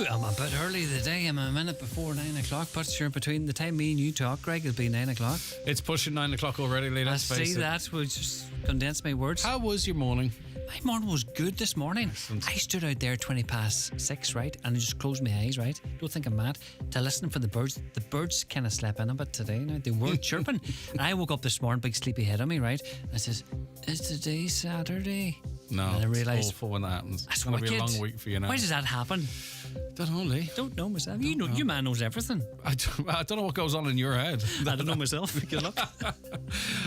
Ooh, I'm a bit early today. I'm a minute before 9 o'clock, but sure, between the time me and you talk, Greg, it'll be 9 o'clock. It's pushing 9 o'clock already, Lee. I see that. We'll just condense my words. How was your morning? My morning was good this morning. Excellent. I stood out there 6:20, right? And I just closed my eyes, right? Don't think I'm mad. To listen for the birds. The birds kind of slept in a bit today now. They were chirping. And I woke up this morning, big sleepy head on me, right? And I says, is today Saturday? No, and I realised, it's awful when that happens. That's It's going to be a wicked. long week for you now. Why does that happen? Don't know, Lee. Don't know myself. You know, your man knows everything. I don't know what goes on in your head. I don't know myself. Good luck.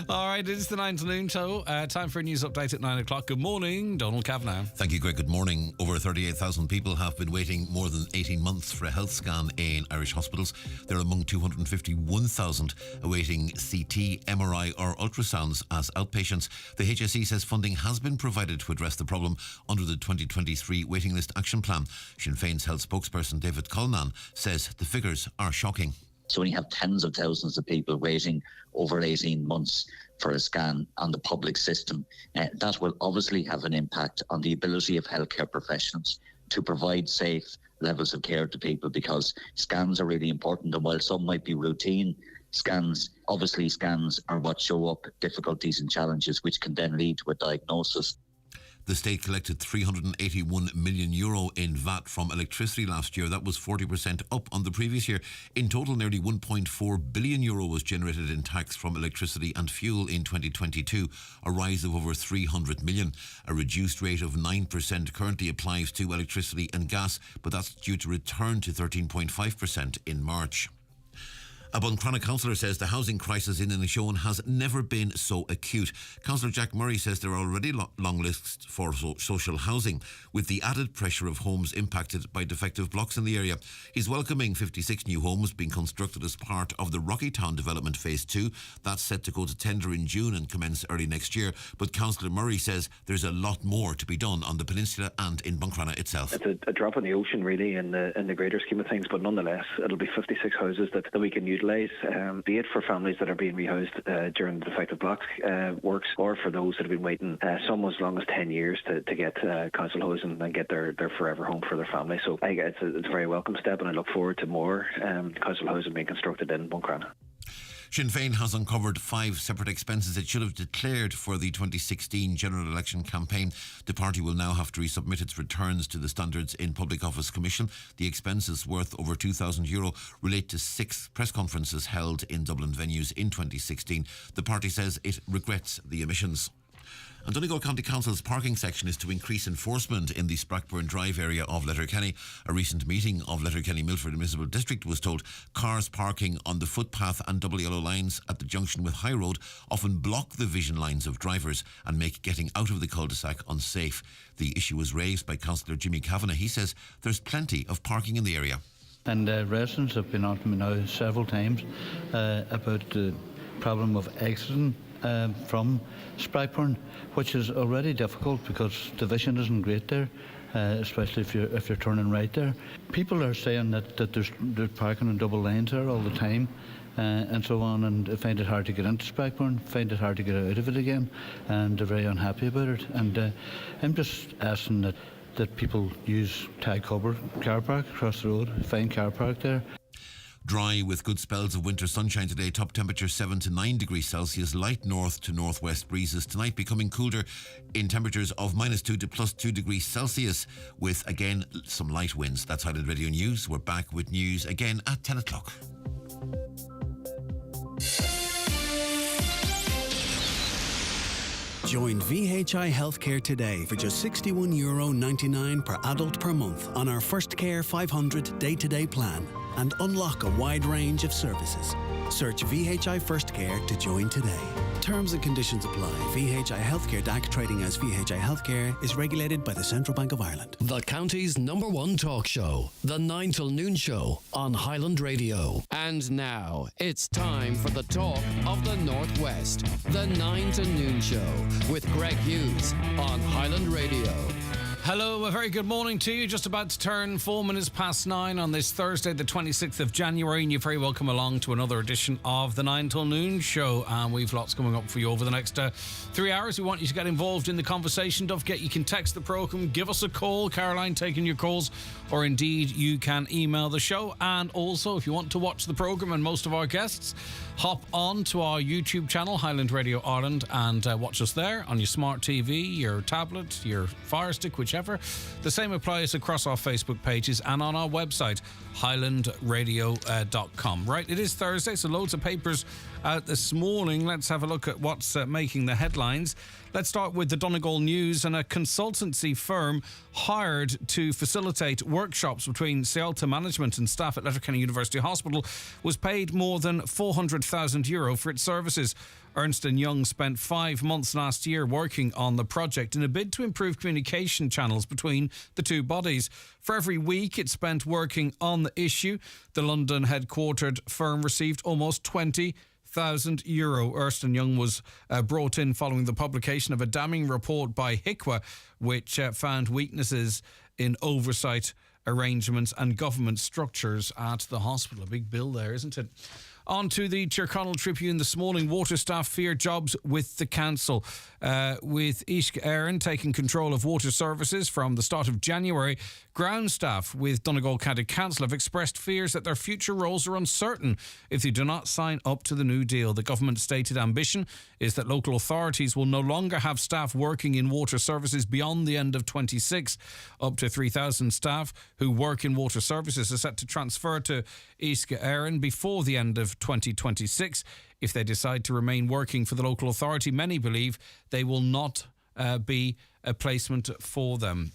All right, it's the 9 to noon show. Time for a news update at 9 o'clock. Good morning, Donald Kavanagh. Thank you, Greg. Good morning. Over 38,000 people have been waiting more than 18 months for a health scan in Irish hospitals. They're among 251,000 awaiting CT, MRI or ultrasounds as outpatients. The HSE says funding has been provided to address the problem under the 2023 waiting list action plan. Sinn Féin's health spokesperson David Cullinan says the figures are shocking. So when you have tens of thousands of people waiting over 18 months for a scan on the public system, that will obviously have an impact on the ability of healthcare professionals to provide safe levels of care to people, because scans are really important. And while some might be routine scans, obviously scans are what show up difficulties and challenges which can then lead to a diagnosis. The state collected €381 million in VAT from electricity last year. That was 40% up on the previous year. In total, nearly €1.4 billion was generated in tax from electricity and fuel in 2022, a rise of over 300 million. A reduced rate of 9% currently applies to electricity and gas, but that's due to return to 13.5% in March. A Buncrana councillor says the housing crisis in Inishowen has never been so acute. Councillor Jack Murray says there are already long lists for social housing, with the added pressure of homes impacted by defective blocks in the area. He's welcoming 56 new homes being constructed as part of the Rockytown development phase 2. That's set to go to tender in June and commence early next year. But Councillor Murray says there's a lot more to be done on the peninsula and in Buncrana itself. It's a drop in the ocean, really, in the greater scheme of things, but nonetheless, it'll be 56 houses that we can utilise, be it for families that are being rehoused during the defective blocks works, or for those that have been waiting some as long as 10 years to get council housing and get their forever home for their family. So I think it's a very welcome step, and I look forward to more council housing being constructed in Buncrana. Sinn Féin has uncovered 5 separate expenses it should have declared for the 2016 general election campaign. The party will now have to resubmit its returns to the Standards in Public Office Commission. The expenses, worth over €2,000, relate to 6 press conferences held in Dublin venues in 2016. The party says it regrets the omissions. And Donegal County Council's parking section is to increase enforcement in the Sprackburn Drive area of Letterkenny. A recent meeting of Letterkenny Milford Municipal District was told cars parking on the footpath and double yellow lines at the junction with High Road often block the vision lines of drivers and make getting out of the cul-de-sac unsafe. The issue was raised by Councillor Jimmy Kavanagh. He says there's plenty of parking in the area. And residents have been on to me now several times about the problem of exiting from Sprackburn, which is already difficult because the vision isn't great there, especially if you're turning right there. People are saying that they're parking in double lanes there all the time, and so on, and find it hard to get into Sprackburn, find it hard to get out of it again, and they're very unhappy about it. And I'm just asking that people use Tag Cupboard car park across the road, find car park there. Dry with good spells of winter sunshine today. Top temperature 7 to 9 degrees Celsius. Light north to northwest breezes. Tonight becoming cooler in temperatures of -2 to +2 degrees Celsius, with again some light winds. That's Highland Radio News. We're back with news again at 10 o'clock. Join VHI Healthcare today for just €61.99 per adult per month on our First Care 500 day-to-day plan and unlock a wide range of services. Search VHI First Care to join today. Terms and conditions apply. VHI Healthcare DAC, trading as VHI Healthcare, is regulated by the Central Bank of Ireland. The county's #1 talk show, the 9 till noon show on Highland Radio. And now it's time for the talk of the Northwest, the 9 to noon show with Greg Hughes on Highland Radio. Hello, a very good morning to you. Just about to turn 4 minutes past 9 on this Thursday, the 26th of January, and you're very welcome along to another edition of the 9 till noon show. And we've lots coming up for you over the next 3 hours. We want you to get involved in the conversation. Don't forget, you can text the programme, give us a call. Caroline taking your calls, or indeed you can email the show. And also, if you want to watch the programme and most of our guests, hop on to our YouTube channel, Highland Radio Ireland, and watch us there on your smart TV, your tablet, your Fire Stick, whichever. The same applies across our Facebook pages and on our website, highlandradio.com. Right, it is Thursday, so loads of papers out this morning. Let's have a look at what's making the headlines. Let's start with the Donegal News. And a consultancy firm hired to facilitate workshops between Sealta management and staff at Letterkenny University Hospital was paid more than €400,000 for its services. Ernst & Young spent 5 months last year working on the project in a bid to improve communication channels between the two bodies. For every week it spent working on the issue, the London headquartered firm received almost €20,000. Ernst & Young was brought in following the publication of a damning report by HICWA, which found weaknesses in oversight arrangements and government structures at the hospital. A big bill there, isn't it? On to the Tyrconnell Tribune this morning. Water staff fear jobs with the council. With Uisce Éireann taking control of water services from the start of January, ground staff with Donegal County Council have expressed fears that their future roles are uncertain if they do not sign up to the new deal. The government's stated ambition is that local authorities will no longer have staff working in water services beyond the end of 26. Up to 3,000 staff who work in water services are set to transfer to Uisce Éireann before the end of 2026. If they decide to remain working for the local authority, many believe they will not be a placement for them.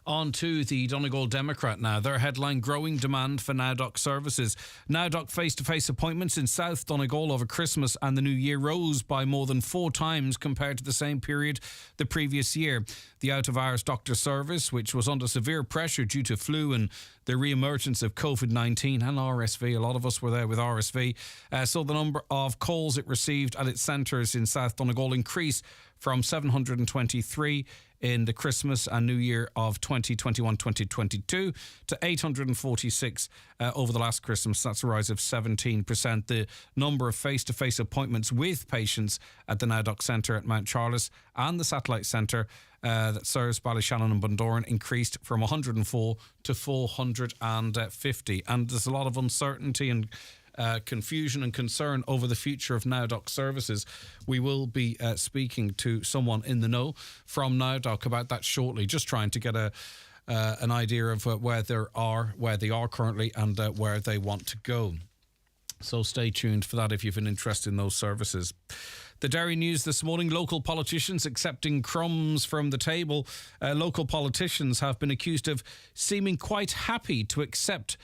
On to the Donegal Democrat now. Their headline, growing demand for NowDoc services. NowDoc face-to-face appointments in South Donegal over Christmas and the New Year rose by more than 4 times compared to the same period the previous year. The out-of-hours doctor service, which was under severe pressure due to flu and the re-emergence of COVID-19 and RSV, a lot of us were there with RSV, saw the number of calls it received at its centres in South Donegal increase from 723 in the Christmas and New Year of 2021-2022 to 846 over the last Christmas. That's a rise of 17%. The number of face-to-face appointments with patients at the NowDoc Centre at Mount Charles and the Satellite Centre that serves Ballyshannon and Bundoran increased from 104 to 450. And there's a lot of uncertainty and confusion and concern over the future of NowDoc services. We will be speaking to someone in the know from NowDoc about that shortly, just trying to get an idea of where they are currently and where they want to go. So stay tuned for that if you've an interest in those services. The Derry News this morning, local politicians accepting crumbs from the table. Local politicians have been accused of seeming quite happy to accept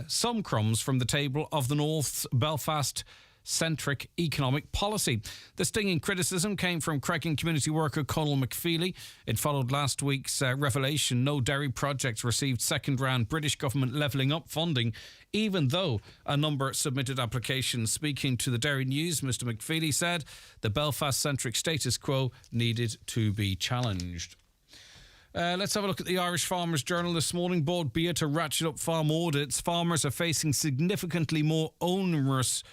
some crumbs from the table of the North's Belfast-centric economic policy. The stinging criticism came from Craigan community worker Conal McFeely. It followed last week's revelation no Derry projects received second-round British government levelling up funding, even though a number submitted applications. Speaking to the Derry News, Mr McFeely said the Belfast-centric status quo needed to be challenged. Let's have a look at the Irish Farmers Journal this morning. Bord Bia to ratchet up farm audits. Farmers are facing significantly more onerous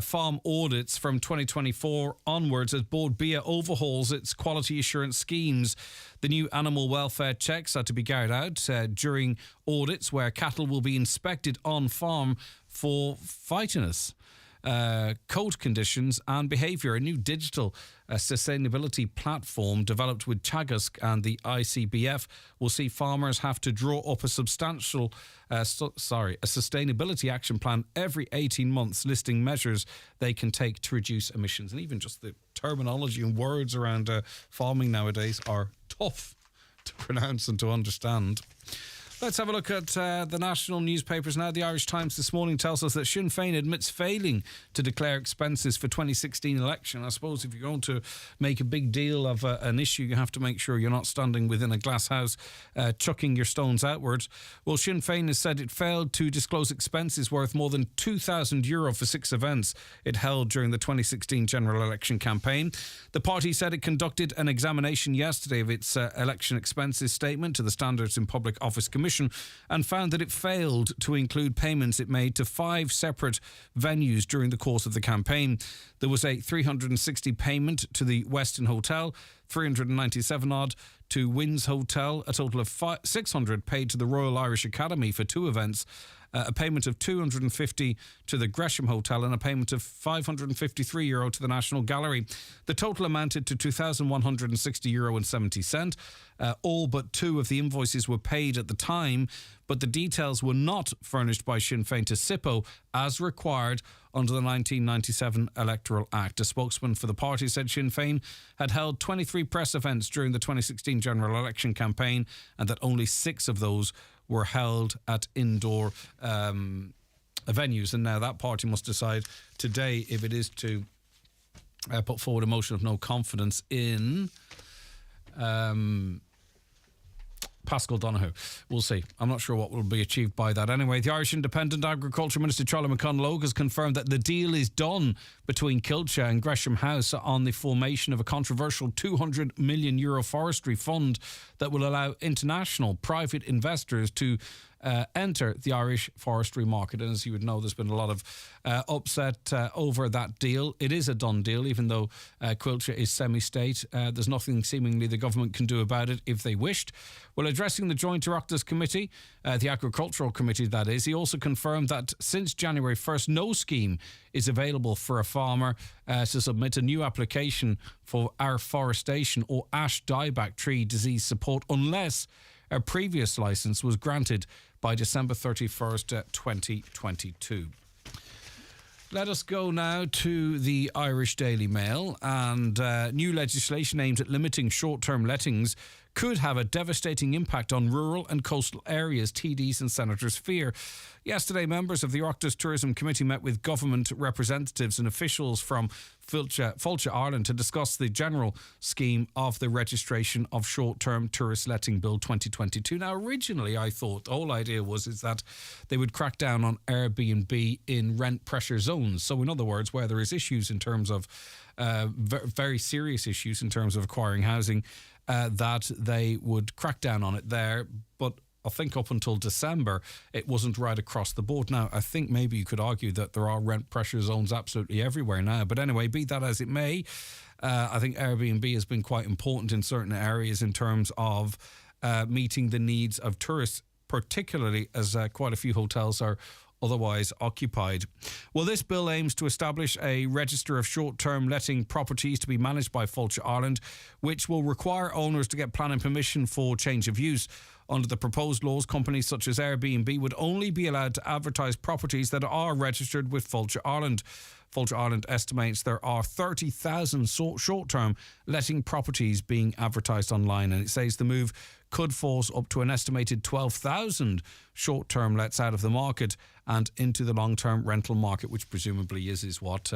farm audits from 2024 onwards as Bord Bia overhauls its quality assurance schemes. The new animal welfare checks are to be carried out during audits where cattle will be inspected on farm for phytinus, coat conditions and behaviour. A new digital sustainability platform developed with Teagasc and the ICBF will see farmers have to draw up a sustainability action plan every 18 months listing measures they can take to reduce emissions. And even just the terminology and words around farming nowadays are tough to pronounce and to understand. Let's have a look at the national newspapers now. The Irish Times this morning tells us that Sinn Féin admits failing to declare expenses for 2016 election. I suppose if you're going to make a big deal of an issue, you have to make sure you're not standing within a glass house chucking your stones outwards. Well, Sinn Féin has said it failed to disclose expenses worth more than €2,000 for 6 events it held during the 2016 general election campaign. The party said it conducted an examination yesterday of its election expenses statement to the Standards in Public Office Commission and found that it failed to include payments it made to 5 separate venues during the course of the campaign. There was a 360 payment to the Westin Hotel, 397 odd to Winds Hotel, a total of 600 paid to the Royal Irish Academy for 2 events, a payment of 250 to the Gresham Hotel and a payment of €553 to the National Gallery. The total amounted to €2,160.70. All but 2 of the invoices were paid at the time, but the details were not furnished by Sinn Féin to SIPO as required under the 1997 Electoral Act. A spokesman for the party said Sinn Féin had held 23 press events during the 2016 general election campaign and that only 6 of those were held at indoor venues. And now that party must decide today if it is to put forward a motion of no confidence in Pascal Donoghue. We'll see. I'm not sure what will be achieved by that. Anyway, the Irish Independent Agriculture Minister Charlie McConalogue has confirmed that the deal is done between Kilcha and Gresham House on the formation of a controversial €200 million forestry fund that will allow international private investors to enter the Irish forestry market. And as you would know, there's been a lot of upset over that deal. It is a done deal, even though Quilcha is semi-state. There's nothing seemingly the government can do about it if they wished. Well, addressing the Joint Oireachtas Committee, the Agricultural Committee that is, he also confirmed that since January 1st, no scheme is available for a farmer to submit a new application for afforestation or ash dieback tree disease support unless a previous licence was granted by December 31st, 2022. Let us go now to the Irish Daily Mail, and new legislation aimed at limiting short-term lettings could have a devastating impact on rural and coastal areas, TDs and senators fear. Yesterday, members of the Oireachtas Tourism Committee met with government representatives and officials from Fáilte Ireland to discuss the general scheme of the registration of short-term tourist letting bill 2022. Now, originally, I thought the whole idea is that they would crack down on Airbnb in rent pressure zones. So, in other words, where there is issues in terms of very serious issues in terms of acquiring housing, that they would crack down on it there. But I think up until December, it wasn't right across the board. Now, I think maybe you could argue that there are rent pressure zones absolutely everywhere now. But anyway, be that as it may, I think Airbnb has been quite important in certain areas in terms of meeting the needs of tourists, particularly as quite a few hotels are otherwise occupied. Well, this bill aims to establish a register of short-term letting properties to be managed by Fáilte Ireland, which will require owners to get planning permission for change of use. Under the proposed laws, companies such as Airbnb would only be allowed to advertise properties that are registered with Fáilte Ireland. Fáilte Ireland estimates there are 30,000 short-term letting properties being advertised online, and it says the move could force up to an estimated 12,000 short-term lets out of the market and into the long-term rental market, which presumably is what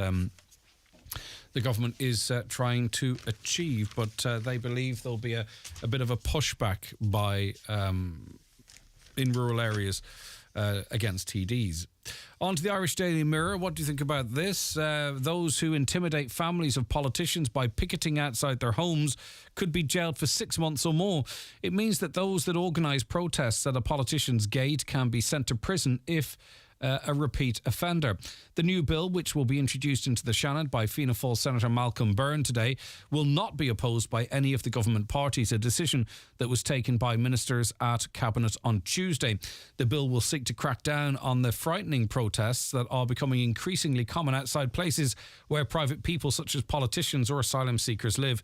the government is trying to achieve. But they believe there'll be a bit of a pushback by in rural areas against TDs. On to the Irish Daily Mirror. What do you think about this? Those who intimidate families of politicians by picketing outside their homes could be jailed for 6 months or more. It means that those that organise protests at a politician's gate can be sent to prison if a repeat offender. The new bill, which will be introduced into the Shannon by Fianna Fáil Senator Malcolm Byrne today, will not be opposed by any of the government parties, a decision that was taken by ministers at Cabinet on Tuesday. The bill will seek to crack down on the frightening protests that are becoming increasingly common outside places where private people such as politicians or asylum seekers live.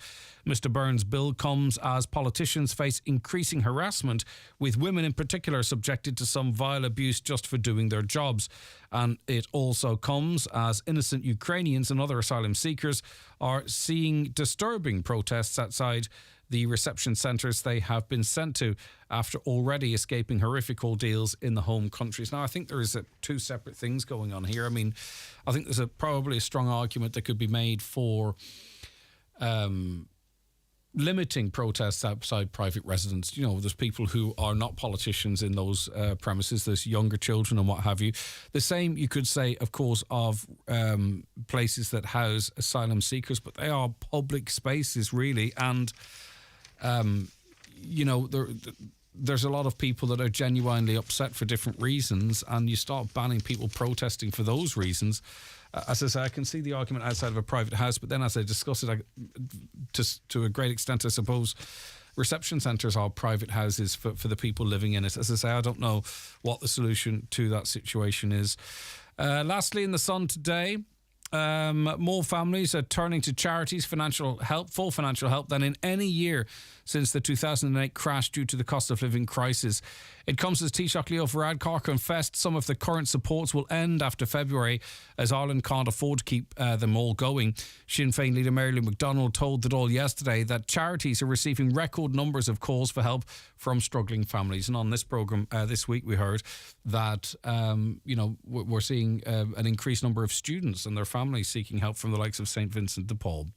Mr Byrne's bill comes as politicians face increasing harassment, with women in particular subjected to some vile abuse just for doing their jobs. And it also comes as innocent Ukrainians and other asylum seekers are seeing disturbing protests outside the reception centres they have been sent to after already escaping horrific ordeals in the home countries. Now, I think there is two separate things going on here. I mean, I think there's probably a strong argument that could be made for limiting protests outside private residence. You know, there's people who are not politicians in those premises. There's younger children and what have you. The same you could say, of course, of places that house asylum seekers, but they are public spaces, really. And, you know, there's a lot of people that are genuinely upset for different reasons, and you start banning people protesting for those reasons. As I say, I can see the argument outside of a private house, but then as I discuss it, to a great extent, I suppose, reception centres are private houses for the people living in it. As I say, I don't know what the solution to that situation is. Lastly, in the Sun today, more families are turning to charities full financial help than in any year since the 2008 crash due to the cost of living crisis. It comes as Taoiseach Leo Varadkar confessed some of the current supports will end after February as Ireland can't afford to keep them all going. Sinn Féin leader Mary Lou McDonald told the Dáil yesterday that charities are receiving record numbers of calls for help from struggling families. And on this programme this week we heard that we're seeing an increased number of students and their families seeking help from the likes of St Vincent de Paul.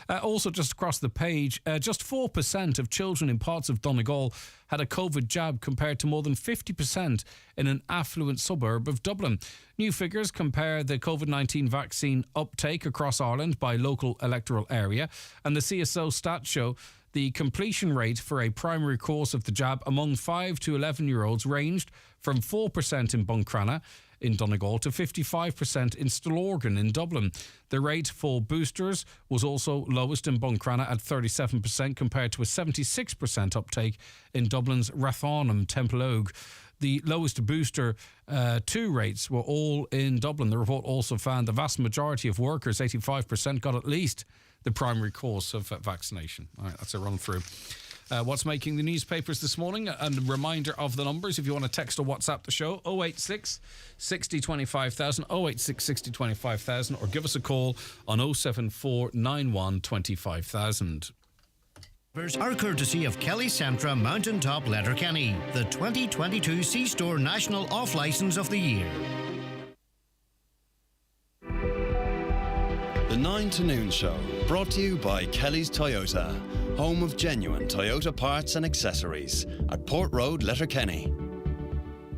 Also, just across the page, just 4% of children in parts of Donegal had a COVID jab compared to more than 50% in an affluent suburb of Dublin. New figures compare the COVID-19 vaccine uptake across Ireland by local electoral area, and the CSO stats show the completion rate for a primary course of the jab among 5 to 11-year-olds ranged from 4% in Buncrana in Donegal to 55% in Stillorgan in Dublin. The rate for boosters was also lowest in Buncrana at 37% compared to a 76% uptake in Dublin's Rathanam Templeogue. The lowest booster 2 rates were all in Dublin. The report also found the vast majority of workers, 85%, got at least the primary course of vaccination. All right, that's a run through. What's making the newspapers this morning? And a reminder of the numbers if you want to text or WhatsApp the show: 086 60 25,000, 086 60 25,000, or give us a call on 074 91 25,000. Are courtesy of Kelly Centra Mountaintop Letterkenny, the 2022 C-Store National Off-Licence of the Year. The 9 to Noon Show, brought to you by Kelly's Toyota, home of genuine Toyota parts and accessories at Port Road, Letterkenny.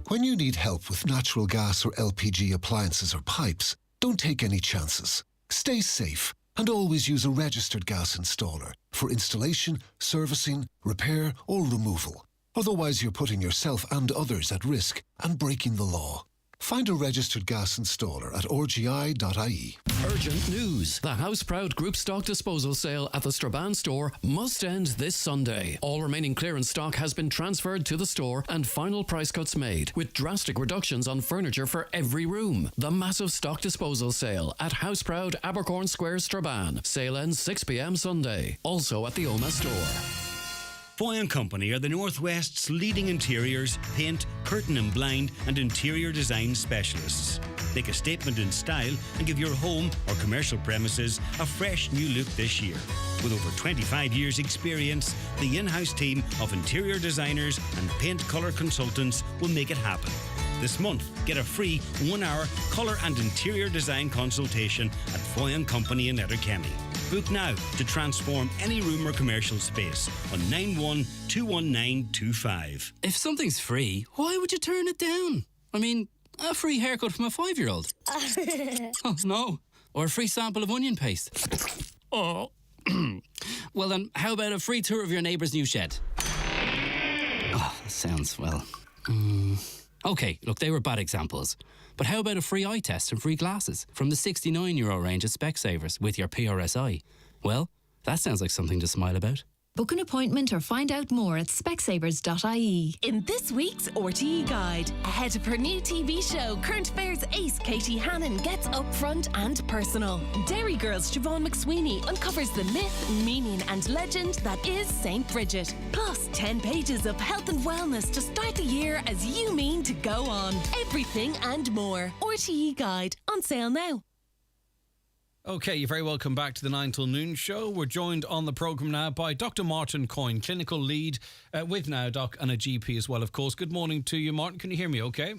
When you need help with natural gas or LPG appliances or pipes, don't take any chances. Stay safe and always use a registered gas installer for installation, servicing, repair or removal. Otherwise, you're putting yourself and others at risk and breaking the law. Find a registered gas installer at rgi.ie. Urgent news. The House Proud Group stock disposal sale at the Strabane store must end this Sunday. All remaining clearance stock has been transferred to the store and final price cuts made, with drastic reductions on furniture for every room. The massive stock disposal sale at House Proud Abercorn Square, Strabane. Sale ends 6 p.m. Sunday. Also at the Oma store. Foy & Company are the Northwest's leading interiors, paint, curtain and blind and interior design specialists. Make a statement in style and give your home or commercial premises a fresh new look this year. With over 25 years experience, the in-house team of interior designers and paint colour consultants will make it happen. This month, get a free 1-hour colour and interior design consultation at Foy & Company in Letterkenny. Book now to transform any room or commercial space on 9121925. If something's free, why would you turn it down? I mean, a free haircut from a 5-year-old. Oh, no. Or a free sample of onion paste. Oh. Well then, how about a free tour of your neighbour's new shed? Oh, that sounds, well... OK, look, they were bad examples. But how about a free eye test and free glasses from the €69 range at Specsavers with your PRSI? Well, that sounds like something to smile about. Book an appointment or find out more at specsavers.ie. In this week's RTE Guide, ahead of her new TV show, Current Affairs ace Katie Hannon gets upfront and personal. Dairy Girl's Siobhan McSweeney uncovers the myth, meaning and legend that is St. Bridget. Plus, 10 pages of health and wellness to start the year as you mean to go on. Everything and more. RTE Guide, on sale now. Okay, you're very welcome back to the 9 till noon show. We're joined on the programme now by Dr. Martin Coyne, clinical lead with NowDoc and a GP as well, of course. Good morning to you, Martin. Can you hear me okay?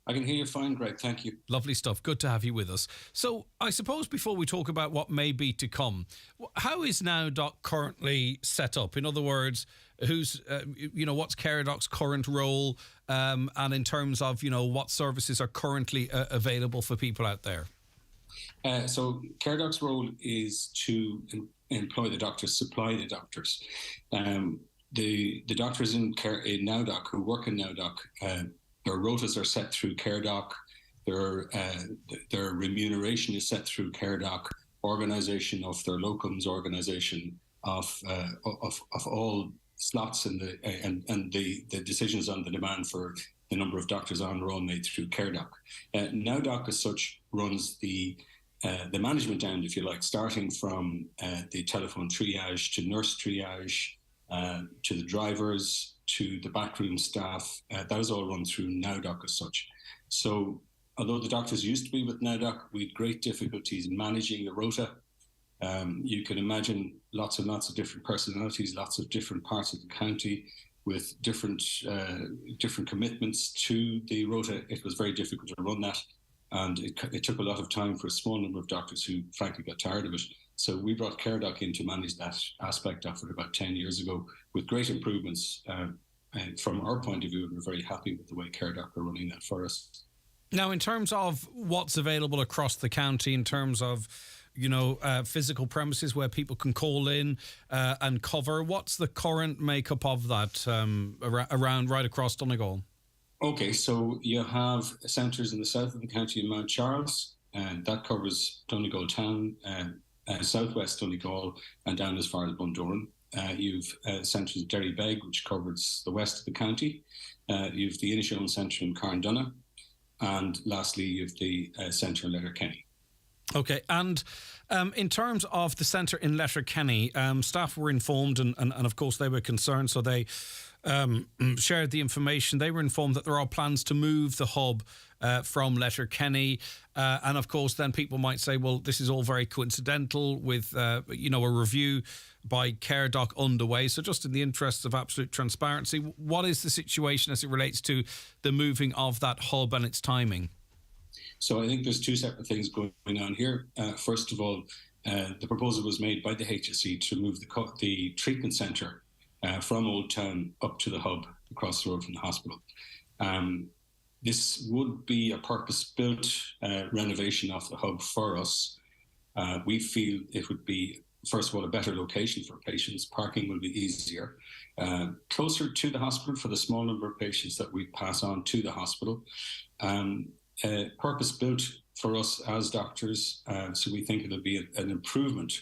I can hear you fine, Greg. Thank you. Lovely stuff. Good to have you with us. So I suppose before we talk about what may be to come, how is NowDoc currently set up? In other words, who's, what's CareDoc's current role, and in terms of, what services are currently available for people out there? So CareDoc's role is to employ the doctors, supply the doctors. The doctors in NowDoc who work in NowDoc, their rotas are set through CareDoc. Their remuneration is set through CareDoc. Organisation of their locums, organisation of all slots and the decisions on the demand for the number of doctors on are all made through CareDoc. NowDoc as such runs the management end, if you like, starting from the telephone triage to nurse triage, to the drivers, to the backroom staff. That is all run through NowDoc as such. So although the doctors used to be with NowDoc, we had great difficulties managing the rota. You can imagine lots and lots of different personalities, lots of different parts of the county with different commitments to the rota. It was very difficult to run that. And it took a lot of time for a small number of doctors who frankly got tired of it. So we brought CareDoc in to manage that aspect of it about 10 years ago with great improvements. And from our point of view, we're very happy with the way CareDoc are running that for us. Now, in terms of what's available across the county, in terms of, physical premises where people can call in and cover, what's the current makeup of that around right across Donegal? Okay, so you have centres in the south of the county in Mount Charles, and that covers Donegal town, southwest Donegal, and down as far as Bundoran. You've centres in Derrybeg, which covers the west of the county. You've the Inishowen Centre in Carndonagh, and lastly, you've the centre in Letterkenny. Okay, and in terms of the centre in Letterkenny, staff were informed, and of course they were concerned, so they shared the information. They were informed that there are plans to move the hub from Letterkenny, and of course then people might say, well, this is all very coincidental with a review by CareDoc underway. So just in the interests of absolute transparency, what is the situation as it relates to the moving of that hub and its timing? So I think there's two separate things going on here. First of all, the proposal was made by the HSE to move the treatment centre from Old Town up to the hub across the road from the hospital. This would be a purpose-built renovation of the hub for us. We feel it would be, first of all, a better location for patients. Parking will be easier. Closer to the hospital for the small number of patients that we pass on to the hospital. Purpose-built for us as doctors, so we think it'll be an improvement,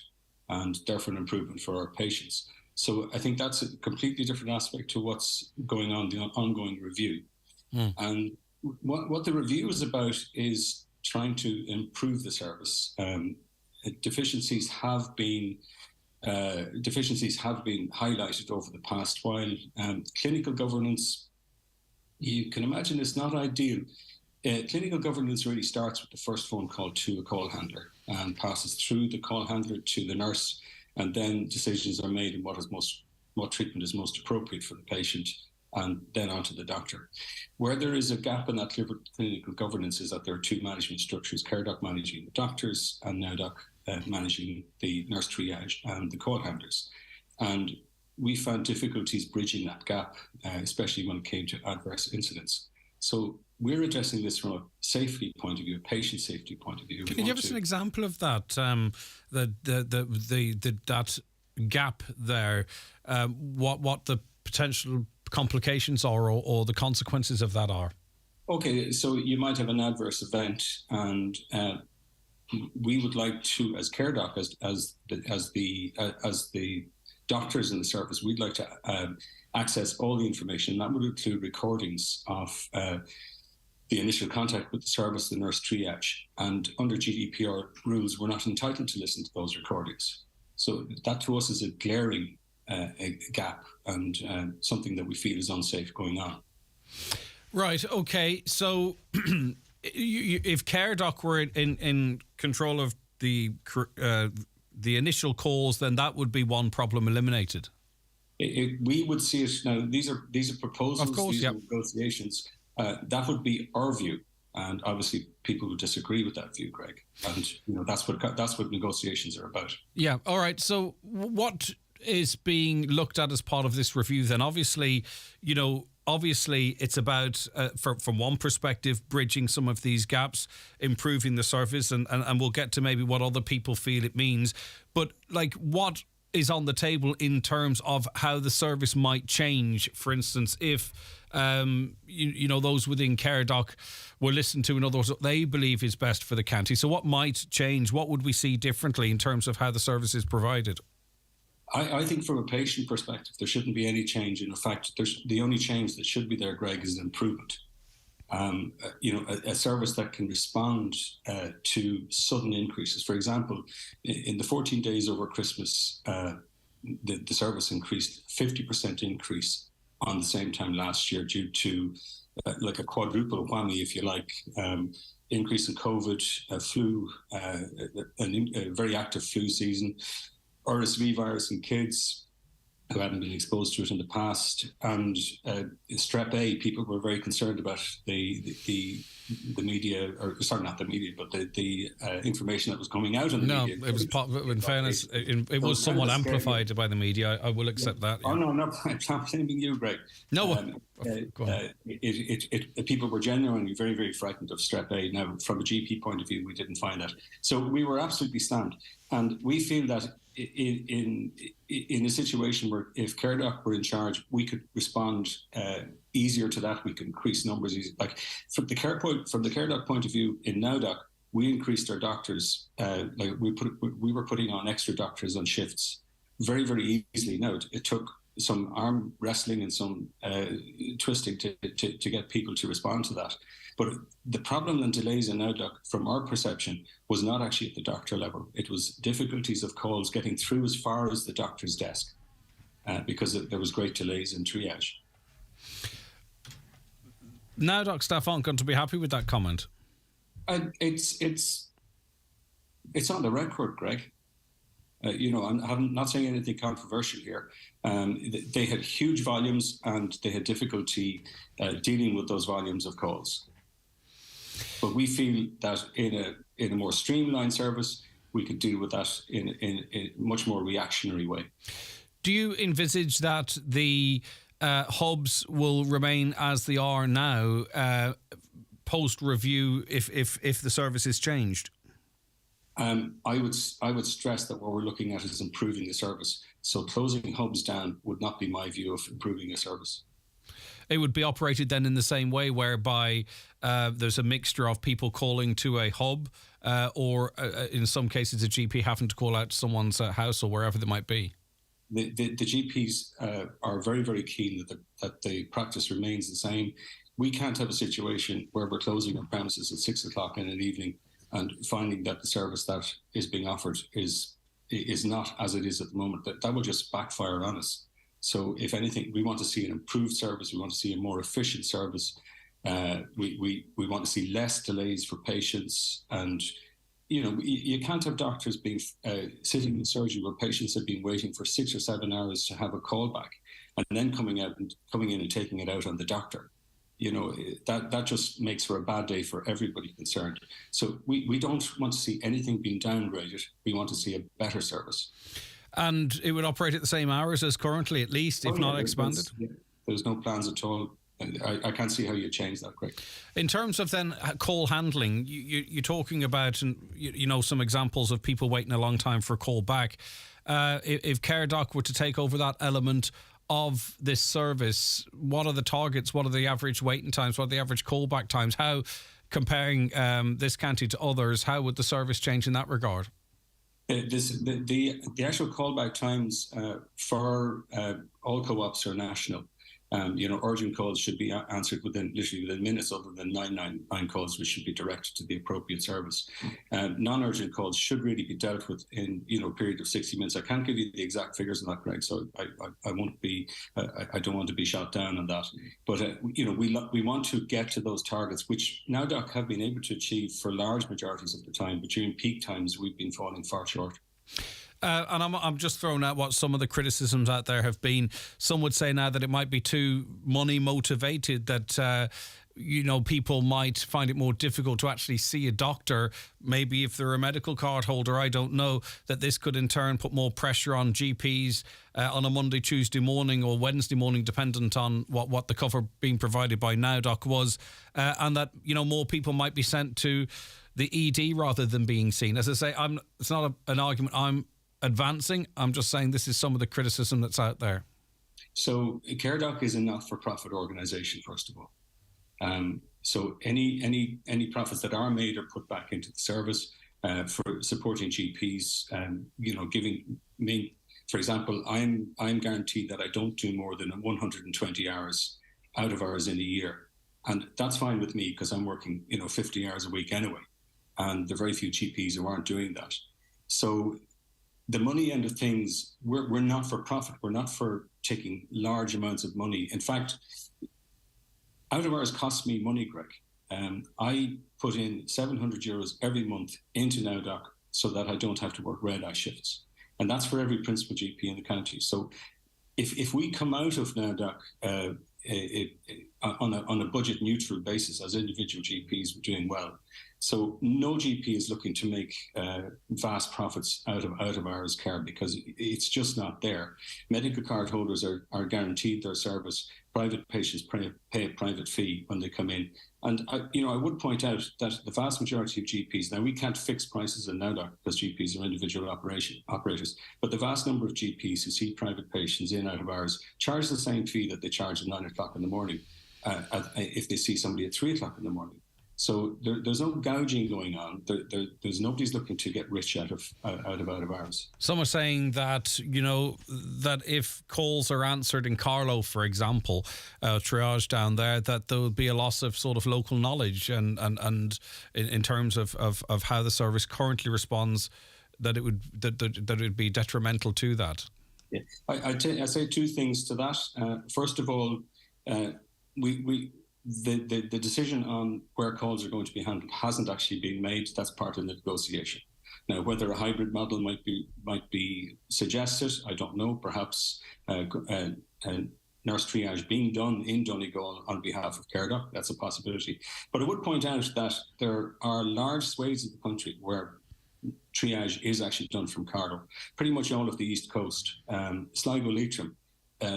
and therefore an improvement for our patients. So I think that's a completely different aspect to what's going on, the ongoing review. And what the review is about is trying to improve the service. Deficiencies have been highlighted over the past while. Clinical governance, you can imagine, is not ideal. Clinical governance really starts with the first phone call to a call handler and passes through the call handler to the nurse, and then decisions are made on what treatment is most appropriate for the patient, and then on to the doctor. Where there is a gap in that clinical governance is that there are two management structures, CareDoc managing the doctors and NowDoc managing the nurse triage and the call handlers. And we found difficulties bridging that gap, especially when it came to adverse incidents. So we're addressing this from a safety point of view, a patient safety point of view. Can you give us an example of that? That gap there. What the potential complications are, or the consequences of that are? Okay, so you might have an adverse event, and we would like to, as CareDoc, as the doctors in the service, we'd like to access all the information. That would include recordings of the initial contact with the service, the nurse triage. And under GDPR rules, we're not entitled to listen to those recordings. So that to us is a glaring gap, and something that we feel is unsafe going on. Right, okay. So if CareDoc were in control of the initial calls, then that would be one problem eliminated. We would see it now. These are proposals. Of course, these are negotiations. That would be our view, and obviously people would disagree with that view, Greg. And that's what negotiations are about. Yeah. All right. So what is being looked at as part of this review then? Obviously, it's about, from one perspective, bridging some of these gaps, improving the service, and we'll get to maybe what other people feel it means. But what is on the table in terms of how the service might change? For instance, if those within CareDoc were listened to and others what they believe is best for the county. So what might change? What would we see differently in terms of how the service is provided? I think from a patient perspective, there shouldn't be any change. In fact, the only change that should be there, Greg, is an improvement. A service that can respond to sudden increases. For example, in the 14 days over Christmas, the service increased 50% increase on the same time last year due to a quadruple whammy, if you like, increase in COVID, flu, a very active flu season, RSV virus in kids who hadn't been exposed to it in the past, and strep A. People were very concerned about the media, or sorry, not the media, but the information that was coming out in the media. No, it was in fairness, it was somewhat amplified by the media. I will accept that. Yeah. Oh no, I'm not blaming you, Greg. No, people were genuinely very, very frightened of strep A. Now, from a GP point of view, we didn't find that, so we were absolutely slammed, and we feel that in a situation where if CareDoc were in charge, we could respond easier to that. We could increase numbers easy. From the CareDoc point of view, in NowDoc, we increased our doctors. We were putting on extra doctors on shifts very, very easily. Now it took some arm wrestling and some twisting to get people to respond to that. But the problem and delays in NowDoc, from our perception, was not actually at the doctor level. It was difficulties of calls getting through as far as the doctor's desk because there was great delays in triage. NowDoc staff aren't going to be happy with that comment. It's on the record, Greg. I'm not saying anything controversial here. They had huge volumes and they had difficulty dealing with those volumes of calls. But we feel that in a more streamlined service, we could deal with that in a much more reactionary way. Do you envisage that the hubs will remain as they are now post-review if the service is changed? I would stress that what we're looking at is improving the service. So closing hubs down would not be my view of improving a service. It would be operated then in the same way, whereby there's a mixture of people calling to a hub or in some cases a GP having to call out to someone's house or wherever they might be. The GPs are very, very keen that the practice remains the same. We can't have a situation where we're closing our premises at 6 o'clock in an evening and finding that the service that is being offered is not as it is at the moment. That will just backfire on us. So if anything, we want to see an improved service. We want to see a more efficient service. We want to see less delays for patients. And, you can't have doctors being sitting in surgery where patients have been waiting for 6 or 7 hours to have a call back and then coming in and taking it out on the doctor. That just makes for a bad day for everybody concerned. So we don't want to see anything being downgraded. We want to see a better service. And it would operate at the same hours as currently, at least, if not expanded? There's no plans at all. I can't see how you change that, Greg. In terms of then call handling, you're talking about some examples of people waiting a long time for a call back. If CareDoc were to take over that element of this service, what are the targets? What are the average waiting times? What are the average callback times? How, comparing this county to others, how would the service change in that regard? The actual callback times for all co-ops are national. Urgent calls should be answered literally within minutes, other than 999 calls, which should be directed to the appropriate service. Non-urgent calls should really be dealt with in a period of 60 minutes. I can't give you the exact figures on that, Greg, so I won't be. I don't want to be shot down on that. But we want to get to those targets, which NowDoc have been able to achieve for large majorities of the time. But during peak times, we've been falling far short. And I'm just throwing out what some of the criticisms out there have been. Some would say now that it might be too money motivated, that people might find it more difficult to actually see a doctor. Maybe if they're a medical card holder, I don't know, that this could in turn put more pressure on GPs on a Monday, Tuesday morning or Wednesday morning, dependent on what the cover being provided by NowDoc was, and that more people might be sent to the ED rather than being seen. As I say, it's not an argument I'm advancing. I'm just saying this is some of the criticism that's out there. So CareDoc is a not-for-profit organisation, first of all. So any profits that are made are put back into the service for supporting GPs. Giving me, for example, I'm guaranteed that I don't do more than 120 hours out of hours in a year, and that's fine with me because I'm working 50 hours a week anyway, and there are very few GPs who aren't doing that. So the money end of things, we're not for profit. We're not for taking large amounts of money. In fact, out of hours costs me money, Greg. I put in €700 every month into NowDoc so that I don't have to work red eye shifts. And that's for every principal GP in the county. So if we come out of NowDoc on a budget neutral basis as individual GPs, we're doing well. So no GP is looking to make vast profits out of hours care because it's just not there. Medical card holders are guaranteed their service. Private patients pay a private fee when they come in. And I would point out that the vast majority of GPs, now we can't fix prices in NowDoc because GPs are individual operators, but the vast number of GPs who see private patients in out of hours charge the same fee that they charge at 9 o'clock in the morning if they see somebody at 3 o'clock in the morning. So there's no gouging going on. There's nobody's looking to get rich out of hours. Some are saying that that if calls are answered in Carlow, for example, triage down there, that there would be a loss of sort of local knowledge and in terms of how the service currently responds, that it would be detrimental to that. Yeah, I say two things to that. First of all, The decision on where calls are going to be handled hasn't actually been made. That's part of the negotiation. Now, whether a hybrid model might be suggested, I don't know. Perhaps nurse triage being done in Donegal on behalf of CareDoc, that's a possibility. But I would point out that there are large swathes of the country where triage is actually done from Carlow. Pretty much all of the East Coast, Sligo Leitrim.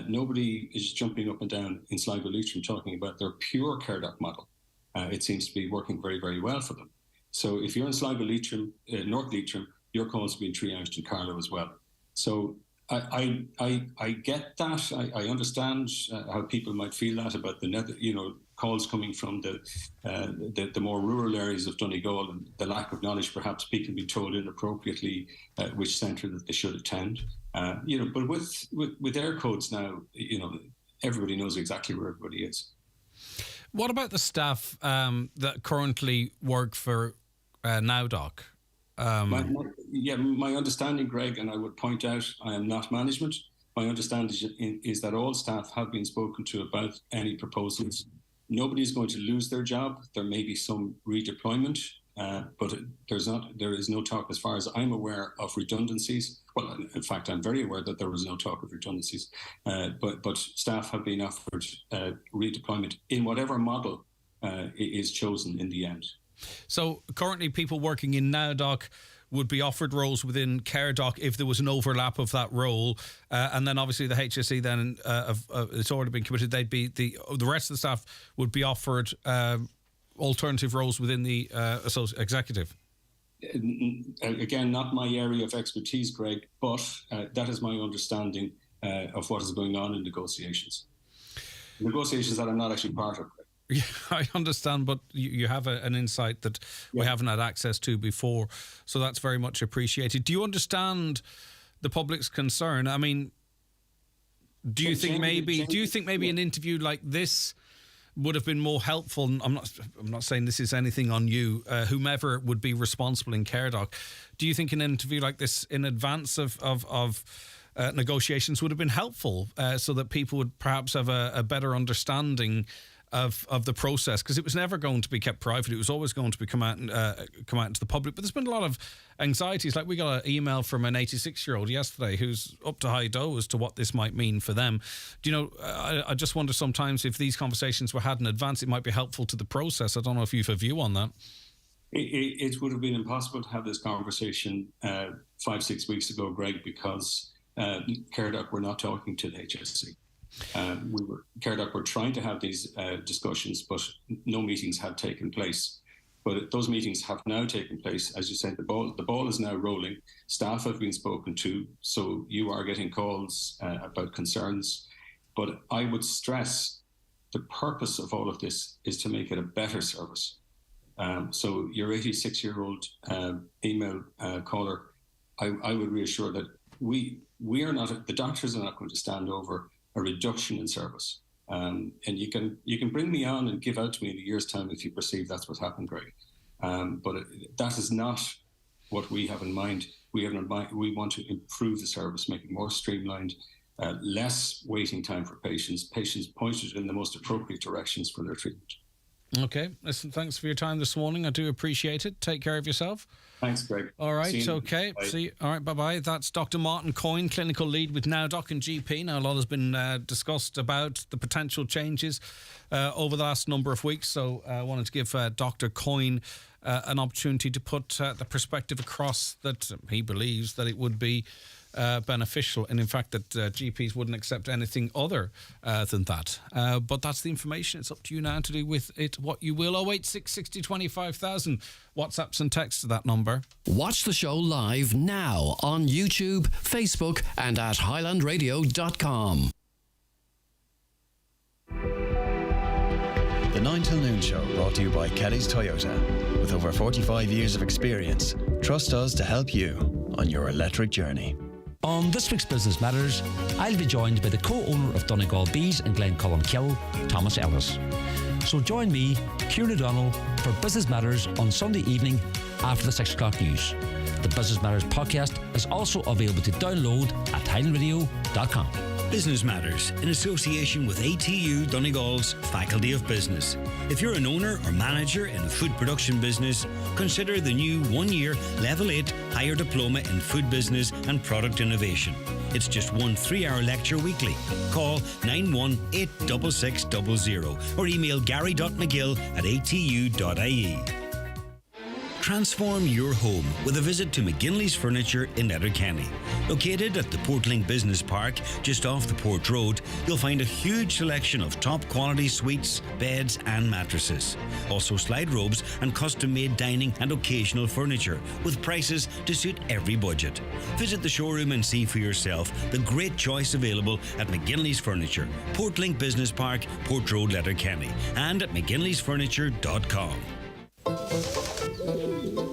Nobody is jumping up and down in Sligo Leitrim talking about their pure CareDoc model. It seems to be working very, very well for them. So if you're in Sligo Leitrim, North Leitrim, your calls are being triaged in Carlow as well. So I get that. I understand how people might feel that about calls coming from the more rural areas of Donegal and the lack of knowledge. Perhaps people be told inappropriately which centre that they should attend. But with air codes now, everybody knows exactly where everybody is. What about the staff that currently work for NowDoc? My understanding, Greg, and I would point out, I am not management. My understanding is that all staff have been spoken to about any proposals. Nobody is going to lose their job. There may be some redeployment, but there is no talk, as far as I'm aware, of redundancies. Well, in fact, I'm very aware that there was no talk of redundancies, but staff have been offered redeployment in whatever model is chosen in the end. So currently people working in NowDoc would be offered roles within CareDoc if there was an overlap of that role, and then obviously the HSE then it's already been committed. They'd be the rest of the staff would be offered alternative roles within the executive. Again, not my area of expertise, Greg, but that is my understanding of what is going on in negotiations that I'm not actually part of. Yeah, I understand, but you have an insight that we haven't had access to before, so that's very much appreciated. Do you understand the public's concern? I mean, Do you think maybe an interview like this would have been more helpful? I'm not saying this is anything on you, whomever would be responsible in CareDoc. Do you think an interview like this in advance of negotiations would have been helpful, so that people would perhaps have a better understanding of the process? Because it was never going to be kept private. It was always going to be come out into the public. But there's been a lot of anxieties. Like, we got an email from an 86-year-old yesterday who's up to high dough as to what this might mean for them. Do you know, I just wonder sometimes if these conversations were had in advance, it might be helpful to the process. I don't know if you have a view on that. It would have been impossible to have this conversation 5-6 weeks ago, Greg, because CareDoc were not talking to the HSE. CareDoc were trying to have these discussions, but no meetings had taken place. But those meetings have now taken place. As you said, the ball is now rolling. Staff have been spoken to, so you are getting calls about concerns. But I would stress the purpose of all of this is to make it a better service. So your 86-year-old email caller, I would reassure that we are not, the doctors are not going to stand over a reduction in service. And you can bring me on and give out to me in a year's time if you perceive that's what's happened, Greg. But that is not what we have in mind. We want to improve the service, make it more streamlined, less waiting time for patients pointed in the most appropriate directions for their treatment. Okay, listen, thanks for your time this morning. I do appreciate it. Take care of yourself. Thanks, Greg. All right, okay. See you. All right, bye-bye. That's Dr. Martin Coyne, clinical lead with NowDoc and GP. Now, a lot has been discussed about the potential changes over the last number of weeks, so I wanted to give Dr. Coyne an opportunity to put the perspective across that he believes that it would be beneficial, and in fact that GPs wouldn't accept anything other than that. But that's the information. It's up to you now to do with it what you will. 086 60 25,000. WhatsApps and texts to that number. Watch the show live now on YouTube, Facebook and at highlandradio.com. The 9 till noon show brought to you by Kelly's Toyota. With over 45 years of experience, trust us to help you on your electric journey. On this week's Business Matters, I'll be joined by the co-owner of Donegal Bees and Glencullen, Thomas Ellis. So join me, Kieran O'Donnell, for Business Matters on Sunday evening after the 6 o'clock news. The Business Matters podcast is also available to download at highlandradio.com. Business Matters, in association with ATU Donegal's Faculty of Business. If you're an owner or manager in a food production business, consider the new 1-year Level 8 Higher Diploma in Food Business and Product Innovation. It's just one 3-hour lecture weekly. Call 9186600 or email gary.mcgill@atu.ie. Transform your home with a visit to McGinley's Furniture in Letterkenny. Located at the Portlink Business Park, just off the Port Road, you'll find a huge selection of top quality suites, beds and mattresses. Also slide robes and custom-made dining and occasional furniture with prices to suit every budget. Visit the showroom and see for yourself the great choice available at McGinley's Furniture, Portlink Business Park, Port Road, Letterkenny, and at mcginleysfurniture.com.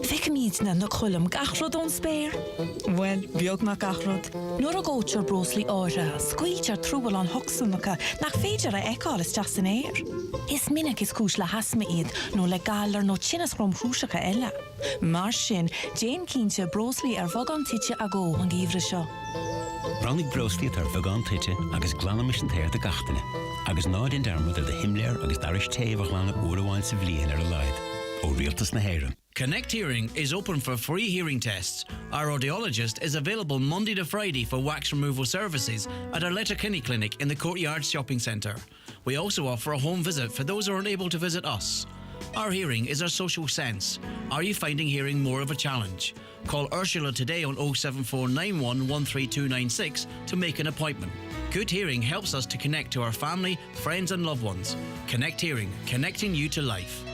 Fick míid na chulum gachrod on spare? Well, biog na gachrod. Nor a gocher brosli ára, squeecher trúbal an hoxumaka, nach féidir a ekális jas in air. Is minnig is cús le hasma iad, no le galar no chinnas grom hrúsaka ella. Mar sin, Jane Keenche brosli vogan titje a go an gívre seo. Brannig brosli vogan titje agus glanamis an teir de gachtene. Agus nád in dermod de himleir agus darish tevach lana oorwain sa vlien a leid. O realtas na heiren. Connect Hearing is open for free hearing tests. Our audiologist is available Monday to Friday for wax removal services at our Letterkenny clinic in the Courtyard Shopping Centre. We also offer a home visit for those who are unable to visit us. Our hearing is our social sense. Are you finding hearing more of a challenge? Call Ursula today on 07491 13296 to make an appointment. Good hearing helps us to connect to our family, friends and loved ones. Connect Hearing, connecting you to life.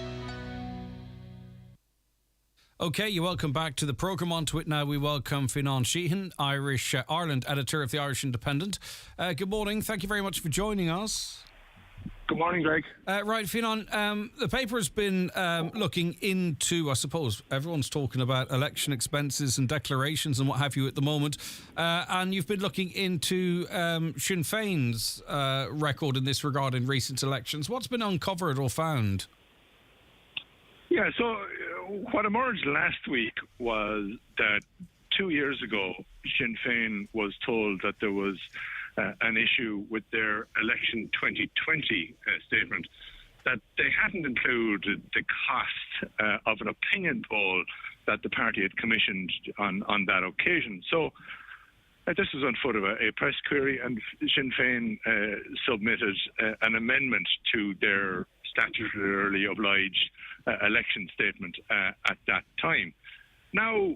Okay, you're welcome back to the programme. On to it now. We welcome Fionnán Sheehan, Ireland editor of the Irish Independent. Good morning. Thank you very much for joining us. Good morning, Greg. Right, Fionnán, the paper's been looking into, I suppose, everyone's talking about election expenses and declarations and what have you at the moment, and you've been looking into Sinn Féin's record in this regard in recent elections. What's been uncovered or found? Yeah, so what emerged last week was that 2 years ago, Sinn Féin was told that there was an issue with their election 2020 statement, that they hadn't included the cost of an opinion poll that the party had commissioned on that occasion. So this was on foot of a press query, and Sinn Féin submitted an amendment to their statutorily obliged election statement at that time. Now,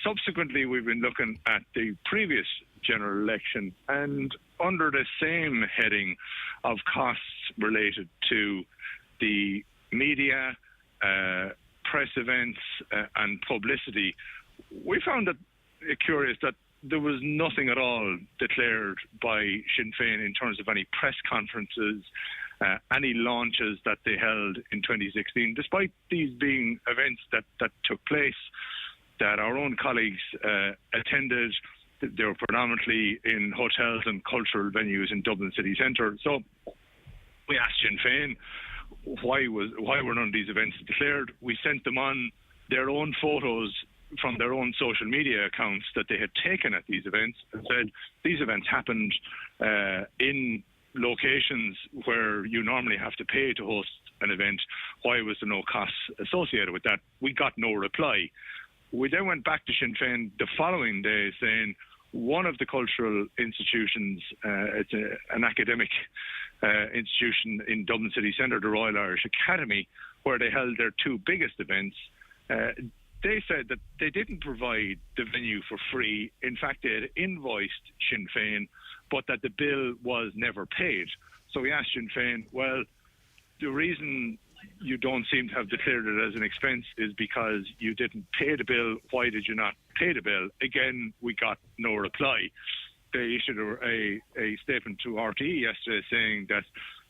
subsequently, we've been looking at the previous general election, and under the same heading of costs related to the media, press events and publicity, we found it curious that there was nothing at all declared by Sinn Féin in terms of any press conferences, any launches that they held in 2016, despite these being events that took place, that our own colleagues attended. They were predominantly in hotels and cultural venues in Dublin city centre. So we asked Sinn Féin why were none of these events declared. We sent them on their own photos from their own social media accounts that they had taken at these events and said these events happened in locations where you normally have to pay to host an event. Why was there no costs associated with that? We got no reply. We then went back to Sinn Féin the following day saying one of the cultural institutions, it's an academic institution in Dublin city centre, the Royal Irish Academy, where they held their two biggest events, they said that they didn't provide the venue for free. In fact, they had invoiced Sinn Féin, but that the bill was never paid. So we asked Sinn Féin, well, the reason you don't seem to have declared it as an expense is because you didn't pay the bill. Why did you not pay the bill? Again, we got no reply. They issued a statement to RTE yesterday saying that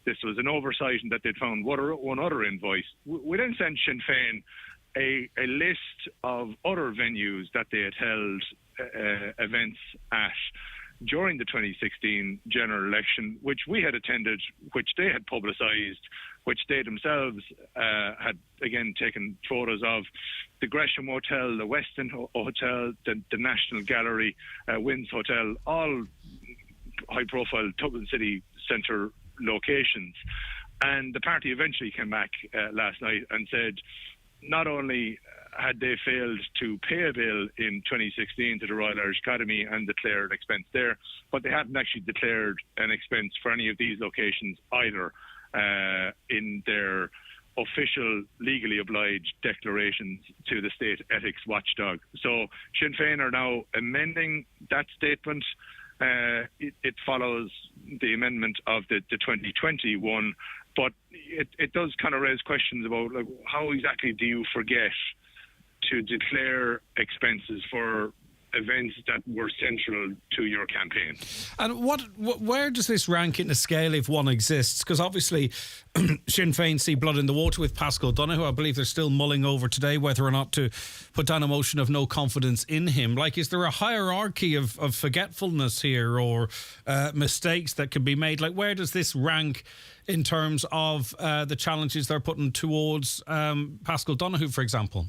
this was an oversight and that they'd found one other invoice. We then sent Sinn Féin a list of other venues that they had held events at during the 2016 general election, which we had attended, which they had publicised, which they themselves had, again, taken photos of. The Gresham Hotel, the Westin Hotel, the National Gallery, Winds Hotel, all high-profile Dublin city centre locations. And the party eventually came back last night and said not only had they failed to pay a bill in 2016 to the Royal Irish Academy and declared an expense there, but they hadn't actually declared an expense for any of these locations either in their official, legally obliged declarations to the state ethics watchdog. So Sinn Féin are now amending that statement. It follows the amendment of the 2020 one, but it does kind of raise questions about like, how exactly do you forget to declare expenses for events that were central to your campaign. And where does this rank in the scale if one exists? Because obviously Sinn Féin see blood in the water with Paschal Donohoe. I believe they're still mulling over today whether or not to put down a motion of no confidence in him. Like, is there a hierarchy of forgetfulness here or mistakes that can be made? Like, where does this rank in terms of the challenges they're putting towards Paschal Donohoe, for example?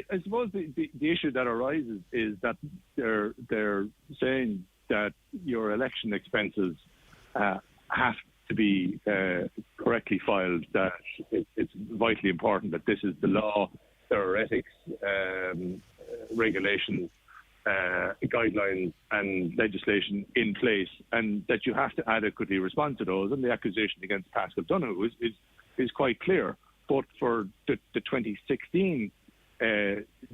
I suppose the issue that arises is that they're saying that your election expenses have to be correctly filed, that it's vitally important that this is the law, there are ethics, regulations, guidelines and legislation in place, and that you have to adequately respond to those. And the accusation against Paschal Donohoe is quite clear. But for the 2016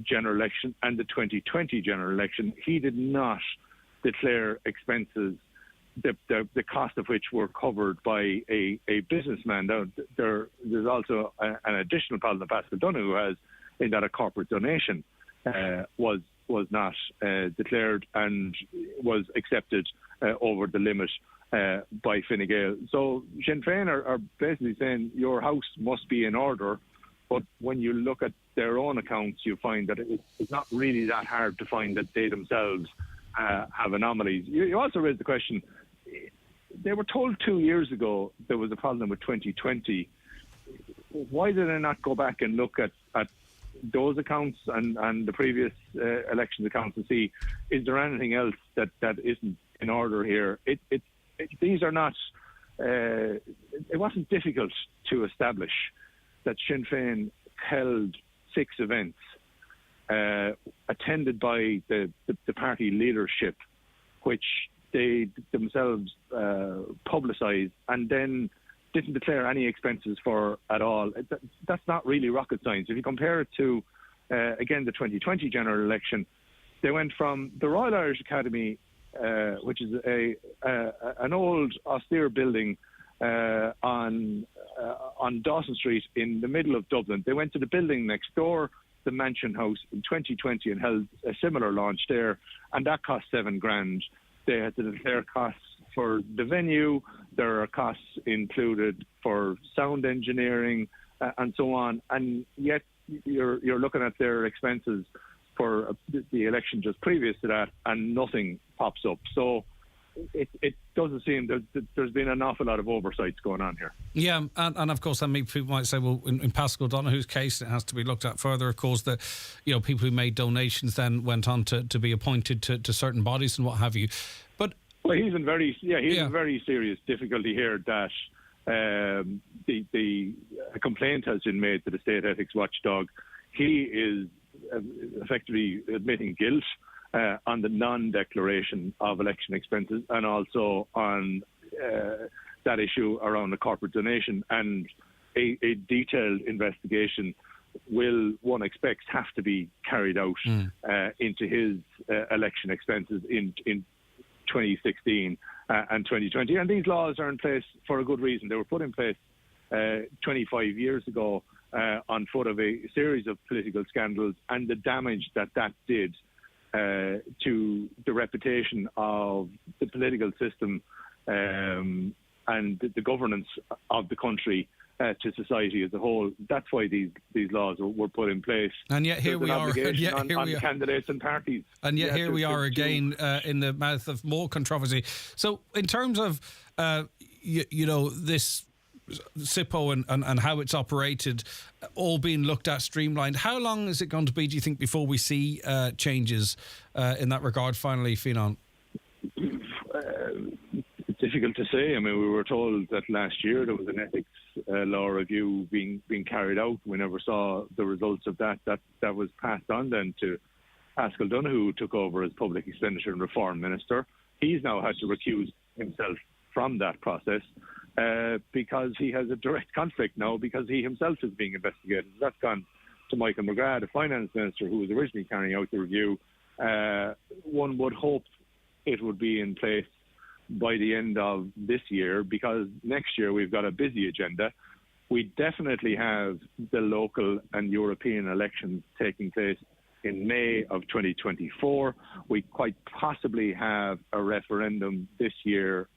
general election and the 2020 general election, he did not declare expenses, the cost of which were covered by a businessman. Now, there's also an additional problem that Paschal Donohoe has, in that a corporate donation was not declared and was accepted over the limit by Fine Gael. So Sinn Féin are basically saying your house must be in order, but when you look at their own accounts, you find that it's not really that hard to find that they themselves have anomalies. You also raised the question, they were told 2 years ago there was a problem with 2020. Why did they not go back and look at those accounts and the previous elections accounts and see, is there anything else that isn't in order here? These are not, it wasn't difficult to establish that Sinn Féin held 6 events attended by the party leadership, which they themselves publicised and then didn't declare any expenses for at all. That's not really rocket science. If you compare it to, again, the 2020 general election, they went from the Royal Irish Academy, which is an old austere building on Dawson Street in the middle of Dublin. They went to the building next door, the Mansion House, in 2020 and held a similar launch there, and that cost $7,000. They had to declare costs for the venue. There are costs included for sound engineering and so on, and yet you're looking at their expenses for the election just previous to that, and nothing pops up. So it doesn't seem there's been an awful lot of oversights going on here. Yeah, and of course, people might say, well, in Pascal Donoghue's case, it has to be looked at further. Of course, that people who made donations then went on to be appointed to certain bodies and what have you. But he's in very serious difficulty here. That the complaint has been made to the State Ethics Watchdog. He is effectively admitting guilt on the non-declaration of election expenses, and also on that issue around the corporate donation. And a detailed investigation will, one expects, have to be carried out into his election expenses in 2016 and 2020. And these laws are in place for a good reason. They were put in place 25 years ago on foot of a series of political scandals, and the damage that did to the reputation of the political system and the governance of the country to society as a whole. That's why these laws were put in place. And yet here we are. On candidates and parties. And yet here we are again in the mouth of more controversy. So in terms of, this SIPO and how it's operated, all being looked at, streamlined, how long is it going to be, do you think, before we see changes in that regard finally, Fionnán? It's difficult to say. I mean, we were told that last year there was an ethics law review being carried out. We never saw the results of that. That was passed on then to Pascal Donoghue, who took over as Public Expenditure and Reform Minister. He's now had to recuse himself from that process because he has a direct conflict now, because he himself is being investigated. That's gone to Michael McGrath, the Finance Minister, who was originally carrying out the review. One would hope it would be in place by the end of this year, because next year we've got a busy agenda. We definitely have the local and European elections taking place in May of 2024. We quite possibly have a referendum this year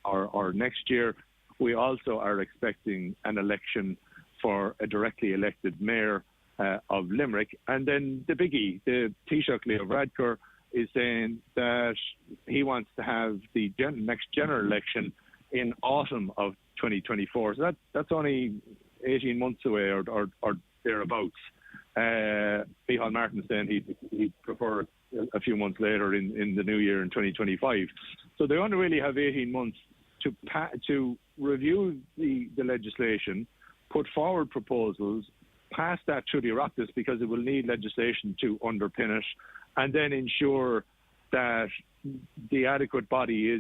or next year. We also are expecting an election for a directly elected mayor of Limerick. And then the biggie, the Taoiseach Leo Varadkar, is saying that he wants to have the next general election in autumn of 2024. So that's only 18 months away or thereabouts. Micheál Martin saying he'd prefer a few months later in the new year in 2025. So they only really have 18 months to review the legislation, put forward proposals, pass that through the Oireachtas, because it will need legislation to underpin it, and then ensure that the adequate body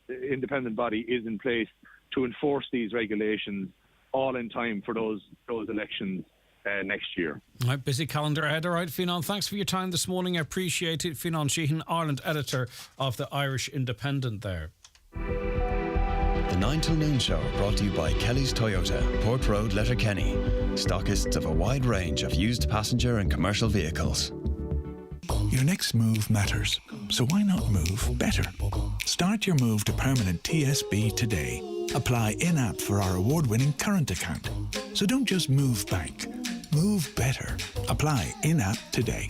independent body is in place to enforce these regulations, all in time for those elections next year. All right, busy calendar ahead. All right, Fionnán, thanks for your time this morning. I appreciate it. Fionnán Sheehan, Ireland editor of the Irish Independent there. The 9 till noon show brought to you by Kelly's Toyota, Port Road, Letterkenny. Stockists of a wide range of used passenger and commercial vehicles. Your next move matters. So why not move better? Start your move to permanent TSB today. Apply in-app for our award-winning current account. So don't just move bank. Move better. Apply in-app today.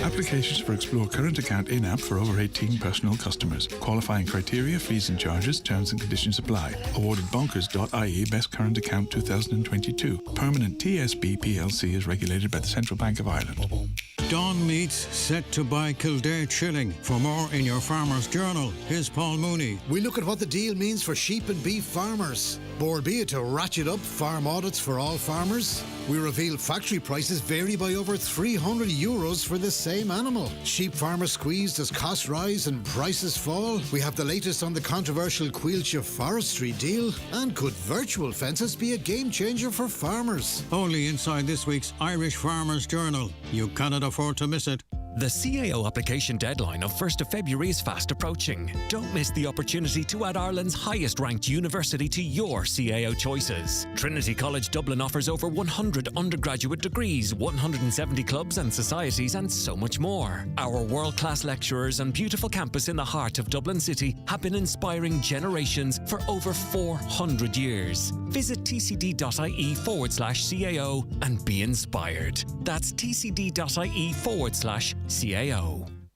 Applications for Explore Current Account in-app for over 18 personal customers. Qualifying criteria, fees and charges, terms and conditions apply. Awarded bonkers.ie Best Current Account 2022. Permanent TSB PLC is regulated by the Central Bank of Ireland. Don Meats set to buy Kildare Chilling. For more in your Farmer's Journal, here's Paul Mooney. We look at what the deal means for sheep and beef farmers. Bold be it to ratchet up farm audits for all farmers. We reveal factory prices vary by over €300 for the same animal. Sheep farmers squeezed as costs rise and prices fall. We have the latest on the controversial Quilcha forestry deal. And could virtual fences be a game changer for farmers? Only inside this week's Irish Farmer's Journal. You cannot afford to miss it. The CAO application deadline of 1st of February is fast approaching. Don't miss the opportunity to add Ireland's highest ranked university to your CAO choices. Trinity College Dublin offers over 100 undergraduate degrees, 170 clubs and societies, and so much more. Our world-class lecturers and beautiful campus in the heart of Dublin City have been inspiring generations for over 400 years. Visit tcd.ie/CAO and be inspired. That's tcd.ie/CAO.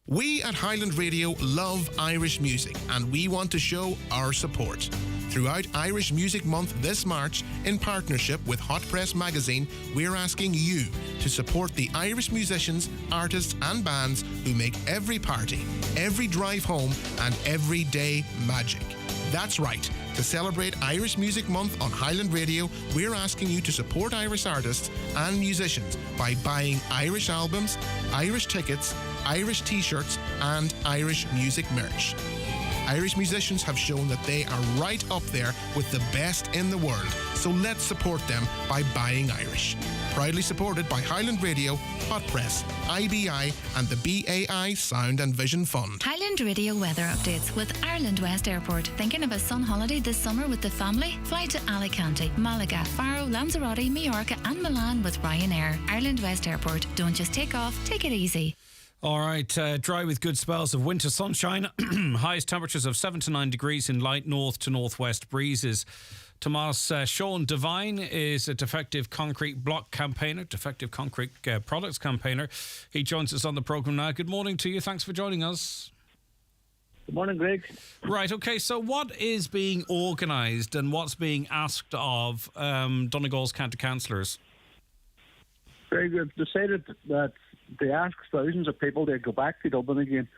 We at Highland Radio love Irish music, and we want to show our support. Throughout Irish Music Month this March, in partnership with Hot Press Magazine, we're asking you to support the Irish musicians, artists and bands who make every party, every drive home and every day magic. That's right. To celebrate Irish Music Month on Highland Radio, we're asking you to support Irish artists and musicians by buying Irish albums, Irish tickets, Irish t-shirts and Irish music merch. Irish musicians have shown that they are right up there with the best in the world, so let's support them by buying Irish. Proudly supported by Highland Radio, Hot Press, IBI and the BAI Sound and Vision Fund. Highland Radio weather updates with Ireland West Airport. Thinking of a sun holiday this summer with the family? Fly to Alicante, Malaga, Faro, Lanzarote, Mallorca and Milan with Ryanair. Ireland West Airport. Don't just take off, take it easy. All right, dry with good spells of winter sunshine. Highest temperatures of 7 to 9 degrees in light north to northwest breezes. Tomas Sean Devine is a defective concrete block campaigner, defective concrete products campaigner. He joins us on the programme now. Good morning to you. Thanks for joining us. Good morning, Greg. Right, okay, so what is being organised and what's being asked of Donegal's county councillors? Very good. Decided that they ask thousands of people to go back to Dublin again.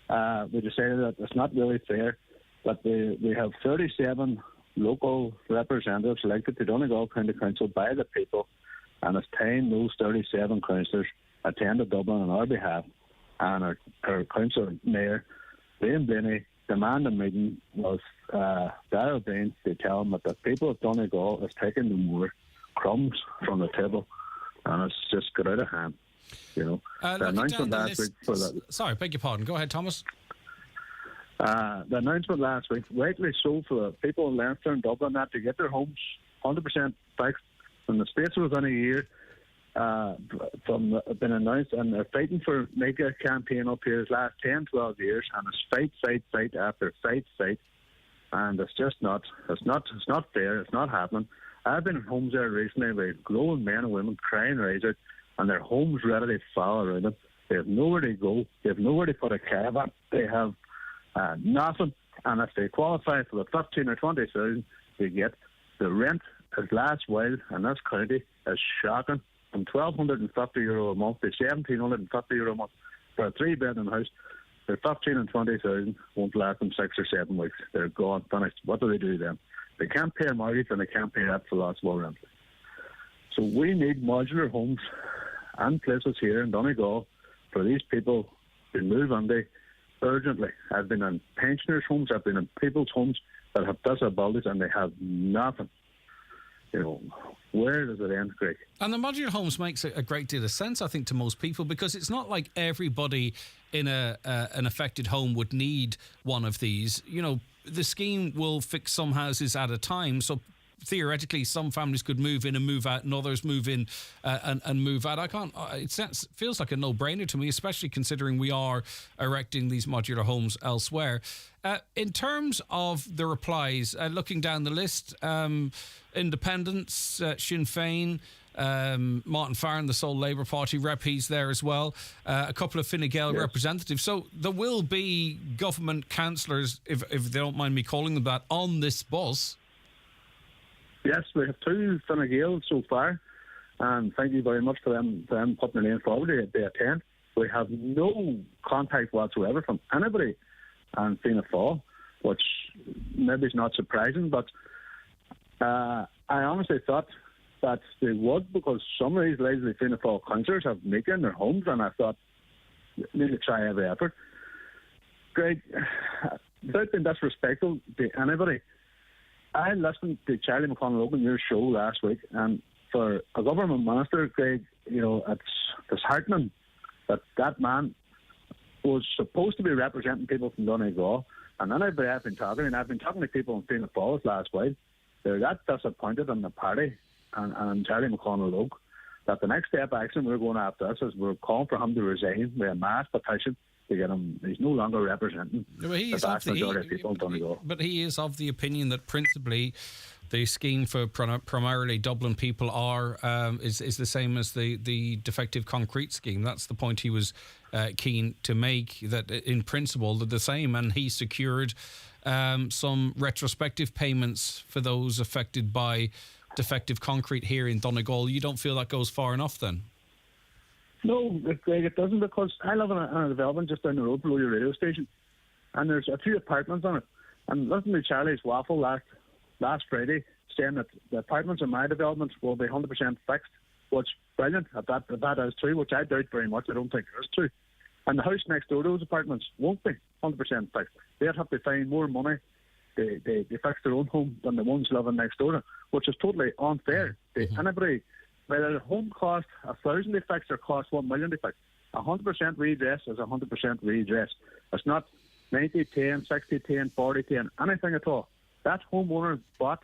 They decided that it's not really fair, but they have 37 local representatives elected to Donegal County Council by the people, and it's time those 37 councillors attend to Dublin on our behalf, and our council mayor, Liam Blaney, demanded a meeting with Darrell Bain to tell them that the people of Donegal is taking the more crumbs from the table, and it's just got out of hand. You know, the announcement last week for that. Sorry, beg your pardon. Go ahead, Thomas. The announcement last week, rightly so, for the people in Leinster and Dublin, that to get their homes 100% fixed in the space of within a year, from been announced, and they're fighting for make a campaign up here the last 10, 12 years, and it's fight after fight, and it's just not. It's not fair. It's not happening. I've been in homes there recently with glowing men and women crying right out, and their homes ready to fall around them. They have nowhere to go. They have nowhere to put a caravan. They have nothing. And if they qualify for the 15 or 20,000 they get, the rent is last while in this county is shocking. From €1,250 a month to €1,750 a month for a 3-bedroom house. Their 15 and 20,000 won't last them 6 or 7 weeks. They're gone, finished. What do they do then? They can't pay a mortgage and they can't pay that for lots of rent. So we need modular homes and places here in Donegal for these people to move into urgently. I've been in pensioners' homes, I've been in people's homes that have disabilities and they have nothing. You know, where does it end, Greg? And the modular homes makes a great deal of sense, I think, to most people, because it's not like everybody in an affected home would need one of these. You know, the scheme will fix some houses at a time, so theoretically some families could move in and move out, and others move in and move out. I can't. It feels like a no-brainer to me, especially considering we are erecting these modular homes elsewhere. In terms of the replies, looking down the list, Independents, Sinn Féin, Martin Farron, the sole Labour Party rep, he's there as well. A couple of Fine Gael representatives. So there will be government councillors, if they don't mind me calling them that, on this bus. Yes, we have 2 Fine Gael so far, and thank you very much for them putting their name forward. They attend. We have no contact whatsoever from anybody on Fianna Fáil, which maybe is not surprising, but I honestly thought that they would, because some of these lazy Fianna Fáil councillors have Mika in their homes, and I thought they need to try every effort. Greg, without being disrespectful to anybody, I listened to Charlie McConnell on your show last week, and for a government minister, Greg, it's disheartening that man was supposed to be representing people from Donegal, and then I've been talking to people in Fianna Fáil last week. They're that disappointed in the party and Charlie McConnell Oak that the next step action we're going after this is we're calling for him to resign with a mass petition to get him. He's no longer representing the vast majority of people in Donegal. But he is of the opinion that principally the scheme for primarily Dublin people is the same as the defective concrete scheme. That's the point he was keen to make, that in principle they're the same, and he secured some retrospective payments for those affected by defective concrete here in Donegal. You don't feel that goes far enough then? No, Greg, it doesn't, because I live in a development just down the road below your radio station, and there's a few apartments on it. And listen to Charlie's waffle last Friday, saying that the apartments in my development will be 100% fixed, which brilliant, if that is true, which I doubt very much. I don't think it is true. And the house next door to those apartments won't be 100% fixed. They'd have to find more money to fix their own home than the ones living next door, which is totally unfair to anybody. Whether a home costs 1,000 to fix or costs 1 million to fix, 100% redress is 100% redress. It's not 90-10, 60-10, 40-10, anything at all. That homeowner bought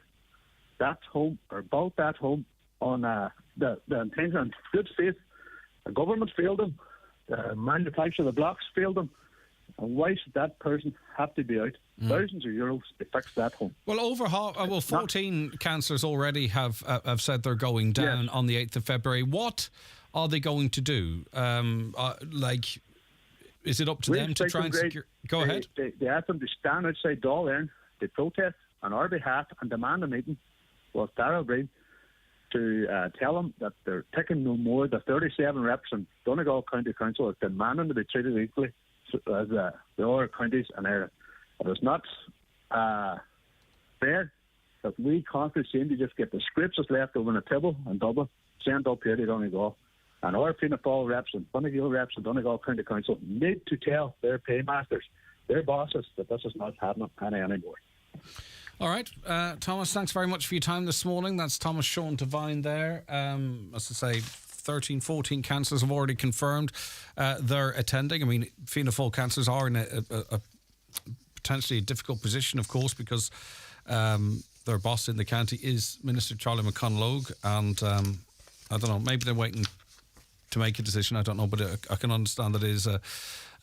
that home or bought that home on the intention, good faith. The government failed them. The manufacturer of the blocks failed them. And why should that person have to be out thousands of euros to fix that home? Well, 14 councillors already have said they're going down on the 8th of February. What are they going to do? Is it up to them to try and secure? Go ahead. They asked them to stand outside Dáil Éireann to protest on our behalf and demand a meeting with Darrell Green to tell them that they're taking no more. The 37 reps in Donegal County Council are demanding to be treated equally as the other counties in Ireland. It is not fair that we constantly seem to just get the scripts that's left over on the table in Dublin, sent up here to Donegal. And our Fianna Fáil reps and Donegal reps and Donegal County Council need to tell their paymasters, their bosses, that this is not happening anymore. All right. Thomas, thanks very much for your time this morning. That's Thomas Sean Devine there. As I say, 13, 14 councillors have already confirmed they're attending. I mean, Fianna Fáil councillors are in a potentially a difficult position, of course, because their boss in the county is Minister Charlie McConnell, and I don't know, maybe they're waiting to make a decision. I don't know, but I can understand that it is a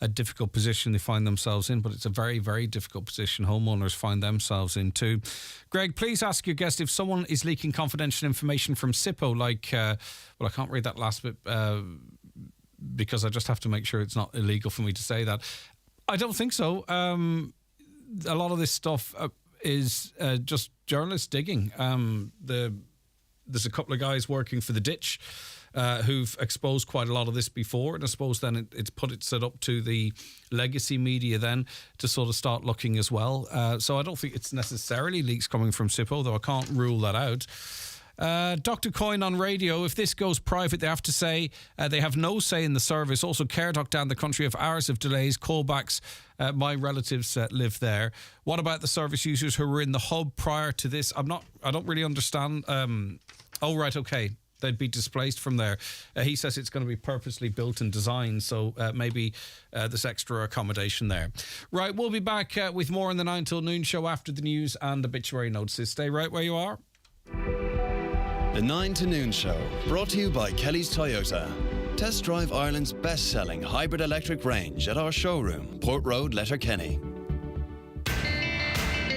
difficult position they find themselves in, but it's a very, very difficult position homeowners find themselves in too. Greg, please ask your guest if someone is leaking confidential information from SIPO, I can't read that last bit because I just have to make sure it's not illegal for me to say that. I don't think so. A lot of this stuff is just journalists digging. There's a couple of guys working for The Ditch who've exposed quite a lot of this before, and I suppose then it's put it set up to the legacy media then to sort of start looking as well. So I don't think it's necessarily leaks coming from SIPO, though I can't rule that out. Dr. Coyne on radio, if this goes private, they have to say they have no say in the service. Also, CareDoc down the country have hours of delays, callbacks. My relatives live there. What about the service users who were in the hub prior to this? I don't really understand. Oh, right, okay. They'd be displaced from there. He says it's going to be purposely built and designed, so maybe there's extra accommodation there. Right, we'll be back with more on the 9 till noon show after the news and obituary notices. Stay right where you are. The 9 to Noon Show, brought to you by Kelly's Toyota. Test drive Ireland's best-selling hybrid electric range at our showroom, Port Road, Letterkenny.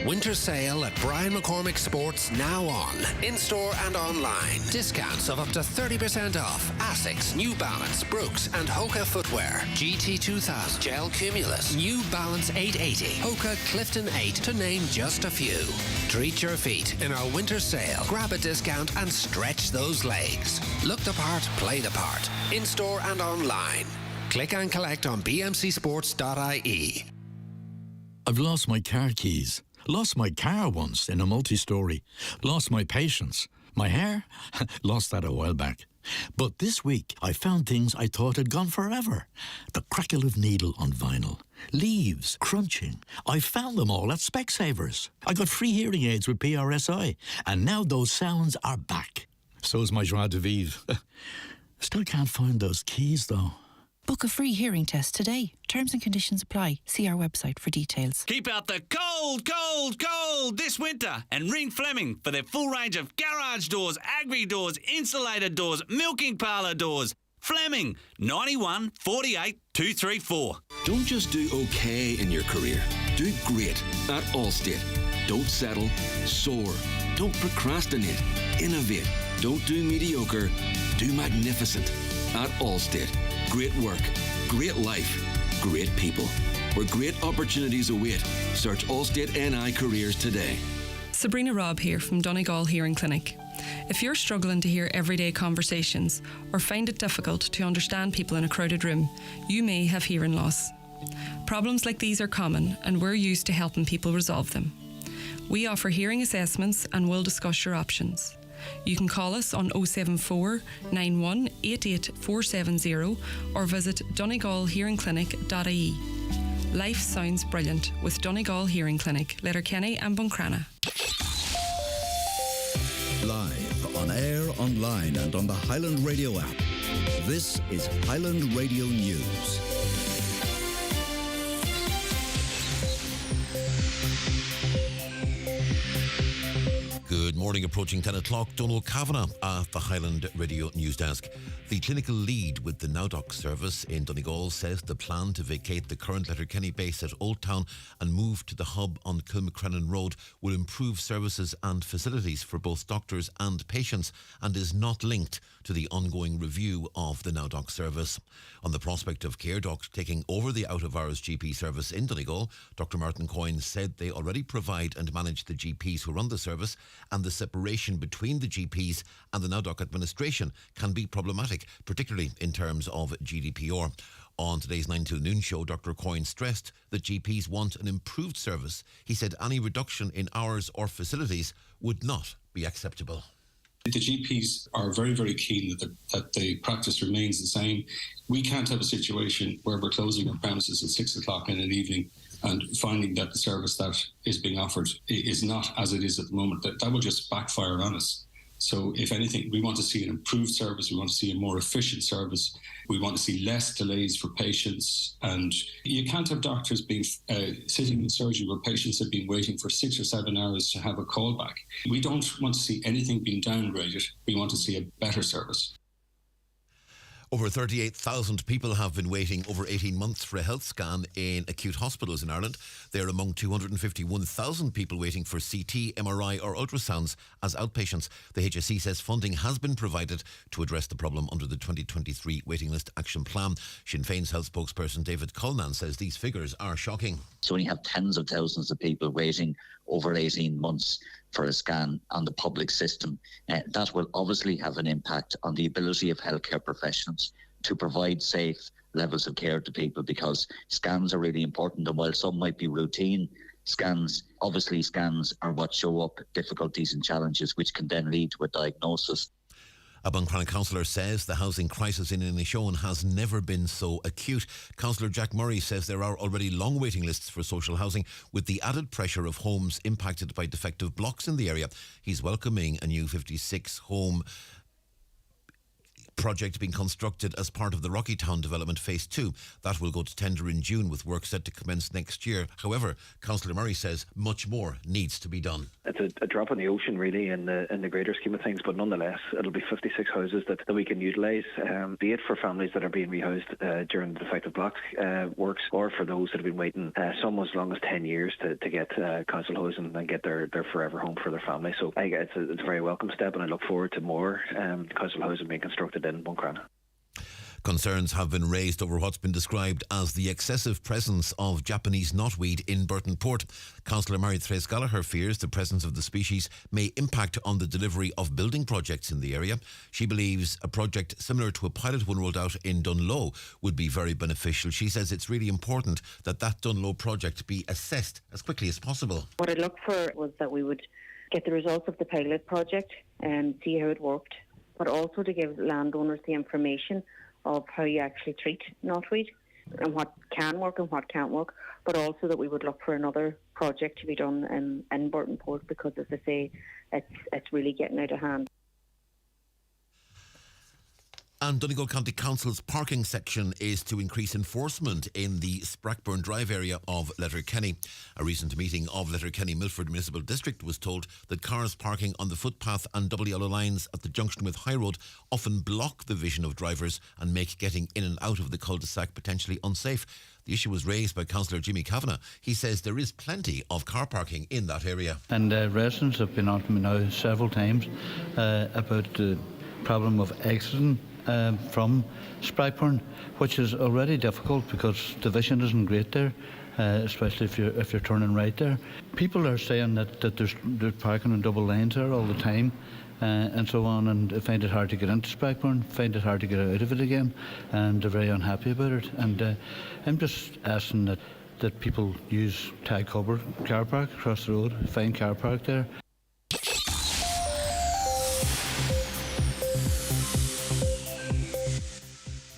Winter sale at Brian McCormick Sports now on. In-store and online. Discounts of up to 30% off. Asics, New Balance, Brooks and Hoka footwear. GT2000, Gel Cumulus, New Balance 880, Hoka Clifton 8 to name just a few. Treat your feet in our winter sale. Grab a discount and stretch those legs. Look the part, play the part. In-store and online. Click and collect on bmcsports.ie. I've lost my car keys. Lost my car once in a multi-story. Lost my patience. My hair? Lost that a while back. But this week, I found things I thought had gone forever. The crackle of needle on vinyl. Leaves crunching. I found them all at Specsavers. I got free hearing aids with PRSI. And now those sounds are back. So's my joie de vivre. Still can't find those keys, though. Book a free hearing test today. Terms and conditions apply. See our website for details. Keep out the cold, cold, cold this winter and ring Fleming for their full range of garage doors, agri doors, insulated doors, milking parlour doors. Fleming, 91 48 234. Don't just do okay in your career. Do great at Allstate. Don't settle. Soar. Don't procrastinate. Innovate. Don't do mediocre. Do magnificent. At Allstate. Great work, great life, great people. Where great opportunities await. Search Allstate NI Careers today. Sabrina Robb here from Donegal Hearing Clinic. If you're struggling to hear everyday conversations or find it difficult to understand people in a crowded room, you may have hearing loss. Problems like these are common and we're used to helping people resolve them. We offer hearing assessments and will discuss your options. You can call us on 074 91 88 470 or visit donegalhearingclinic.ie. Life sounds brilliant with Donegal Hearing Clinic, Letterkenny and Buncrana. Live, on air, online and on the Highland Radio app. This is Highland Radio News. Good morning, approaching 10 o'clock. Donal Kavanagh at the Highland Radio News Desk. The clinical lead with the Nowdoc service in Donegal says the plan to vacate the current Letterkenny base at Old Town and move to the hub on Kilmacrennan Road will improve services and facilities for both doctors and patients and is not linked to the ongoing review of the Nowdoc service. On the prospect of CareDoc taking over the out-of-hours GP service in Donegal, Dr Martin Coyne said they already provide and manage the GPs who run the service, and the separation between the GPs and the Nowdoc administration can be problematic, particularly in terms of GDPR. On today's 9 to Noon show, Dr Coyne stressed that GPs want an improved service. He said any reduction in hours or facilities would not be acceptable. The GPs are very, very keen that the practice remains the same. We can't have a situation where we're closing our premises at 6 o'clock in an evening and finding that the service that is being offered is not as it is at the moment. That will just backfire on us. So if anything, we want to see an improved service. We want to see a more efficient service. We want to see less delays for patients. And you can't have doctors being sitting in surgery where patients have been waiting for 6 or 7 hours to have a call back. We don't want to see anything being downgraded. We want to see a better service. Over 38,000 people have been waiting over 18 months for a health scan in acute hospitals in Ireland. They're among 251,000 people waiting for CT, MRI or ultrasounds as outpatients. The HSE says funding has been provided to address the problem under the 2023 Waiting List Action Plan. Sinn Féin's health spokesperson David Cullinan says these figures are shocking. So when you have tens of thousands of people waiting over 18 months for a scan on the public system, that will obviously have an impact on the ability of healthcare professionals to provide safe levels of care to people, because scans are really important. And while some might be routine scans, obviously scans are what show up difficulties and challenges which can then lead to a diagnosis. A Buncrana councillor says the housing crisis in Inishowen has never been so acute. Councillor Jack Murray says there are already long waiting lists for social housing, with the added pressure of homes impacted by defective blocks in the area. He's welcoming a new 56 home project being constructed as part of the Rockytown development phase 2. That will go to tender in June, with work set to commence next year. However, Councillor Murray says much more needs to be done. It's a drop in the ocean, really, in the greater scheme of things, but nonetheless, it'll be 56 houses that we can utilise, be it for families that are being rehoused during the defective block works, or for those that have been waiting some as long as 10 years to get council housing and get their forever home for their family. So it's a very welcome step, and I look forward to more council housing being constructed in Buncrana. Concerns have been raised over what's been described as the excessive presence of Japanese knotweed in Burton Port. Councillor Mary-Therese Gallagher fears the presence of the species may impact on the delivery of building projects in the area. She believes a project similar to a pilot one rolled out in Dunloe would be very beneficial. She says it's really important that Dunloe project be assessed as quickly as possible. What I looked for was that we would get the results of the pilot project and see how it worked, but also to give landowners the information of how you actually treat knotweed and what can work and what can't work, but also that we would look for another project to be done in Burton Port, because, as I say, it's really getting out of hand. And Donegal County Council's parking section is to increase enforcement in the Sprackburn Drive area of Letterkenny. A recent meeting of Letterkenny Milford Municipal District was told that cars parking on the footpath and double yellow lines at the junction with High Road often block the vision of drivers and make getting in and out of the cul-de-sac potentially unsafe. The issue was raised by Councillor Jimmy Kavanagh. He says there is plenty of car parking in that area. And residents have been on to me now several times about the problem of exiting from Sprackburn, which is already difficult because the vision isn't great there, especially if you're turning right there. People are saying that they're parking on double lanes there all the time, and so on, and find it hard to get into Sprackburn, find it hard to get out of it again, and they're very unhappy about it. And I'm just asking that people use tag cover car park across the road, find car park there.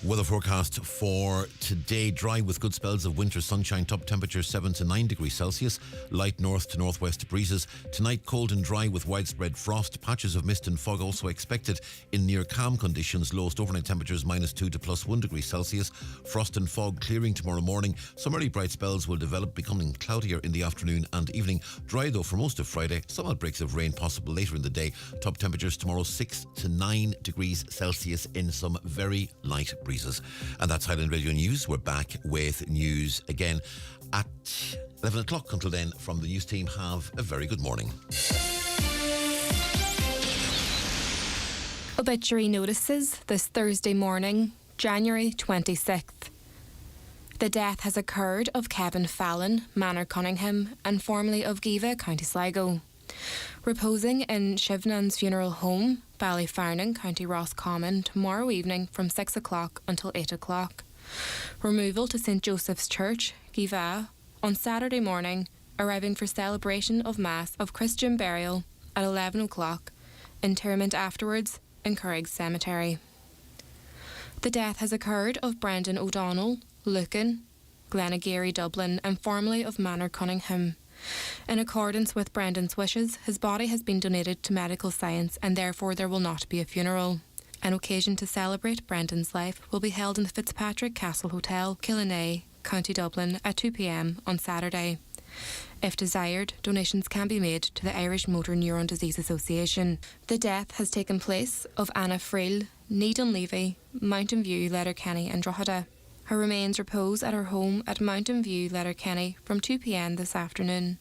Weather forecast for today: dry with good spells of winter sunshine, top temperature 7 to 9 degrees Celsius, light north to northwest breezes. Tonight, cold and dry with widespread frost, patches of mist and fog also expected in near calm conditions. Lowest overnight temperatures -2 to +1 degree Celsius. Frost and fog clearing tomorrow morning. Some early bright spells will develop, becoming cloudier in the afternoon and evening. Dry though for most of Friday. Some outbreaks of rain possible later in the day. Top temperatures tomorrow 6 to 9 degrees Celsius in some very light breezes. And that's Highland Radio News. We're back with news again at 11 o'clock. Until then, from the news team, have a very good morning. Obituary notices this Thursday morning, January 26th. The death has occurred of Kevin Fallon, Manor Cunningham, and formerly of Giva, County Sligo. Reposing in Shivnan's funeral home, Ballyfarnan, County Roscommon, tomorrow evening from 6 o'clock until 8 o'clock. Removal to St Joseph's Church, Giva, on Saturday morning, arriving for celebration of Mass of Christian burial at 11 o'clock. Interment afterwards in Curragh Cemetery. The death has occurred of Brendan O'Donnell, Lucan, Glenageary, Dublin, and formerly of Manor Cunningham. In accordance with Brendan's wishes, his body has been donated to medical science, and therefore there will not be a funeral. An occasion to celebrate Brendan's life will be held in the Fitzpatrick Castle Hotel, Killinay, County Dublin at 2 p.m. on Saturday. If desired, donations can be made to the Irish Motor Neuron Disease Association. The death has taken place of Anna Friel, Ní Dunleavy, Mountain View, Letterkenny and Drogheda. Her remains repose at her home at Mountain View, Letterkenny from 2 p.m. this afternoon.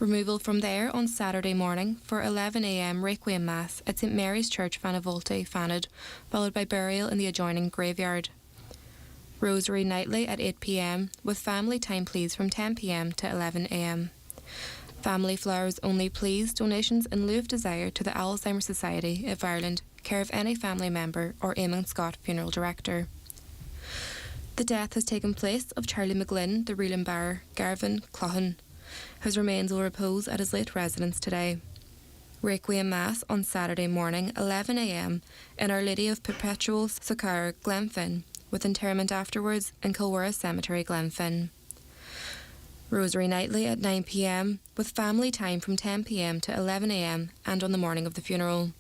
Removal from there on Saturday morning for 11 a.m. Requiem Mass at St Mary's Church, Vanavolte, Fanad, followed by burial in the adjoining graveyard. Rosary nightly at 8 p.m, with family time please from 10 p.m. to 11 a.m. Family flowers only please, donations in lieu of desire to the Alzheimer's Society of Ireland, care of any family member or Eamon Scott Funeral Director. The death has taken place of Charlie McGlynn, the Reeling Bar, Garvin, Cloughan. His remains will repose at his late residence today. Requiem Mass on Saturday morning, 11 a.m, in Our Lady of Perpetual Succour, Glenfin, with interment afterwards in Kilwara Cemetery, Glenfin. Rosary nightly at 9 p.m, with family time from 10 p.m. to 11 a.m, and on the morning of the funeral.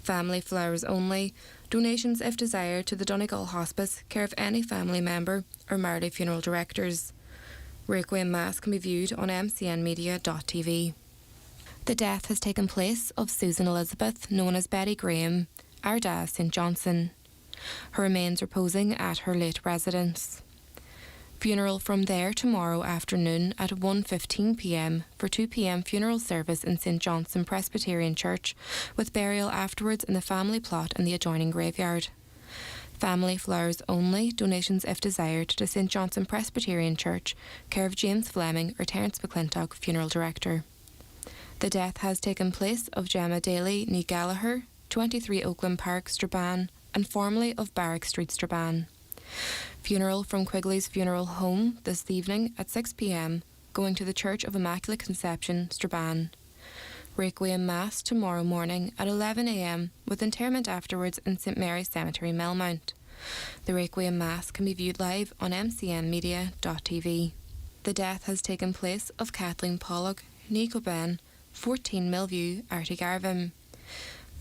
Family flowers only. Donations, if desired, to the Donegal Hospice, care of any family member or Marley funeral directors. Requiem Mass can be viewed on mcnmedia.tv. The death has taken place of Susan Elizabeth, known as Betty Graham, Ardagh St Johnson. Her remains reposing at her late residence. Funeral from there tomorrow afternoon at 1:15pm for 2pm funeral service in St Johnson Presbyterian Church, with burial afterwards in the family plot in the adjoining graveyard. Family flowers only, donations if desired, to St Johnson Presbyterian Church, care of James Fleming or Terence McClintock, funeral director. The death has taken place of Gemma Daly ní Gallagher, 23 Oakland Park, Strabane, and formerly of Barrack Street, Strabane. Funeral from Quigley's Funeral Home this evening at 6pm, going to the Church of Immaculate Conception, Strabane. Requiem Mass tomorrow morning at 11am, with interment afterwards in St Mary's Cemetery, Melmount. The Requiem Mass can be viewed live on mcnmedia.tv. The death has taken place of Kathleen Pollock, ní Coben, 14 Millview, Artigarvim.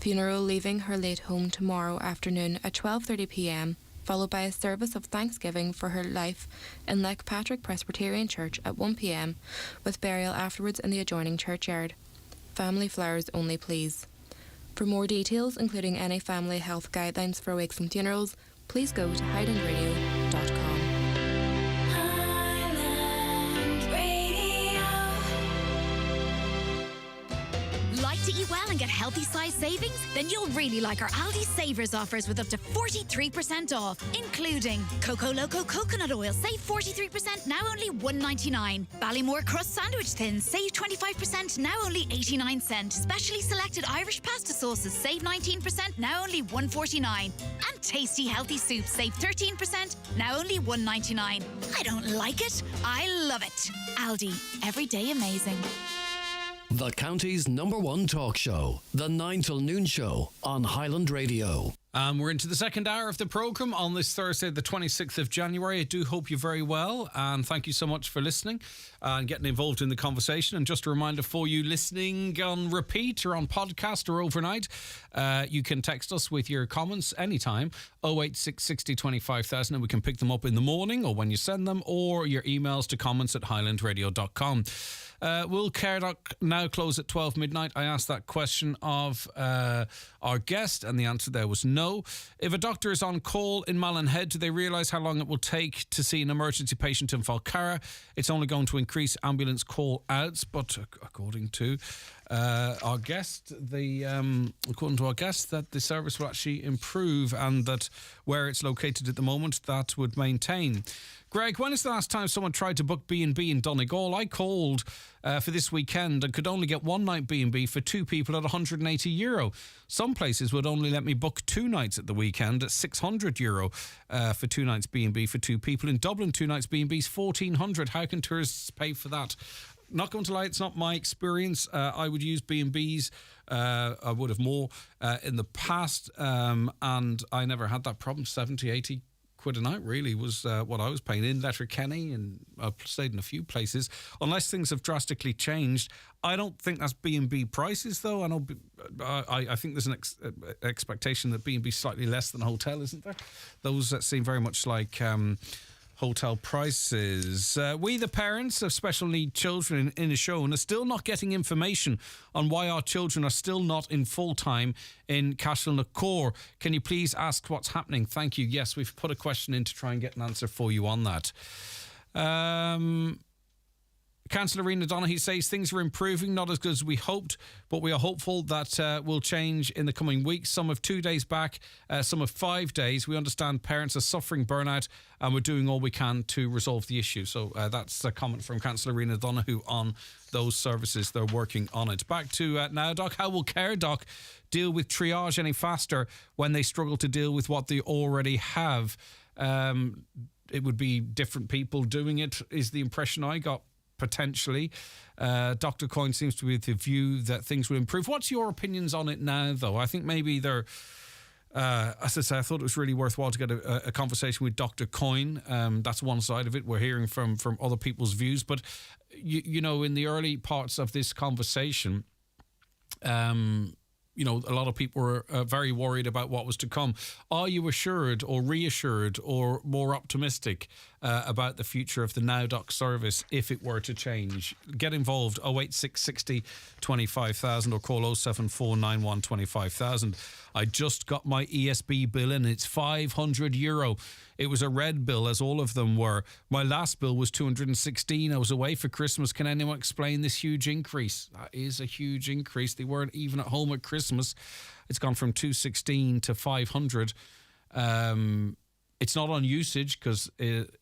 Funeral leaving her late home tomorrow afternoon at 12:30pm, followed by a service of thanksgiving for her life in Patrick Presbyterian Church at 1pm, with burial afterwards in the adjoining churchyard. Family flowers only, please. For more details, including any family health guidelines for wakes and funerals, please go to highlandradio.com. Like to eat well and get healthy size savings? Then you'll really like our Aldi Savers offers with up to 43% off, including Coco Loco coconut oil, save 43%, now only $1.99. Ballymore crust sandwich thins, save 25%, now only 89 cents. Specially selected Irish pasta sauces, save 19%, now only $1.49. And tasty healthy soups, save 13%, now only $1.99. I don't like it, I love it. Aldi, every day amazing. The county's #1 talk show, The 9 till Noon Show on Highland Radio. We're into the second hour of the programme on this Thursday, the 26th of January. I do hope you're very well, and thank you so much for listening and getting involved in the conversation. And just a reminder for you listening on repeat or on podcast or overnight, you can text us with your comments anytime, 086 60 25,000, and we can pick them up in the morning or when you send them, or your emails to comments@highlandradio.com. Will Caredoc now close at 12 midnight? I asked that question of our guest, and the answer there was no. If a doctor is on call in Mallinhead, do they realise how long it will take to see an emergency patient in Falcarra? It's only going to increase ambulance call outs, but according to our guest, that the service will actually improve, and that where it's located at the moment, that would maintain. Greg, when is the last time someone tried to book B&B in Donegal? I called for this weekend and could only get one night B&B for two people at €180. Some places would only let me book 2 nights at the weekend at €600 for 2 nights B&B for 2 people. In Dublin, 2 nights B&B is $1,400. How can tourists pay for that? Not going to lie, it's not my experience. I would use B&Bs. I would have more in the past, and I never had that problem. 70, 80 quid a night really was what I was paying in Letterkenny, and I've stayed in a few places. Unless things have drastically changed, I don't think that's B&B prices though. I think there's an expectation that B&B is slightly less than a hotel, isn't there? Those seem very much like hotel prices. We, the parents of special need children in Ashone, are still not getting information on why our children are still not in full-time in Castleknock. Can you please ask what's happening? Thank you. Yes, we've put a question in to try and get an answer for you on that. Councillor Rena Donaghy says things are improving, not as good as we hoped, but we are hopeful that will change in the coming weeks. Some of 2 days back, some of 5 days. We understand parents are suffering burnout, and we're doing all we can to resolve the issue. So that's a comment from Councillor Rena Donaghy on those services. They're working on it. Back to NowDoc. How will CareDoc deal with triage any faster when they struggle to deal with what they already have? It would be different people doing it, is the impression I got. Potentially. Dr. Coyne seems to be of the view that things will improve. What's your opinions on it now, though? I think maybe they're... as I say, I thought it was really worthwhile to get a conversation with Dr. Coyne. That's one side of it. We're hearing from other people's views. But, you know, in the early parts of this conversation, a lot of people were very worried about what was to come. Are you assured or reassured or more optimistic about the future of the NowDoc service if it were to change? Get involved, 08660 25,000 or call 07491 25,000. I just got my ESB bill and it's €500. It was a red bill, as all of them were. My last bill was 216. I was away for Christmas. Can anyone explain this huge increase? That is a huge increase. They weren't even at home at Christmas. It's gone from 216 to 500. It's not on usage because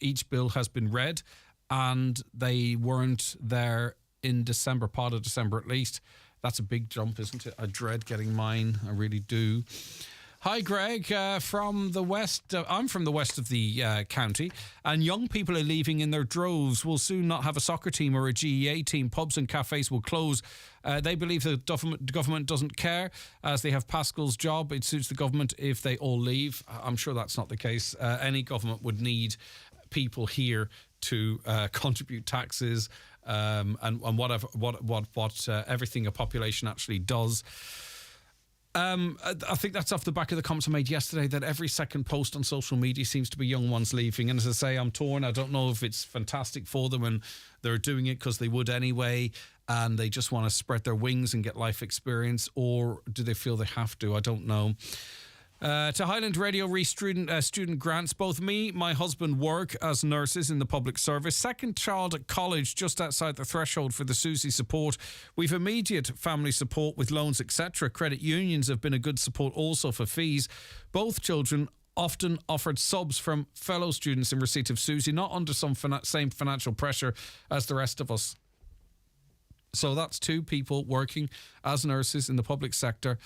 each bill has been read, and they weren't there in December, part of December at least. That's a big jump, isn't it? I dread getting mine. I really do. Hi, Greg, from the west. I'm from the west of the county, and young people are leaving in their droves. We'll soon not have a soccer team or a GEA team. Pubs and cafes will close. They believe the government doesn't care, as they have Pascal's job. It suits the government if they all leave. I'm sure that's not the case. Any government would need people here to contribute taxes and whatever what everything a population actually does. I think that's off the back of the comments I made yesterday, that every second post on social media seems to be young ones leaving. And as I say, I'm torn. I don't know if it's fantastic for them and they're doing it because they would anyway and they just want to spread their wings and get life experience, or do they feel they have to? I don't know. To Highland Radio student grants. Both me, my husband work as nurses in the public service. Second child at college, just outside the threshold for the Susie support. We've immediate family support with loans, etc. Credit unions have been a good support also for fees. Both children often offered subs from fellow students in receipt of Susie, not under some same financial pressure as the rest of us. So that's two people working as nurses in the public sector,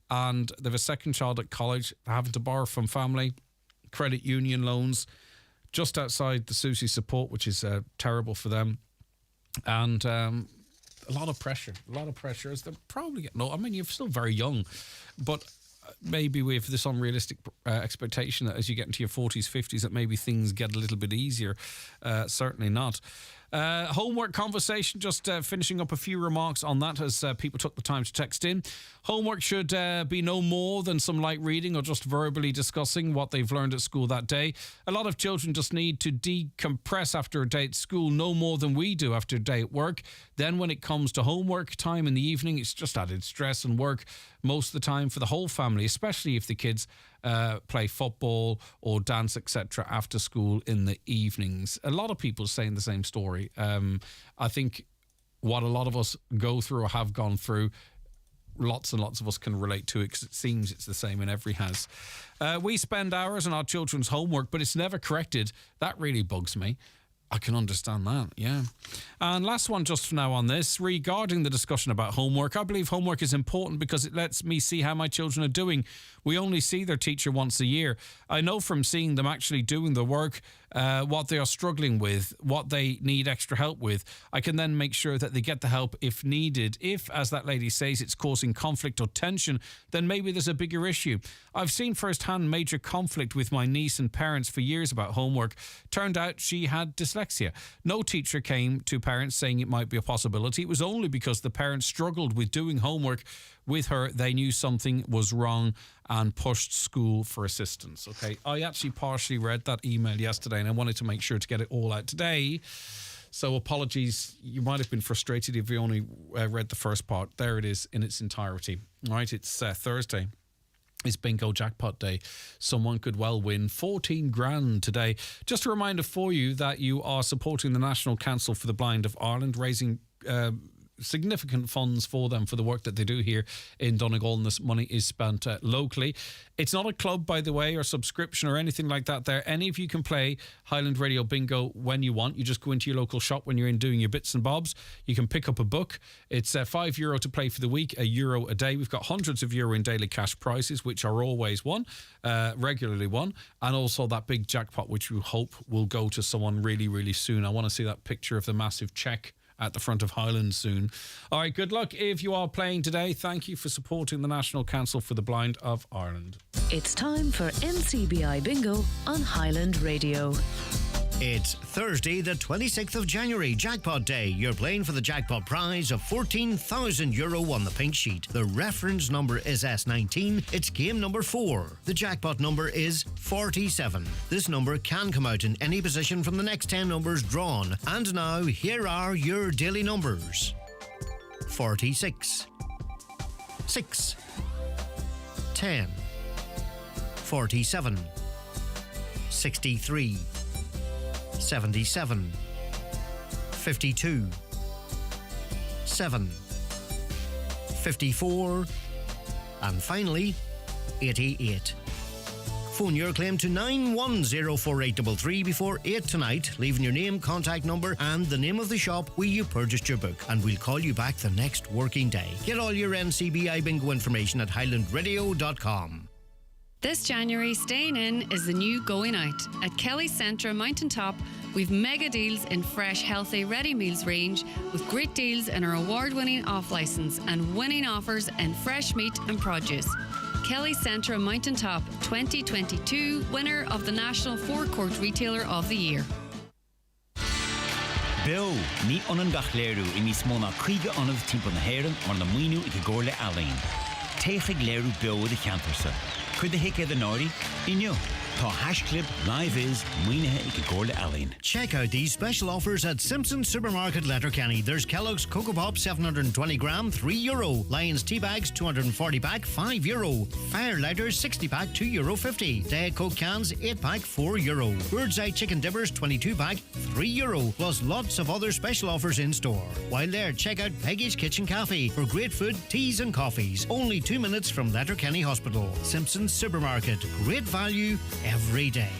and they have a second child at college, having to borrow from family, credit union loans, just outside the Susie support, which is terrible for them. And a lot of pressure, as they're probably getting old. I mean, you're still very young, but maybe we have this unrealistic expectation that as you get into your 40s, 50s, that maybe things get a little bit easier. Certainly not. Homework conversation, just finishing up a few remarks on that as people took the time to text in. Homework should be no more than some light reading or just verbally discussing what they've learned at school that day. A lot of children just need to decompress after a day at school, no more than we do after a day at work. Then when it comes to homework time in the evening, it's just added stress and work most of the time for the whole family, especially if the kids play football or dance, etc. after school in the evenings. A lot of people saying the same story. I think what a lot of us go through or have gone through, lots and lots of us can relate to it, because it seems it's the same in every house. We spend hours on our children's homework, but it's never corrected. That really bugs me. I can understand that, yeah. And last one just for now on this, regarding the discussion about homework. I believe homework is important because it lets me see how my children are doing. We only see their teacher once a year. I know from seeing them actually doing the work what they are struggling with, what they need extra help with. I can then make sure that they get the help if needed. If, as that lady says, it's causing conflict or tension, then maybe there's a bigger issue. I've seen firsthand major conflict with my niece and parents for years about homework. Turned out she had dyslexia. No teacher came to parents saying it might be a possibility. It was only because the parents struggled with doing homework with her, they knew something was wrong and pushed school for assistance. Okay, I actually partially read that email yesterday and I wanted to make sure to get it all out today. So apologies, you might have been frustrated if you only read the first part. There it is in its entirety. All right, it's Thursday. It's bingo jackpot day. Someone could well win 14 grand today. Just a reminder for you that you are supporting the National Council for the Blind of Ireland, raising significant funds for them for the work that they do here in Donegal, and this money is spent locally. It's not a club, by the way, or subscription or anything like that there. Any of you can play Highland Radio Bingo when you want. You just go into your local shop when you're in doing your bits and bobs. You can pick up a book. It's €5 to play for the week, €1 a day. We've got hundreds of euro in daily cash prizes, which are always won, regularly won, and also that big jackpot, which we hope will go to someone really, really soon. I want to see that picture of the massive cheque at the front of Highland soon. All right, good luck if you are playing today. Thank you for supporting the National Council for the Blind of Ireland. It's time for NCBI Bingo on Highland Radio. It's Thursday, the 26th of January, Jackpot Day. You're playing for the jackpot prize of €14,000 on the pink sheet. The reference number is S19. It's game number 4. The jackpot number is 47. This number can come out in any position from the next 10 numbers drawn. And now, here are your daily numbers. 46. 6. 10. 47. 63. 77, 52, 7, 54, and finally 88. Phone your claim to 9104833 before 8 tonight, leaving your name, contact number and the name of the shop where you purchased your book, and we'll call you back the next working day. Get all your NCBI bingo information at highlandradio.com. This January, staying in is the new going out. At Kelly's Centre Mountaintop, we've mega deals in fresh, healthy, ready meals range with great deals in our award-winning off-licence and winning offers in fresh meat and produce. Kelly's Centre Mountaintop, 2022 winner of the National Forecourt Retailer of the Year. Bill, ní onan gach léirú I ní smóna chuige anamh timp na héireann mar na muoinú I go gcóirle alainn. Téigh léirú Bill de cheantarsa. Could the hick of the Nori? Inyo. Tá Hashclip live is muoinethe I go gcóirle alainn. Check out these special offers at Simpson's Supermarket, Letterkenny. There's Kellogg's Cocoa Pop 720 gram, €3. Lions Tea Bags 240 pack, €5. Firelighter 60 pack, €2.50. Diet Coke cans 8 pack, €4. Bird's Eye Chicken Dippers 22 pack, €3. Plus lots of other special offers in store. While there, check out Peggy's Kitchen Cafe for great food, teas and coffees. Only 2 minutes from Letterkenny Hospital. Simpson's Supermarket. Great value every day.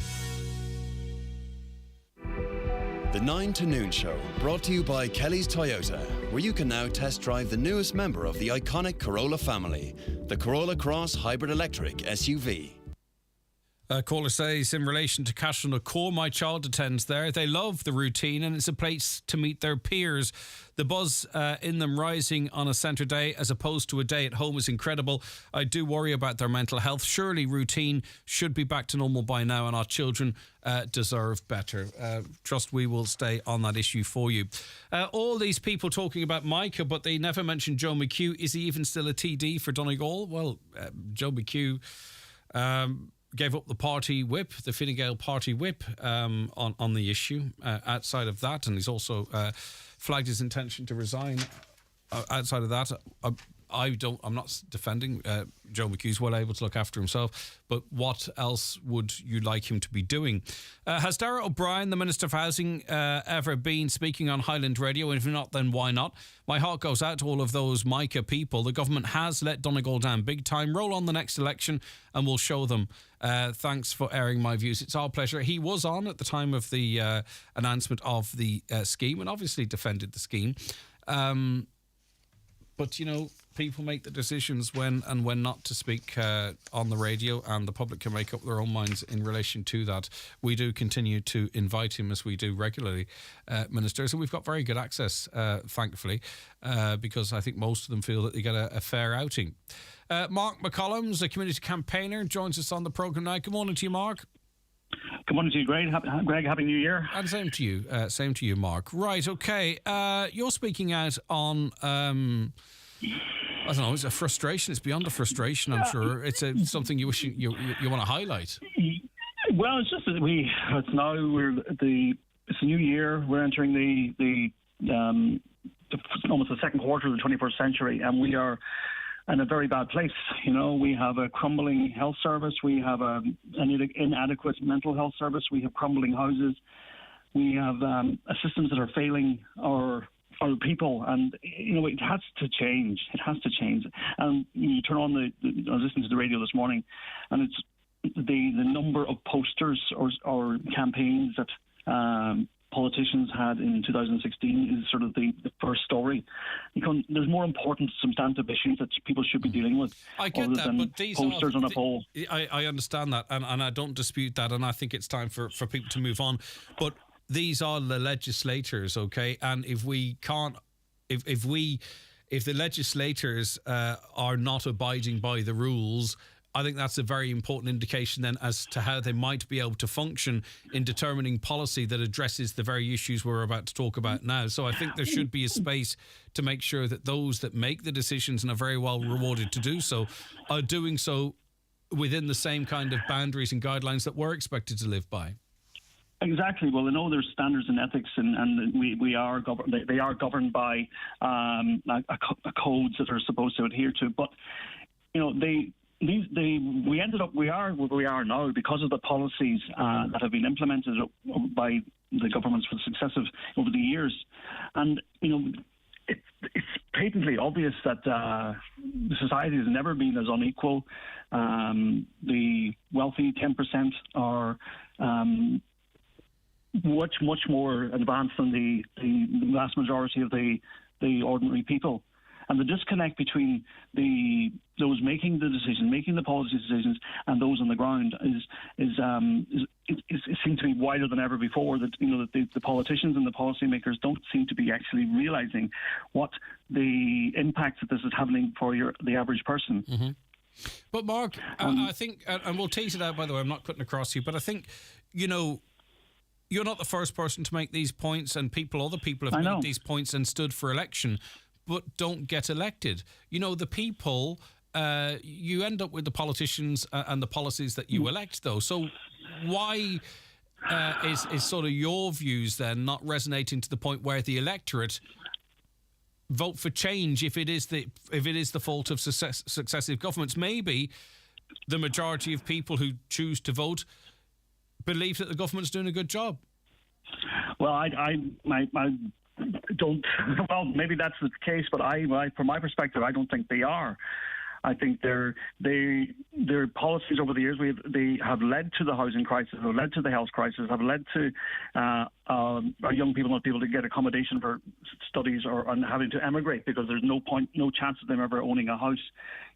The 9 to Noon Show, brought to you by Kelly's Toyota, where you can now test drive the newest member of the iconic Corolla family, the Corolla Cross Hybrid Electric SUV. Caller says, in relation to Cashel-na-Cór, my child attends there. They love the routine and it's a place to meet their peers. The buzz in them rising on a centre day as opposed to a day at home is incredible. I do worry about their mental health. Surely routine should be back to normal by now and our children deserve better. Trust we will stay on that issue for you. All these people talking about Micah, but they never mentioned Joe McHugh. Is he even still a TD for Donegal? Well, Joe McHugh gave up the party whip, the Fine Gael party whip, on the issue. Outside of that, and he's also flagged his intention to resign. Outside of that, I'm not defending Joe McHugh's well able to look after himself, but what else would you like him to be doing? Has Darragh O'Brien, the Minister for Housing, ever been speaking on Highland Radio? And if not, then why not? My heart goes out to all of those Micah people. The government has let Donegal down big time. Roll on the next election and we'll show them. Thanks for airing my views. It's our pleasure. He was on at the time of the announcement of the scheme and obviously defended the scheme. But, you know, people make the decisions when and when not to speak on the radio, and the public can make up their own minds in relation to that. We do continue to invite him, as we do regularly, ministers, and we've got very good access, thankfully, because I think most of them feel that they get a fair outing. Mark McCollums, a community campaigner, joins us on the programme now. Good morning to you, Mark. Good morning to you, Greg. Happy New Year. And same to you. Same to you, Mark. Right, okay. You're speaking out on... I don't know, it's a frustration. It's beyond a frustration, I'm sure. It's something you wish you want to highlight. Well, it's just that it's a new year. We're entering the almost the second quarter of the 21st century, and we are in a very bad place. You know, we have a crumbling health service. We have an inadequate mental health service. We have crumbling houses. We have systems that are failing our people, and you know it has to change. It has to change. And you turn on I was listening to the radio this morning, and it's the number of posters or campaigns that politicians had in 2016 is sort of the first story. There's more important substantive issues that people should be dealing with. I get that, but these posters on a pole. I understand that, and I don't dispute that, and I think it's time for people to move on. But these are the legislators, okay? And if we can't, if the legislators are not abiding by the rules, I think that's a very important indication then as to how they might be able to function in determining policy that addresses the very issues we're about to talk about now. So I think there should be a space to make sure that those that make the decisions and are very well rewarded to do so are doing so within the same kind of boundaries and guidelines that we're expected to live by. Exactly. Well, I know there's standards and ethics, and we are they are governed by codes that are supposed to adhere to. But we ended up we are where we are now because of the policies that have been implemented by the governments for successive over the years, and it's patently obvious that the society has never been as unequal. The wealthy 10% are much more advanced than the vast majority of the ordinary people. And the disconnect between those making the decision, making the policy decisions, and those on the ground is seems to be wider than ever before. That the politicians and the policymakers don't seem to be actually realizing what the impact that this is having for the average person. Mm-hmm. But Mark, I think, and we'll tease it out. By the way, I'm not cutting across you, but I think you're not the first person to make these points, and other people have made these points and stood for election, but don't get elected. The people, you end up with the politicians and the policies that you elect, though. So why is sort of your views then not resonating to the point where the electorate vote for change if it is the fault of successive governments? Maybe the majority of people who choose to vote believe that the government's doing a good job. Well, I don't. Well, maybe that's the case, but from my perspective, I don't think they are. I think their policies over the years they have led to the housing crisis, have led to the health crisis, have led to our young people not be able to get accommodation for studies or having to emigrate because there's no chance of them ever owning a house.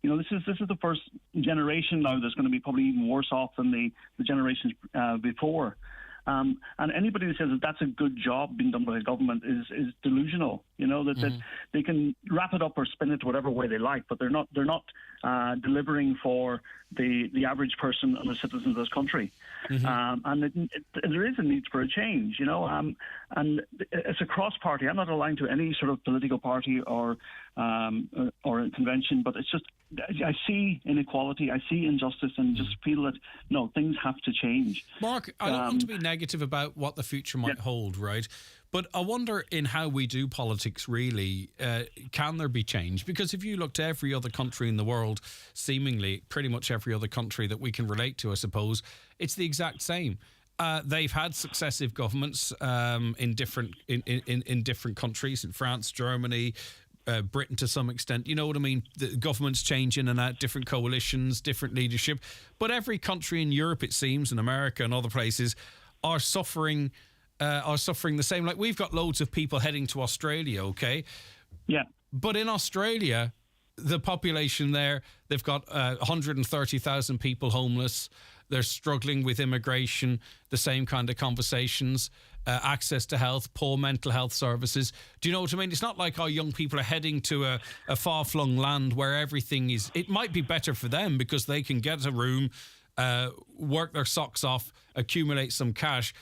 This is the first generation now that's going to be probably even worse off than the generations before. And anybody who says that that's a good job being done by the government is delusional. That they can wrap it up or spin it whatever way they like, but they're not delivering for the average person and the citizens of this country. Mm-hmm. And there is a need for a change. And it's a cross party. I'm not aligned to any sort of political party or convention, but it's just I see inequality, I see injustice, and just feel that things have to change. Mark, I don't want to be negative about what the future might hold, right? But I wonder in how we do politics, really, can there be change? Because if you look to every other country in the world, seemingly pretty much every other country that we can relate to, I suppose, it's the exact same. They've had successive governments in different countries, in France, Germany, Britain to some extent. You know what I mean? The governments change in and out, different coalitions, different leadership. But every country in Europe, it seems, and America and other places, are suffering the same. Like, we've got loads of people heading to Australia, okay? Yeah. But in Australia, the population there, they've got 130,000 people homeless. They're struggling with immigration, the same kind of conversations, access to health, poor mental health services. Do you know what I mean? It's not like our young people are heading to a far-flung land where everything is... It might be better for them because they can get a room, work their socks off, accumulate some cash,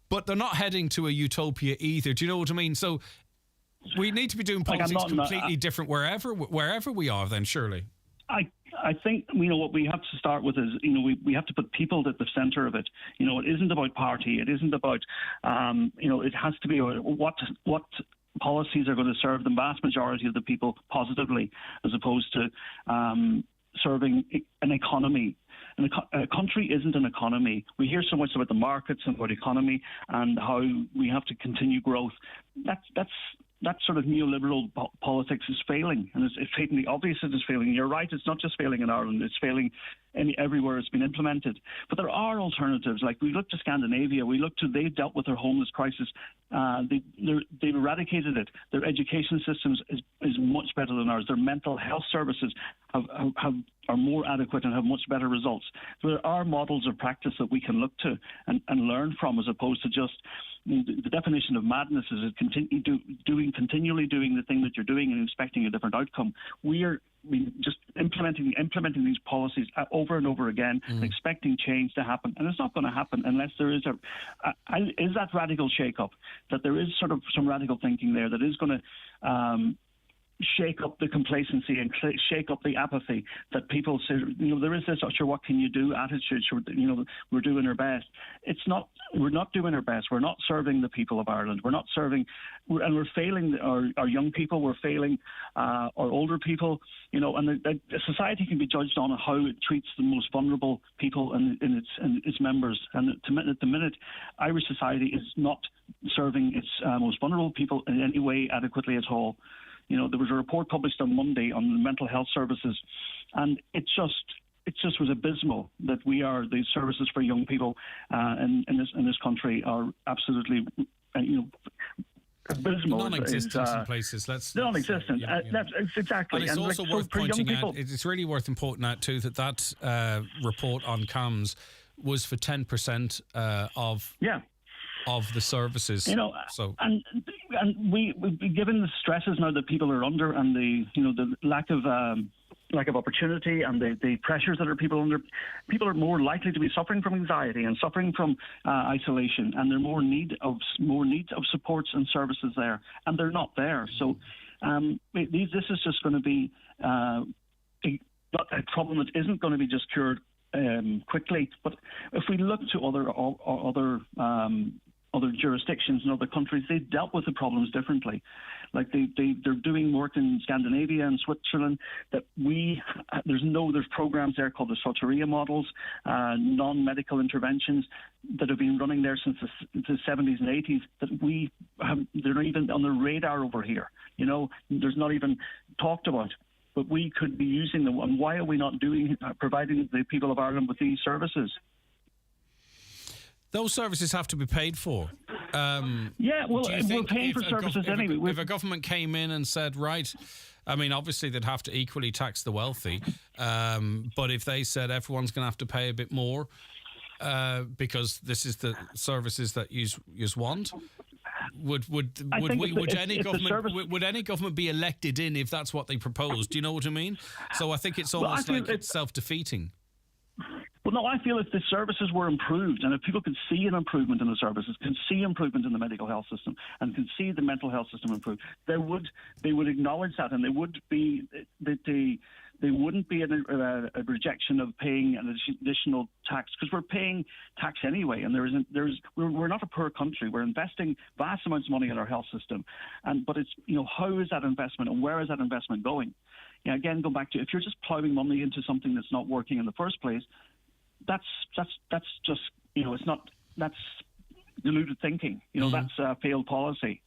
but they're not heading to a utopia either. Do you know what I mean? So we need to be doing politics completely different wherever we are then, surely. I think what we have to start with is we have to put people at the centre of it. It isn't about party. It isn't about it has to be what policies are going to serve the vast majority of the people positively, as opposed to serving an economy. And a country isn't an economy. We hear so much about the markets and about economy and how we have to continue growth. That sort of neoliberal politics is failing, and it's patently obvious it is failing. You're right, it's not just failing in Ireland, it's failing everywhere it's been implemented. But there are alternatives. Like, we look to Scandinavia, they've dealt with their homeless crisis. They've eradicated it. Their education systems is much better than ours. Their mental health services are more adequate and have much better results. So there are models of practice that we can look to and learn from, as opposed to just the definition of madness is continually doing the thing that you're doing and expecting a different outcome. We are just implementing these policies over and over again, expecting change to happen, and it's not going to happen unless there is that radical shake-up, that there is sort of some radical thinking there that is going to shake up the complacency and shake up the apathy that people say, there is this, sure, what can you do attitude, sure, we're doing our best. We're not doing our best. We're not serving the people of Ireland. We're not serving, and we're failing our young people. We're failing our older people, and the society can be judged on how it treats the most vulnerable people and its members. And at the minute, Irish society is not serving its most vulnerable people in any way adequately at all. There was a report published on Monday on the mental health services, and it just was abysmal that the services for young people in this country are absolutely, abysmal. Non-existent in places. Non-existent. That's exactly. And it's also worth pointing out. It's really worth pointing out too that report on CAMHS was for 10% of the services. And we given the stresses now that people are under, and the lack of opportunity and the pressures that people under, people are more likely to be suffering from anxiety and suffering from isolation, and there are more needs of supports and services there, and they're not there. So this is just going to be a problem that isn't going to be just cured quickly. But if we look to other jurisdictions in other countries, they've dealt with the problems differently. Like they're doing work in Scandinavia and Switzerland that there's programs there called the Soteria models, non-medical interventions that have been running there since the 70s and 80s that they're not even on the radar over here. There's not even talked about. But we could be using them. And why are we not providing the people of Ireland with these services? Those services have to be paid for. We're paying for services anyway. If a government came in and said, right, I mean, obviously they'd have to equally tax the wealthy, but if they said everyone's going to have to pay a bit more because this is the services that you want, would any government be elected in if that's what they proposed? Do you know what I mean? So I think it's almost it's self-defeating. Well, no, I feel if the services were improved and if people could see an improvement in the services, can see improvement in the medical health system and can see the mental health system improve, they would acknowledge that, and they would be there wouldn't be a rejection of paying an additional tax, because we're paying tax anyway, and we're not a poor country. We're investing vast amounts of money in our health system, but it's how is that investment and where is that investment going? Again, go back to, if you're just plowing money into something that's not working in the first place, that's just that's deluded thinking. That's failed policy.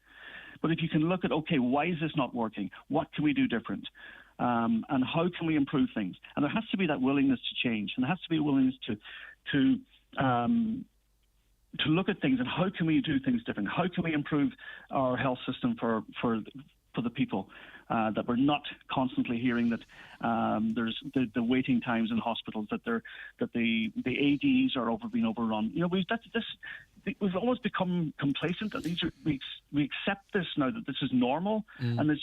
But if you can look at, okay, why is this not working? What can we do different? And how can we improve things? And there has to be that willingness to change, and there has to be a willingness to look at things and how can we do things different? How can we improve our health system for the people? That we're not constantly hearing that there's the waiting times in hospitals, that the ADs are being overrun. We've almost become complacent. We accept this now, that this is normal, and it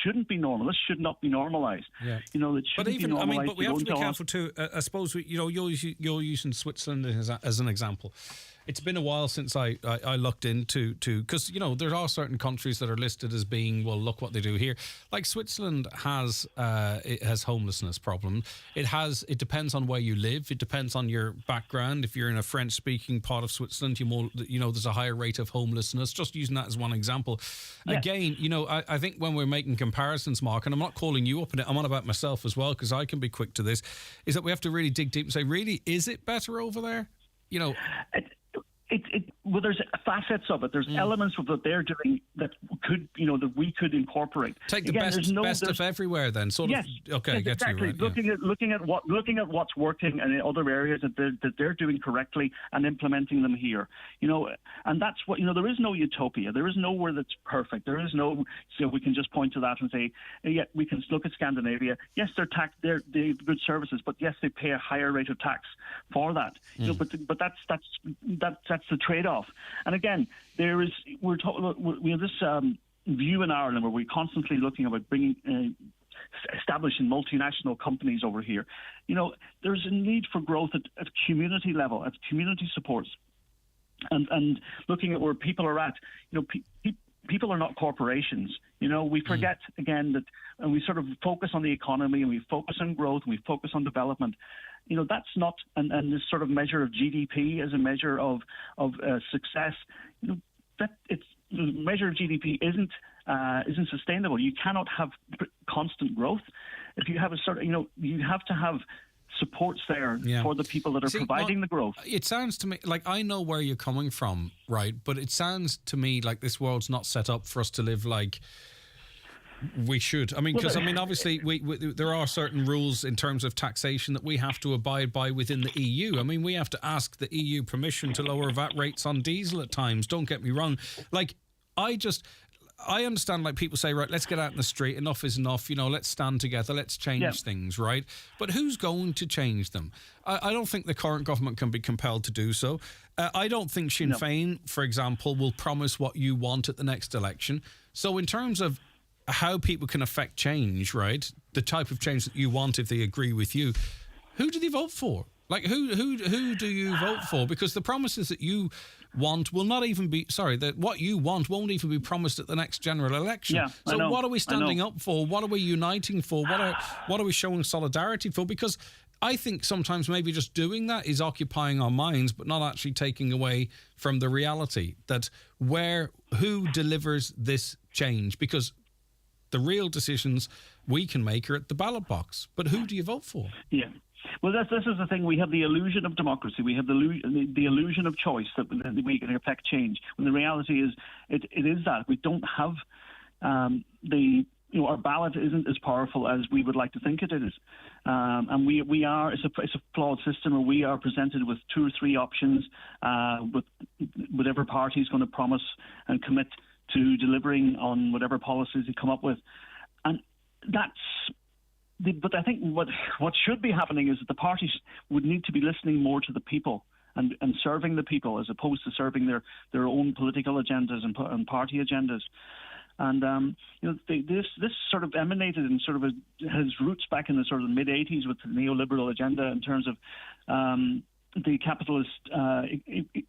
shouldn't be normal. This should not be normalised. Yeah. It shouldn't be normalised. But we have to be careful too. I suppose you're using Switzerland as an example. It's been a while since I looked into because there are certain countries that are listed as being, well, look what they do here. Like Switzerland has homelessness problem. It depends on where you live. It depends on your background. If you're in a French speaking part of Switzerland, there's a higher rate of homelessness. Just using that as one example. Yeah. Again, I think when we're making comparisons, Mark, and I'm not calling you up in it, I'm on about myself as well, because I can be quick to this, is that we have to really dig deep and say, really, is it better over there? Well, there's facets of it. There's elements of what they're doing that could, that we could incorporate. Take the best of everywhere, then. Yes, exactly. Right, looking at what's working in other areas that they're doing correctly and implementing them here. And that's what there is no utopia. There is nowhere that's perfect. There is no. So we can just point to that and say, yeah, we can look at Scandinavia. Yes, they have good services, but yes, they pay a higher rate of tax for that. But that's the trade-off. off. And again, we have this view in Ireland where we're constantly looking about bringing establishing multinational companies over here. There's a need for growth at community level, at community supports, and looking at where people are at. People are not corporations. We forget again that, and we sort of focus on the economy, and we focus on growth, and we focus on development. That's not, and this sort of measure of GDP as a measure of success. That it's the measure of GDP isn't sustainable. You cannot have constant growth. If you have you have to have supports there for the people that are providing the growth. It sounds to me like, I know where you're coming from, right? But it sounds to me like this world's not set up for us to live like we should. I mean, because obviously there are certain rules in terms of taxation that we have to abide by within the EU. I mean, we have to ask the EU permission to lower VAT rates on diesel at times. Don't get me wrong. Like, I understand, like, people say, right, let's get out in the street, enough is enough, let's stand together, let's change things, right? But who's going to change them? I don't think the current government can be compelled to do so. I don't think Sinn Féin, for example, will promise what you want at the next election. So in terms of how people can affect change, right, the type of change that you want if they agree with you, who do they vote for? Like, who do you vote for? Because the promises that you want will not even be, that what you want won't even be promised at the next general election. So what are we standing up for? What are we uniting for? What are we showing solidarity for? Because I think sometimes maybe just doing that is occupying our minds, but not actually taking away from the reality that who delivers this change? Because the real decisions we can make are at the ballot box. But who do you vote for? Yeah. Well, this is the thing. We have the illusion of democracy. We have the illusion of choice that we can affect change. When the reality is, it is that we don't have our ballot isn't as powerful as we would like to think it is, and we are. It's a flawed system, where we are presented with 2 or 3 options, with whatever party is going to promise and commit to delivering on whatever policies they come up with, and that's. But I think what should be happening is that the parties would need to be listening more to the people and serving the people, as opposed to serving their own political agendas and party agendas. And this sort of emanated and sort of has roots back in the sort of mid '80s with the neoliberal agenda, in terms of the capitalist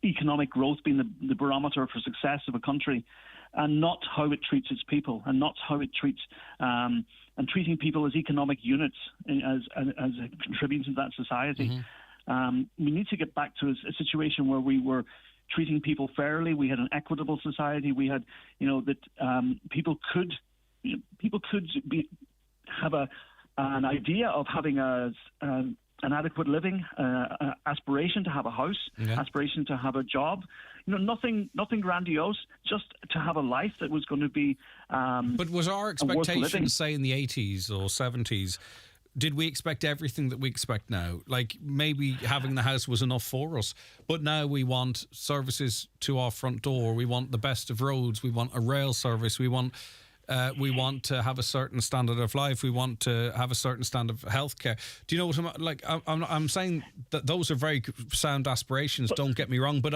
economic growth being the barometer for success of a country, and not how it treats its people, and not how it treats and treating people as economic units as contributing to that society. Mm-hmm. We need to get back to a situation where we were treating people fairly. We had an equitable society. We had, that people could have an idea of having an adequate living, aspiration to have a house, aspiration to have a job. Nothing grandiose, just to have a life that was going to be. But was our expectation, say, in the 80s or 70s, did we expect everything that we expect now? Like, maybe having the house was enough for us, but now we want services to our front door. We want the best of roads. We want a rail service. We want to have a certain standard of life. We want to have a certain standard of healthcare. Do you know what I'm like? I'm saying that those are very sound aspirations. Don't get me wrong, but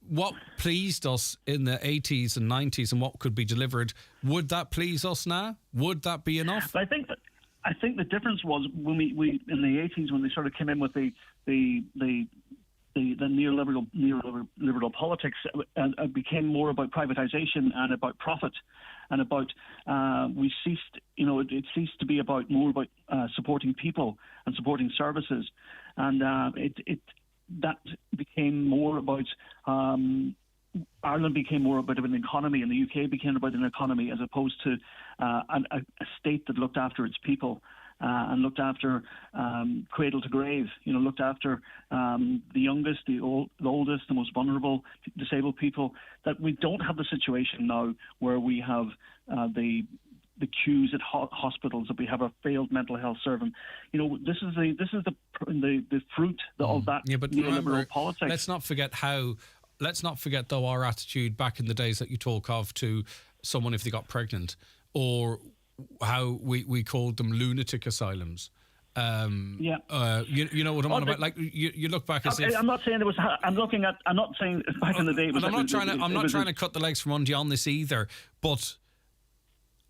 what pleased us in the 80s and 90s and what could be delivered, would that please us now? Would that be enough? I think the difference was when we in the 80s, when they sort of came in with the neoliberal politics, and it became more about privatization and about profit, and about it ceased to be more about supporting people and supporting services, and that became more about Ireland became more about an economy, and the UK became about an economy, as opposed to a state that looked after its people. And looked after cradle to grave, looked after the youngest, the oldest, the most vulnerable, disabled people. That we don't have the situation now where we have the queues at hospitals, that we have a failed mental health service. This is the fruit of that neoliberal politics. Let's not forget though our attitude back in the days that you talk of to someone if they got pregnant, or how we called them lunatic asylums. You know what I'm on about. Like you look back as if I'm not saying it was. I'm not saying back in the day. I'm not trying to cut the legs from under you on this either. But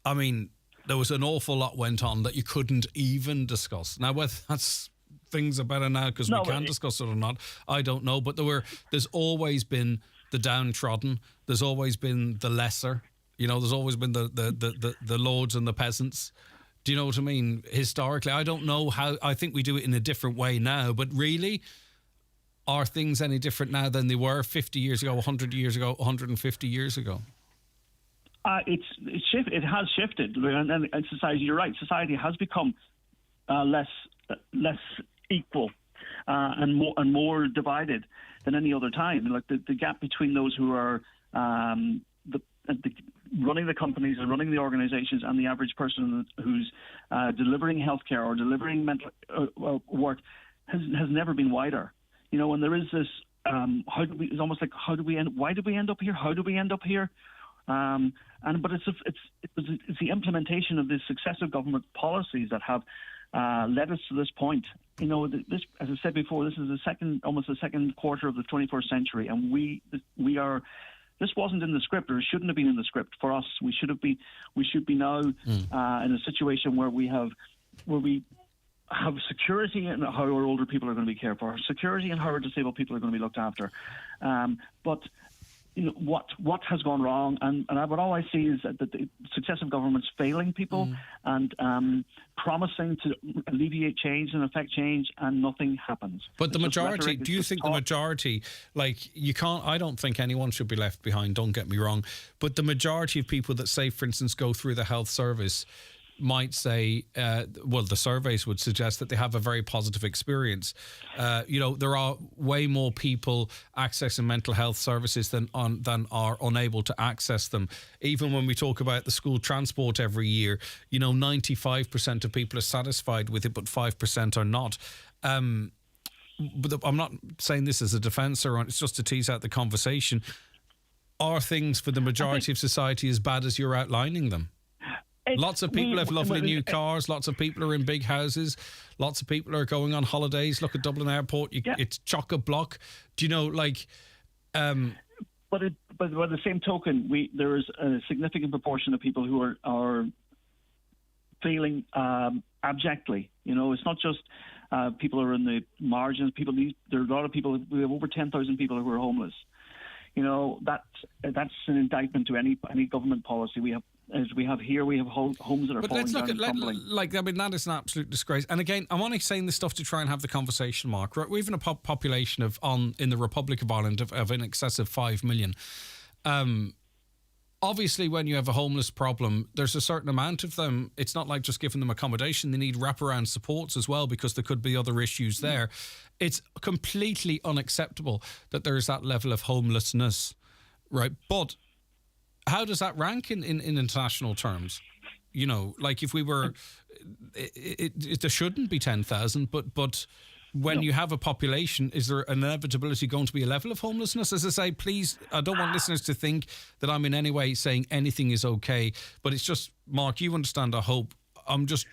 I mean, there was an awful lot went on that you couldn't even discuss. Now, whether that's things are better now because we can discuss it or not, I don't know. But there's always been the downtrodden. There's always been the lesser. You know, there's always been the lords and the peasants. Do you know what I mean? Historically, I don't know how. I think we do it in a different way now. But really, are things any different now than they were 50 years ago, 100 years ago, 150 years ago? It's shifted. It has shifted, and society. You're right. Society has become less equal and more divided than any other time. Like the gap between those who are running the companies and running the organisations and the average person who's delivering healthcare or delivering mental work has never been wider. You know, when there is this, it's almost like why did we end up here? How do we end up here? But it's the implementation of the successive government policies that have led us to this point. You know, this, as I said before, this is almost the second quarter of the 21st century, and we are. This wasn't in the script, or it shouldn't have been in the script for us. We should be now in a situation where we have security in how our older people are going to be cared for, security in how our disabled people are going to be looked after. But you know what has gone wrong, and all I see is that the successive governments failing people and promising to alleviate change and affect change, and nothing happens. But the majority, do you think the majority, like you can't? I don't think anyone should be left behind. Don't get me wrong, but the majority of people that say, for instance, go through the health service might say, the surveys would suggest that they have a very positive experience. You know, there are way more people accessing mental health services than are unable to access them. Even when we talk about the school transport every year, you know, 95% of people are satisfied with it, but 5% are not. But I'm not saying this as a defence or it's just to tease out the conversation. Are things for the majority of society as bad as you're outlining them? Lots of people have lovely new cars. Lots of people are in big houses. Lots of people are going on holidays. Look at Dublin Airport. It's chock-a-block. Do you know, like... But by the same token, there is a significant proportion of people who are feeling abjectly. You know, it's not just people who are in the margins. There are a lot of people. We have over 10,000 people who are homeless. You know, that's an indictment to any government policy. We have homes that are falling down and crumbling. I mean, that is an absolute disgrace. And again, I'm only saying this stuff to try and have the conversation, Mark. Right? We've a population in the Republic of Ireland of in excess of 5 million. Obviously, when you have a homeless problem, there's a certain amount of them. It's not like just giving them accommodation. They need wraparound supports as well, because there could be other issues there. It's completely unacceptable that there is that level of homelessness, right? But how does that rank in international terms? You know, like if we were, there shouldn't be 10,000, but when you have a population, is there an inevitability going to be a level of homelessness? As I say, please, I don't want listeners to think that I'm in any way saying anything is okay, but it's just, Mark, you understand, I hope. I'm just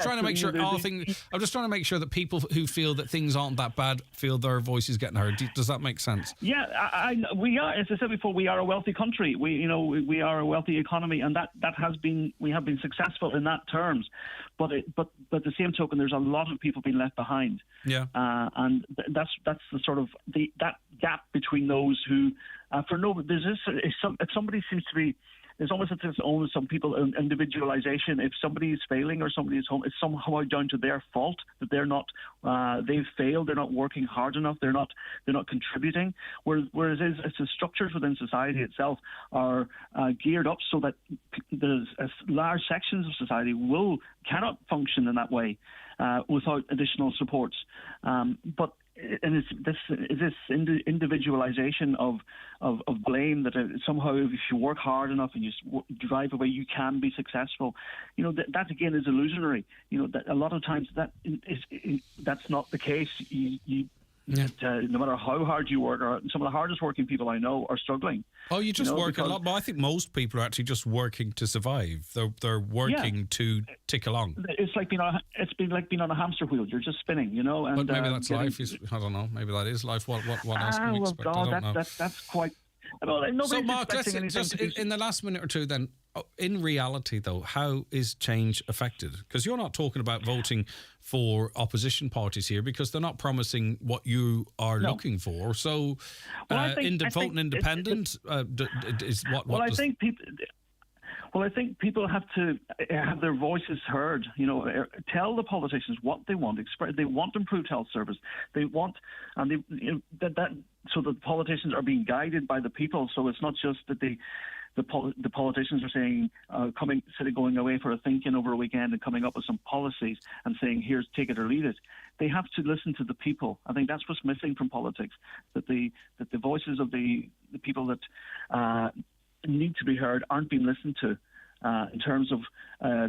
trying to make sure I'm just trying to make sure that people who feel that things aren't that bad feel their voices getting heard. Does that make sense? Yeah, we are. As I said before, we are a wealthy country. We are a wealthy economy, and we have been successful in that terms. But the same token, there's a lot of people being left behind. Yeah, and that's the sort of that gap between those who if somebody seems to be. There's almost some people individualization. If somebody is failing or somebody is home, it's somehow down to their fault that they're not. They've failed. They're not working hard enough. They're not contributing. Whereas it's the structures within society itself are geared up so that there's large sections of society cannot function in that way without additional supports. But. And it's this individualization of blame that somehow if you work hard enough and you drive away, you can be successful. You know, that again is illusionary. You know, that a lot of times that's not the case. no matter how hard you work, or some of the hardest working people I know are struggling. Oh, you just work a lot, but I think most people are actually just working to survive. They're working to tick along. It's like being on a hamster wheel. You're just spinning, And but maybe that's life. I don't know. Maybe that is life. What else can you expect? God, I don't know. That's quite. So, Mark, let's just in the last minute or two then. In reality, though, how is change affected? Because you're not talking about voting for opposition parties here, because they're not promising what you are looking for. So, voting independent is what? Well, I think people have to have their voices heard. Tell the politicians what they want. They want improved health service. They want, and so the politicians are being guided by the people. So it's not just that the politicians are saying, going away for a think-in over a weekend and coming up with some policies and saying, here's, take it or leave it. They have to listen to the people. I think that's what's missing from politics, that the voices of the people that need to be heard aren't being listened to in terms of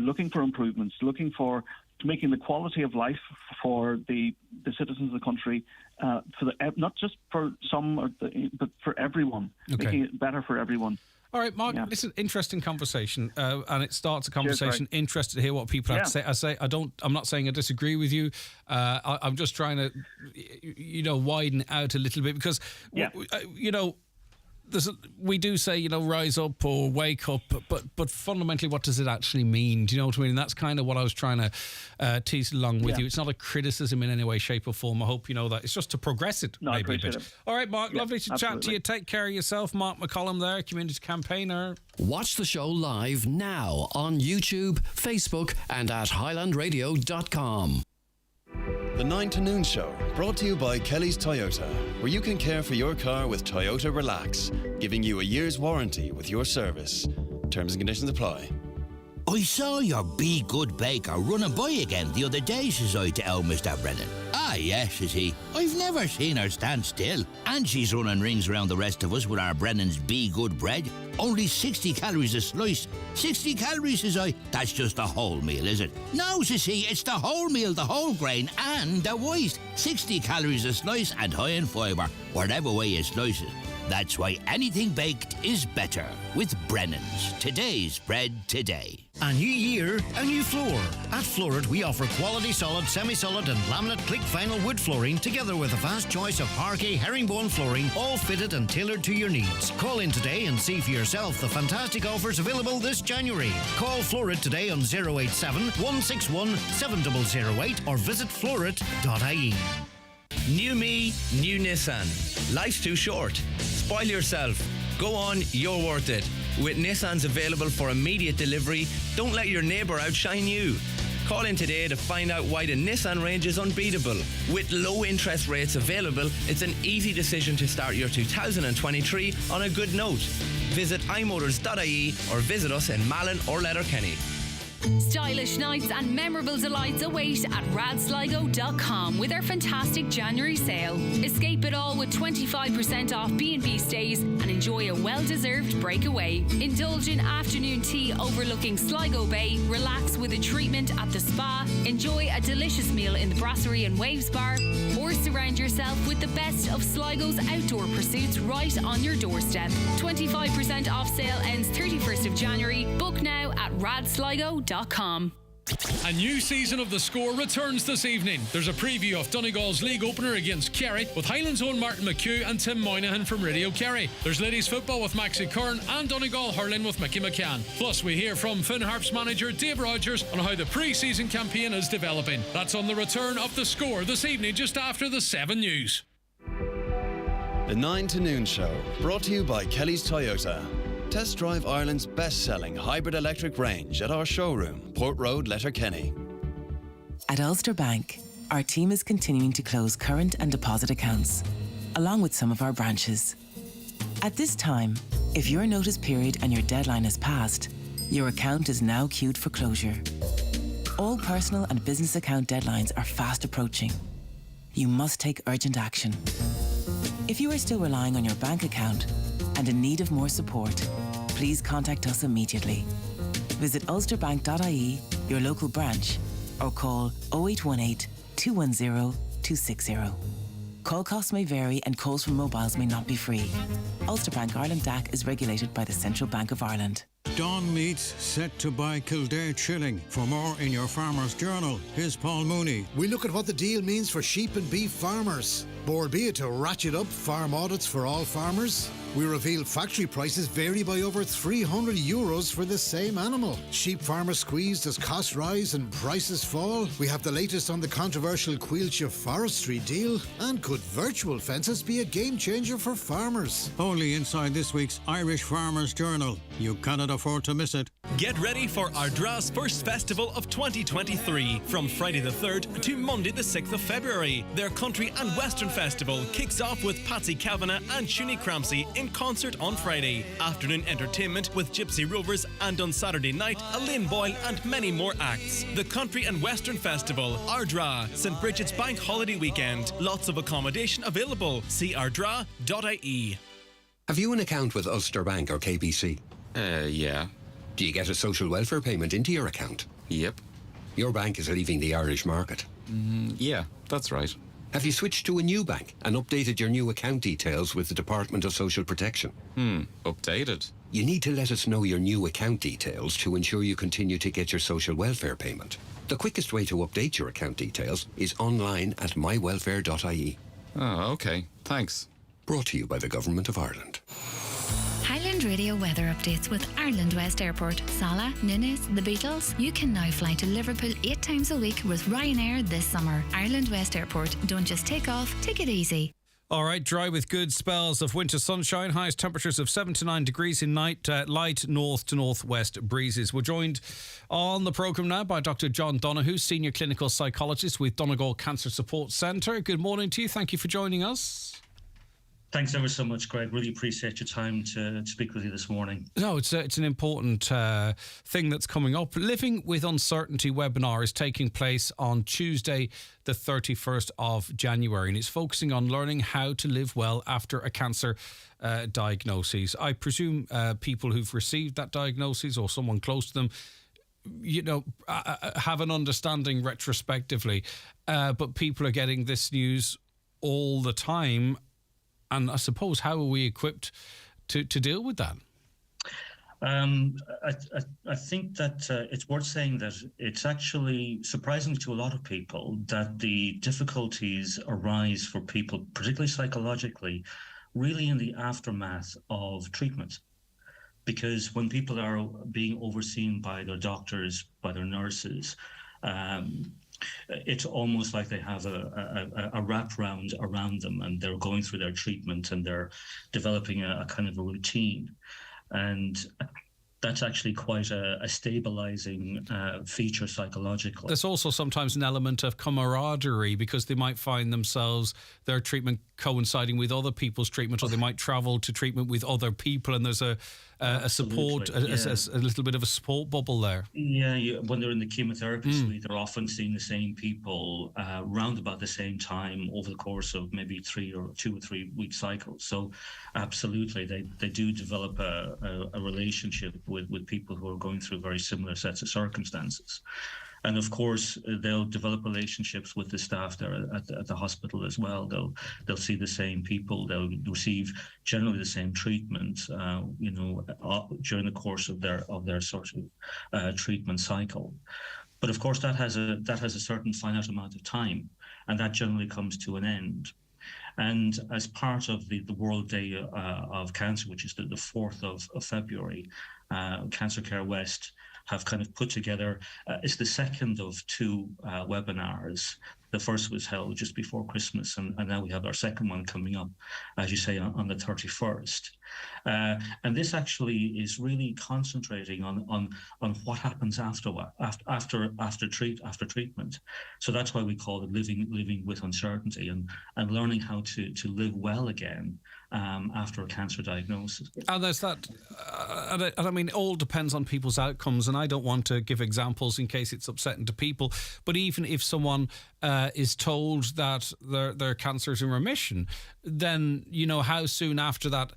looking for improvements, looking for making the quality of life for the citizens of the country, not just for some, but for everyone, making it better for everyone. All right, Mark, this is an interesting conversation, and it starts a conversation. Cheers, interested to hear what people have to say. I'm not saying I disagree with you. I'm just trying to, widen out a little bit, because, we do say, rise up or wake up, but fundamentally, what does it actually mean? Do you know what I mean? And that's kind of what I was trying to tease along with you. It's not a criticism in any way, shape or form. I hope you know that. It's just to progress it maybe a bit. All right, Mark, lovely to chat to you. Take care of yourself. Mark McCollum there, community campaigner. Watch the show live now on YouTube, Facebook and at highlandradio.com. The 9 to Noon Show, brought to you by Kelly's Toyota, where you can care for your car with Toyota Relax, giving you a year's warranty with your service. Terms and conditions apply. I saw your Be Good baker running by again the other day, says I to old Mr. Brennan. Ah, yes, says he. I've never seen her stand still. And she's running rings around the rest of us with our Brennan's Be Good bread. Only 60 calories a slice. 60 calories, says I. That's just a whole meal, is it? No, says he, it's the whole meal, the whole grain and the white. 60 calories a slice and high in fibre, whatever way you slice it. That's why anything baked is better with Brennan's. Today's bread today. A new year, a new floor. At Florid, we offer quality solid, semi-solid and laminate click vinyl wood flooring, together with a vast choice of parquet herringbone flooring, all fitted and tailored to your needs. Call in today and see for yourself the fantastic offers available this January. Call Florid today on 087 161 7008 or visit florid.ie. New me, new Nissan. Life's too short. Spoil yourself. Go on, you're worth it. With Nissans available for immediate delivery, don't let your neighbour outshine you. Call in today to find out why the Nissan range is unbeatable. With low interest rates available, it's an easy decision to start your 2023 on a good note. Visit imotors.ie or visit us in Malin or Letterkenny. Stylish nights and memorable delights await at radsligo.com with our fantastic January sale. Escape it all with 25% off B&B stays and enjoy a well-deserved breakaway. Indulge in afternoon tea overlooking Sligo Bay, relax with a treatment at the spa, enjoy a delicious meal in the Brasserie and Waves Bar, or surround yourself with the best of Sligo's outdoor pursuits right on your doorstep. 25% off sale ends 31st of January. Book now at radsligo.com. A new season of The Score returns this evening. There's a preview of Donegal's league opener against Kerry with Highland's own Martin McHugh and Tim Moynihan from Radio Kerry. There's ladies football with Maxie Kern and Donegal hurling with Mickey McCann. Plus, we hear from Finn Harp's manager Dave Rogers on how the pre-season campaign is developing. That's on the return of The Score this evening just after the 7 News. The 9 to Noon Show, brought to you by Kelly's Toyota. Test drive Ireland's best-selling hybrid electric range at our showroom, Port Road, Letterkenny. At Ulster Bank, our team is continuing to close current and deposit accounts, along with some of our branches. At this time, if your notice period and your deadline has passed, your account is now queued for closure. All personal and business account deadlines are fast approaching. You must take urgent action. If you are still relying on your bank account and in need of more support, please contact us immediately. Visit ulsterbank.ie, your local branch, or call 0818 210 260. Call costs may vary and calls from mobiles may not be free. Ulster Bank Ireland DAC is regulated by the Central Bank of Ireland. Don Meats set to buy Kildare Chilling. For more in your Farmer's Journal, here's Paul Mooney. We look at what the deal means for sheep and beef farmers. Or be it to ratchet up farm audits for all farmers. We reveal factory prices vary by over €300 for the same animal. Sheep farmers squeezed as costs rise and prices fall. We have the latest on the controversial Quilcha forestry deal. And could virtual fences be a game changer for farmers? Only inside this week's Irish Farmer's Journal. You cannot afford to miss it. Get ready for Ardra's first festival of 2023 from Friday the 3rd to Monday the 6th of February. Their country and western festival kicks off with Patsy Kavanagh and Shuni Cramsey in concert on Friday. Afternoon entertainment with Gypsy Rovers, and on Saturday night, a Lynn Boyle and many more acts. The Country and Western Festival, Ardra, St. Bridget's Bank Holiday Weekend. Lots of accommodation available. See ardra.ie. Have you an account with Ulster Bank or KBC? Yeah. Do you get a social welfare payment into your account? Yep. Your bank is leaving the Irish market. Yeah, that's right. Have you switched to a new bank and updated your new account details with the Department of Social Protection? Updated? You need to let us know your new account details to ensure you continue to get your social welfare payment. The quickest way to update your account details is online at mywelfare.ie. Oh, okay. Thanks. Brought to you by the Government of Ireland. Highland Radio weather updates with Ireland West Airport. Salah, Ninnis, the Beatles. You can now fly to Liverpool 8 times a week with Ryanair this summer. Ireland West Airport. Don't just take off, take it easy. All right, dry with good spells of winter sunshine. Highest temperatures of 7 to 9 degrees in night. Light north to northwest breezes. We're joined on the programme now by Dr. John Donoghue, Senior Clinical Psychologist with Donegal Cancer Support Centre. Good morning to you. Thank you for joining us. Thanks ever so much, Greg. Really appreciate your time to speak with you this morning. No, it's an important thing that's coming up. Living with Uncertainty webinar is taking place on Tuesday, the 31st of January, and it's focusing on learning how to live well after a cancer diagnosis. I presume people who've received that diagnosis or someone close to them, have an understanding retrospectively, but people are getting this news all the time. And I suppose, how are we equipped to deal with that? I think that it's worth saying that it's actually surprising to a lot of people that the difficulties arise for people, particularly psychologically, really in the aftermath of treatment. Because when people are being overseen by their doctors, by their nurses, it's almost like they have a wraparound around them, and they're going through their treatment and they're developing a kind of a routine. And that's actually quite a stabilizing feature psychologically. There's also sometimes an element of camaraderie, because they might find themselves, their treatment coinciding with other people's treatment, or they might travel to treatment with other people, and there's a support, a little bit of a support bubble there. Yeah, when they're in the chemotherapy suite, they're often seeing the same people round about the same time over the course of maybe 2 or 3 week cycles. So absolutely, they do develop a relationship with people who are going through very similar sets of circumstances. And of course, they'll develop relationships with the staff there at the hospital as well. They'll see the same people. They'll receive generally the same treatment, during the course of their sort of treatment cycle. But of course, that has a certain finite amount of time, and that generally comes to an end. And as part of the World Day of Cancer, which is the 4th of February, Cancer Care West have kind of put together, it's the second of 2 webinars. The first was held just before Christmas, and now we have our second one coming up, as you say, on the 31st. And this actually is really concentrating on what happens after treatment. So that's why we call it living with uncertainty, and learning how to live well again after a cancer diagnosis. And there's that, and I mean, it all depends on people's outcomes, and I don't want to give examples in case it's upsetting to people, but even if someone is told that their cancer is in remission, then, how soon after that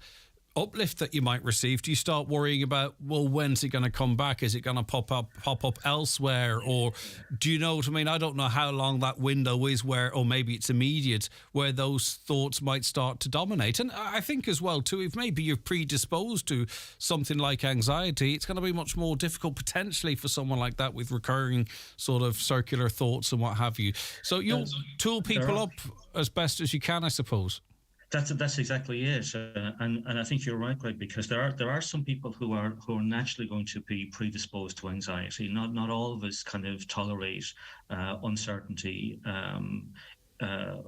uplift that you might receive, do you start worrying about, well, when's it going to come back? Is it going to pop up elsewhere? Or do you know what I mean? I don't know how long that window is where, or maybe it's immediate, where those thoughts might start to dominate. And I think as well, too, if maybe you're predisposed to something like anxiety, it's going to be much more difficult potentially for someone like that with recurring sort of circular thoughts and what have you. So you'll tool people up as best as you can, I suppose. That's exactly it, and I think you're right, Greg, because there are some people who are naturally going to be predisposed to anxiety. Not all of us kind of tolerate uncertainty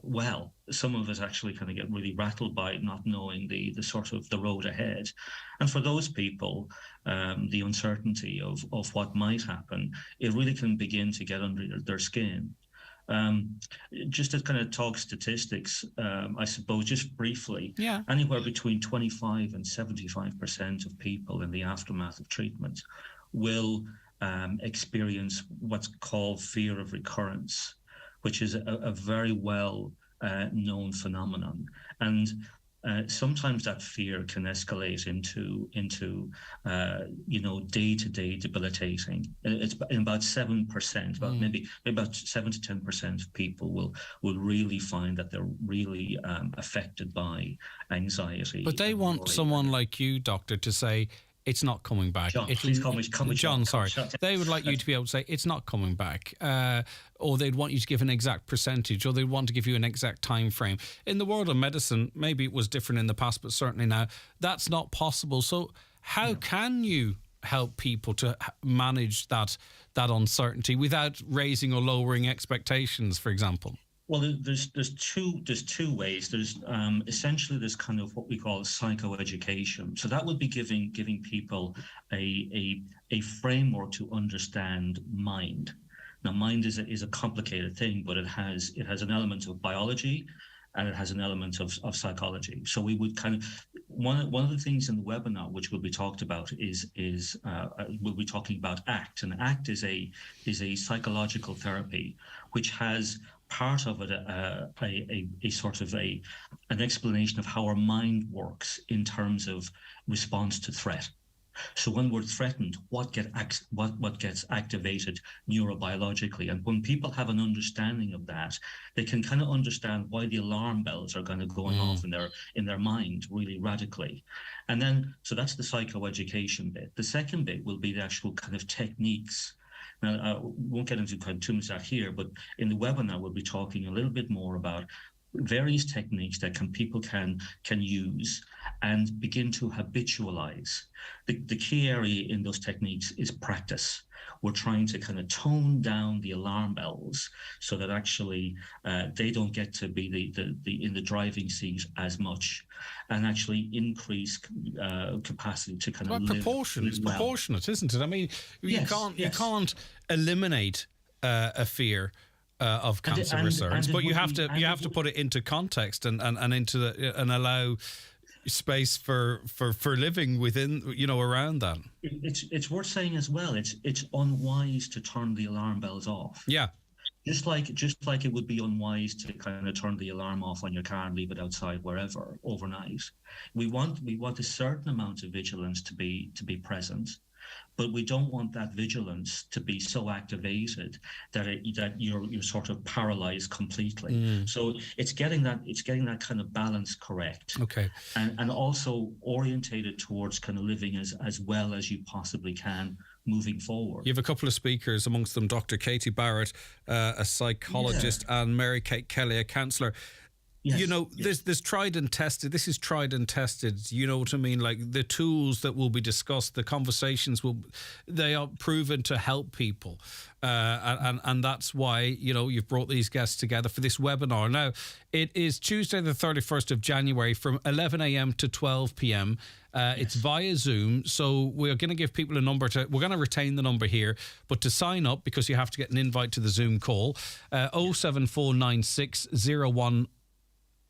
well. Some of us actually kind of get really rattled by not knowing the sort of the road ahead, and for those people, the uncertainty of what might happen, it really can begin to get under their skin. Just to kind of talk statistics, I suppose, just briefly, anywhere between 25 and 75% of people in the aftermath of treatment will experience what's called fear of recurrence, which is a very well known phenomenon. And sometimes that fear can escalate into day-to-day debilitating. It's in about 7%, maybe about 7 to 10% of people will really find that they're really affected by anxiety. But they want someone like you, Doctor, to say, it's not coming back. John, please call me John, sorry. They would like you to be able to say, it's not coming back. Or they'd want you to give an exact percentage, or they'd want to give you an exact time frame. In the world of medicine, maybe it was different in the past, but certainly now, that's not possible. So how can you help people to manage that uncertainty without raising or lowering expectations, for example? Well, there's two ways. There's essentially there's kind of what we call psychoeducation. So that would be giving people a framework to understand mind. Now, mind is a complicated thing, but it has an element of biology, and it has an element of psychology. So we would kind of one of the things in the webinar which will be talked about is we'll be talking about ACT, and ACT is a psychological therapy which has part of it a sort of an explanation of how our mind works in terms of response to threat. So when we're threatened, what gets activated neurobiologically, and when people have an understanding of that, they can kind of understand why the alarm bells are kind of going off in their mind really radically. And then, so that's the psychoeducation bit. The second bit will be the actual kind of techniques. Now, I won't get into kind of too much of that here, but in the webinar, we'll be talking a little bit more about various techniques that people can use and begin to habitualize. The key area in those techniques is practice. We're trying to kind of tone down the alarm bells so that actually they don't get to be the in the driving seat as much, and actually increase capacity to kind of live proportionate, isn't it? I mean, you can't eliminate a fear of cancer research, but you have to put it into context and into and allow space for living within, around that. It's worth saying as well, it's unwise to turn the alarm bells off. Yeah. Just like it would be unwise to kind of turn the alarm off on your car and leave it outside wherever overnight. We want a certain amount of vigilance to be present, but we don't want that vigilance to be so activated that you're sort of paralyzed completely. So it's getting that kind of balance correct. Okay. And also orientated towards kind of living as well as you possibly can moving forward. You have a couple of speakers, amongst them Dr. Katie Barrett, a psychologist, and Mary Kate Kelly, a counsellor. Yes, there's tried and tested. This is tried and tested. You know what I mean? Like the tools that will be discussed, the conversations they are proven to help people. And that's why, you've brought these guests together for this webinar. Now, it is Tuesday, the 31st of January from 11 a.m. to 12 p.m. It's via Zoom. So we're going to give people a number we're going to retain the number here, but to sign up, because you have to get an invite to the Zoom call, 07496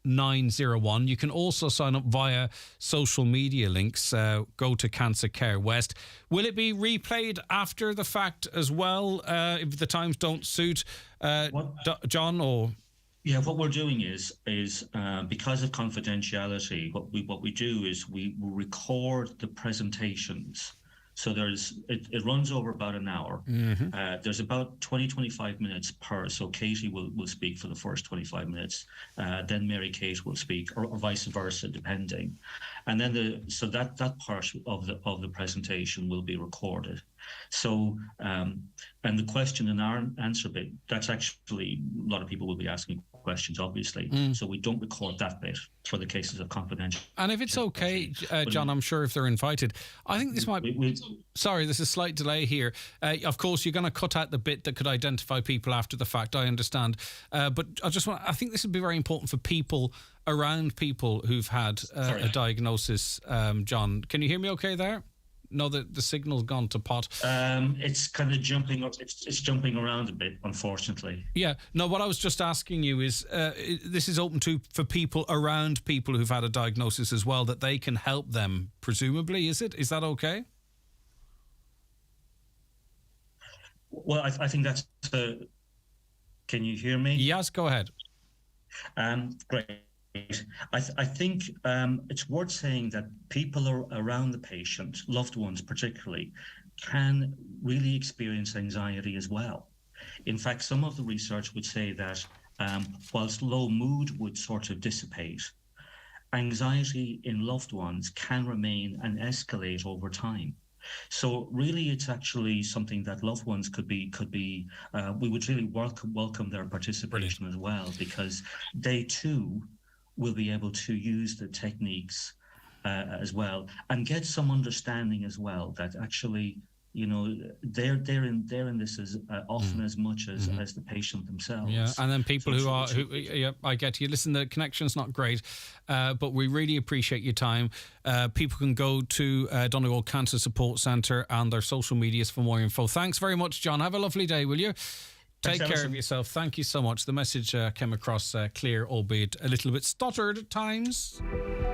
901. You can also sign up via social media links. Go to Cancer Care West. Will it be replayed after the fact as well if the times don't suit, John? Or Yeah, what we're doing is because of confidentiality, what we do is we record the presentations. So it runs over about an hour. There's about 20-25 minutes per. So Katie will speak for the first 25 minutes, then Mary Kate will speak, or vice versa, depending. And then that part of the presentation will be recorded. So and the question and answer bit, that's actually, a lot of people will be asking questions, obviously. So we don't record that bit for the cases of confidential. And if it's okay, John, I'm sure if they're invited, I think this might... Sorry, there's a slight delay here. Of course, you're going to cut out the bit that could identify people after the fact, I understand. But I think this would be very important for people around people who've had a diagnosis. John, can you hear me okay there? No, the signal's gone to pot. It's kind of jumping up. It's jumping around a bit, unfortunately. Yeah. No, what I was just asking you is, this is open for people around people who've had a diagnosis as well, that they can help them, presumably, is it? Is that okay? Well, I think that's... Can you hear me? Yes, go ahead. Great. I think it's worth saying that people around the patient, loved ones particularly, can really experience anxiety as well. In fact, some of the research would say that whilst low mood would sort of dissipate, anxiety in loved ones can remain and escalate over time. So really, it's actually something that loved ones could be. We would really welcome their participation as well, because they too will be able to use the techniques as well, and get some understanding as well that actually, you know, they're in this as often as much as the patient themselves. Yeah, and then people I get you. Listen, the connection's not great, but we really appreciate your time. People can go to Donegal Cancer Support Centre and their social medias for more info. Thanks very much, John. Have a lovely day, will you? Take care of yourself. Thank you so much. The message came across clear, albeit a little bit stuttered at times.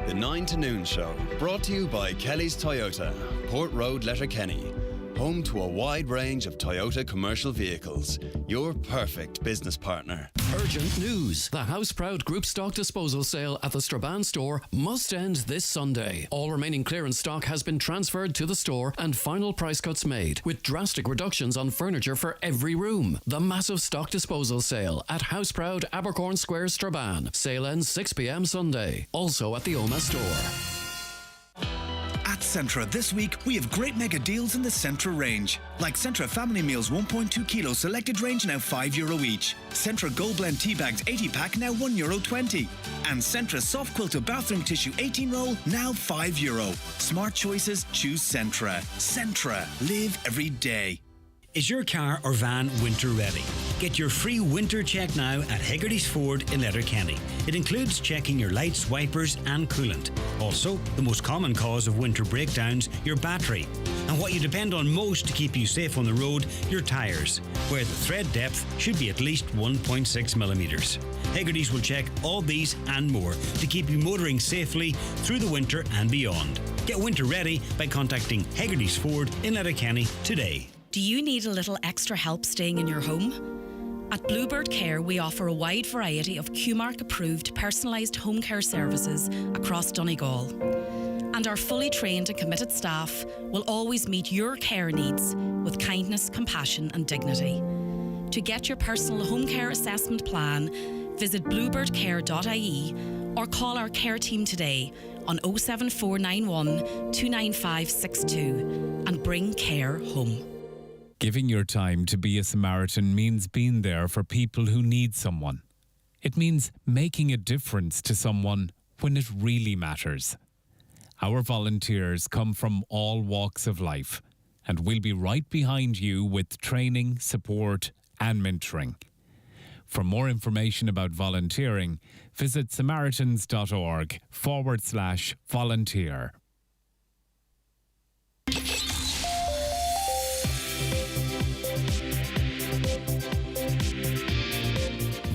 The 9 to Noon Show, brought to you by Kelly's Toyota, Port Road, Letterkenny. Home to a wide range of Toyota commercial vehicles. Your perfect business partner. Urgent news. The House Proud Group stock disposal sale at the Strabane store must end this Sunday. All remaining clearance stock has been transferred to the store and final price cuts made, with drastic reductions on furniture for every room. The massive stock disposal sale at House Proud Abercorn Square, Strabane. Sale ends 6 p.m. Sunday. Also at the Oma store. At Centra this week, we have great mega deals in the Centra range. Like Centra Family Meals 1.2 kilo selected range now €5 each. Centra Gold Blend Tea Bags 80 pack now €1.20. And Centra Soft Quilted Bathroom Tissue 18 roll now €5. Smart choices, choose Centra. Centra. Live every day. Is your car or van winter ready? Get your free winter check now at Hegarty's Ford in Letterkenny. It includes checking your lights, wipers and coolant. Also, the most common cause of winter breakdowns, your battery. And what you depend on most to keep you safe on the road, your tyres, where the tread depth should be at least 1.6 millimetres. Hegarty's will check all these and more to keep you motoring safely through the winter and beyond. Get winter ready by contacting Hegarty's Ford in Letterkenny today. Do you need a little extra help staying in your home? At Bluebird Care, we offer a wide variety of QMark-approved personalised home care services across Donegal. And our fully trained and committed staff will always meet your care needs with kindness, compassion and dignity. To get your personal home care assessment plan, visit bluebirdcare.ie or call our care team today on 07491 29562 and bring care home. Giving your time to be a Samaritan means being there for people who need someone. It means making a difference to someone when it really matters. Our volunteers come from all walks of life, and we'll be right behind you with training, support, and mentoring. For more information about volunteering, visit samaritans.org/volunteer.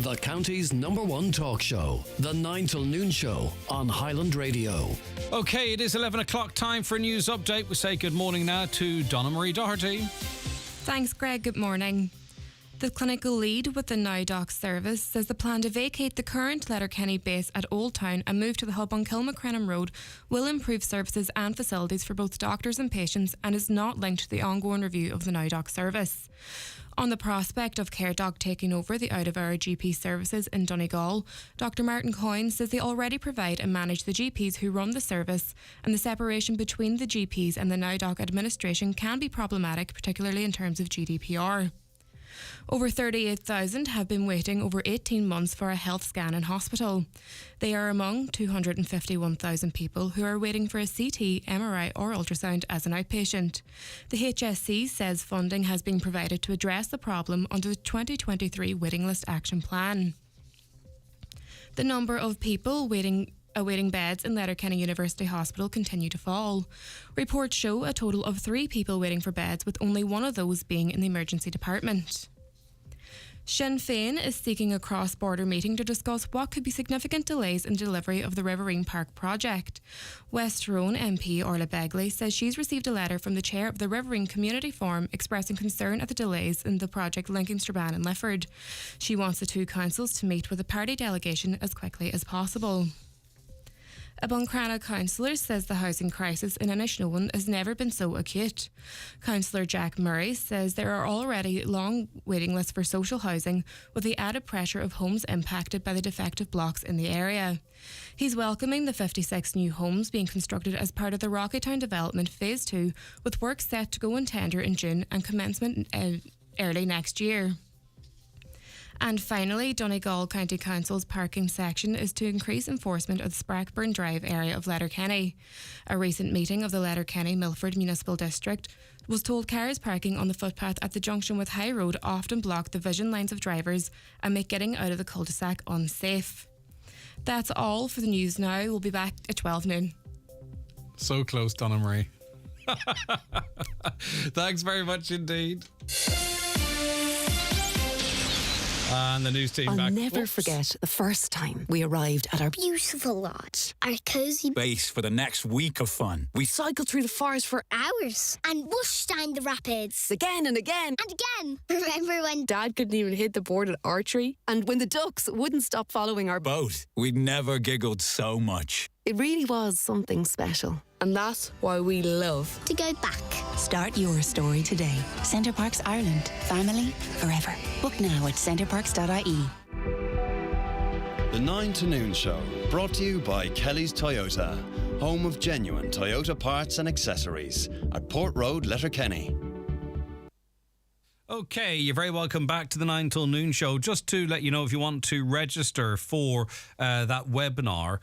The county's #1 talk show, The 9 till Noon Show on Highland Radio. OK, it is 11 o'clock, time for a news update. We say good morning now to Donna Marie Doherty. Thanks, Greg. Good morning. The clinical lead with the Now Doc service says the plan to vacate the current Letterkenny base at Old Town and move to the hub on Kilmacrenham Road will improve services and facilities for both doctors and patients and is not linked to the ongoing review of the Now Doc service. On the prospect of CareDoc taking over the out-of-hour GP services in Donegal, Dr Martin Coyne says they already provide and manage the GPs who run the service, and the separation between the GPs and the Now Doc administration can be problematic, particularly in terms of GDPR. Over 38,000 have been waiting over 18 months for a health scan in hospital. They are among 251,000 people who are waiting for a CT, MRI or ultrasound as an outpatient. The HSC says funding has been provided to address the problem under the 2023 waiting list action plan. The number of people awaiting beds in Letterkenny University Hospital continue to fall. Reports show a total of 3 people waiting for beds, with only one of those being in the emergency department. Sinn Féin is seeking a cross-border meeting to discuss what could be significant delays in delivery of the Riverine Park project. West Tyrone MP Orla Begley says she's received a letter from the chair of the Riverine Community Forum expressing concern at the delays in the project linking Strabane and Lifford. She wants the 2 councils to meet with a party delegation as quickly as possible. A Buncrana councillor says the housing crisis in Inishnowan has never been so acute. Councillor Jack Murray says there are already long waiting lists for social housing, with the added pressure of homes impacted by the defective blocks in the area. He's welcoming the 56 new homes being constructed as part of the Rockytown development Phase 2, with work set to go in tender in June and commencement early next year. And finally, Donegal County Council's parking section is to increase enforcement of the Sprackburn Drive area of Letterkenny. A recent meeting of the Letterkenny-Milford Municipal District was told cars parking on the footpath at the junction with High Road often block the vision lines of drivers and make getting out of the cul-de-sac unsafe. That's all for the news now. We'll be back at 12 noon. So close, Donna Marie. Thanks very much indeed. And the news team I'll back. never forget the first time we arrived at our beautiful lodge. Our cosy base for the next week of fun. We cycled through the forest for hours and whooshed down the rapids. Again and again. And again. Remember when Dad couldn't even hit the board at archery? And when the ducks wouldn't stop following our boat? We'd never giggled so much. It really was something special. And that's why we love to go back. Start your story today. Centre Parks Ireland. Family forever. Book now at centreparks.ie. The 9 to Noon Show, brought to you by Kelly's Toyota, home of genuine Toyota parts and accessories at Port Road, Letterkenny. Okay, you're very welcome back to the 9 till noon show. Just to let you know, if you want to register for that webinar,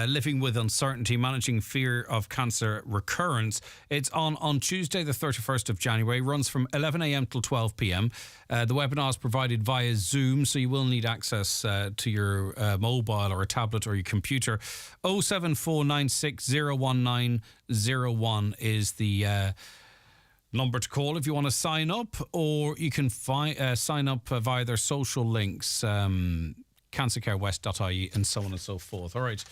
Living with Uncertainty, Managing Fear of Cancer Recurrence, it's on Tuesday the 31st of January, runs from 11 a.m. till 12 p.m. The webinar is provided via Zoom, so you will need access to your mobile or a tablet or your computer. 07496019001 is the number to call if you want to sign up, or you can sign up via their social links, cancercarewest.ie and so on and so forth. All right,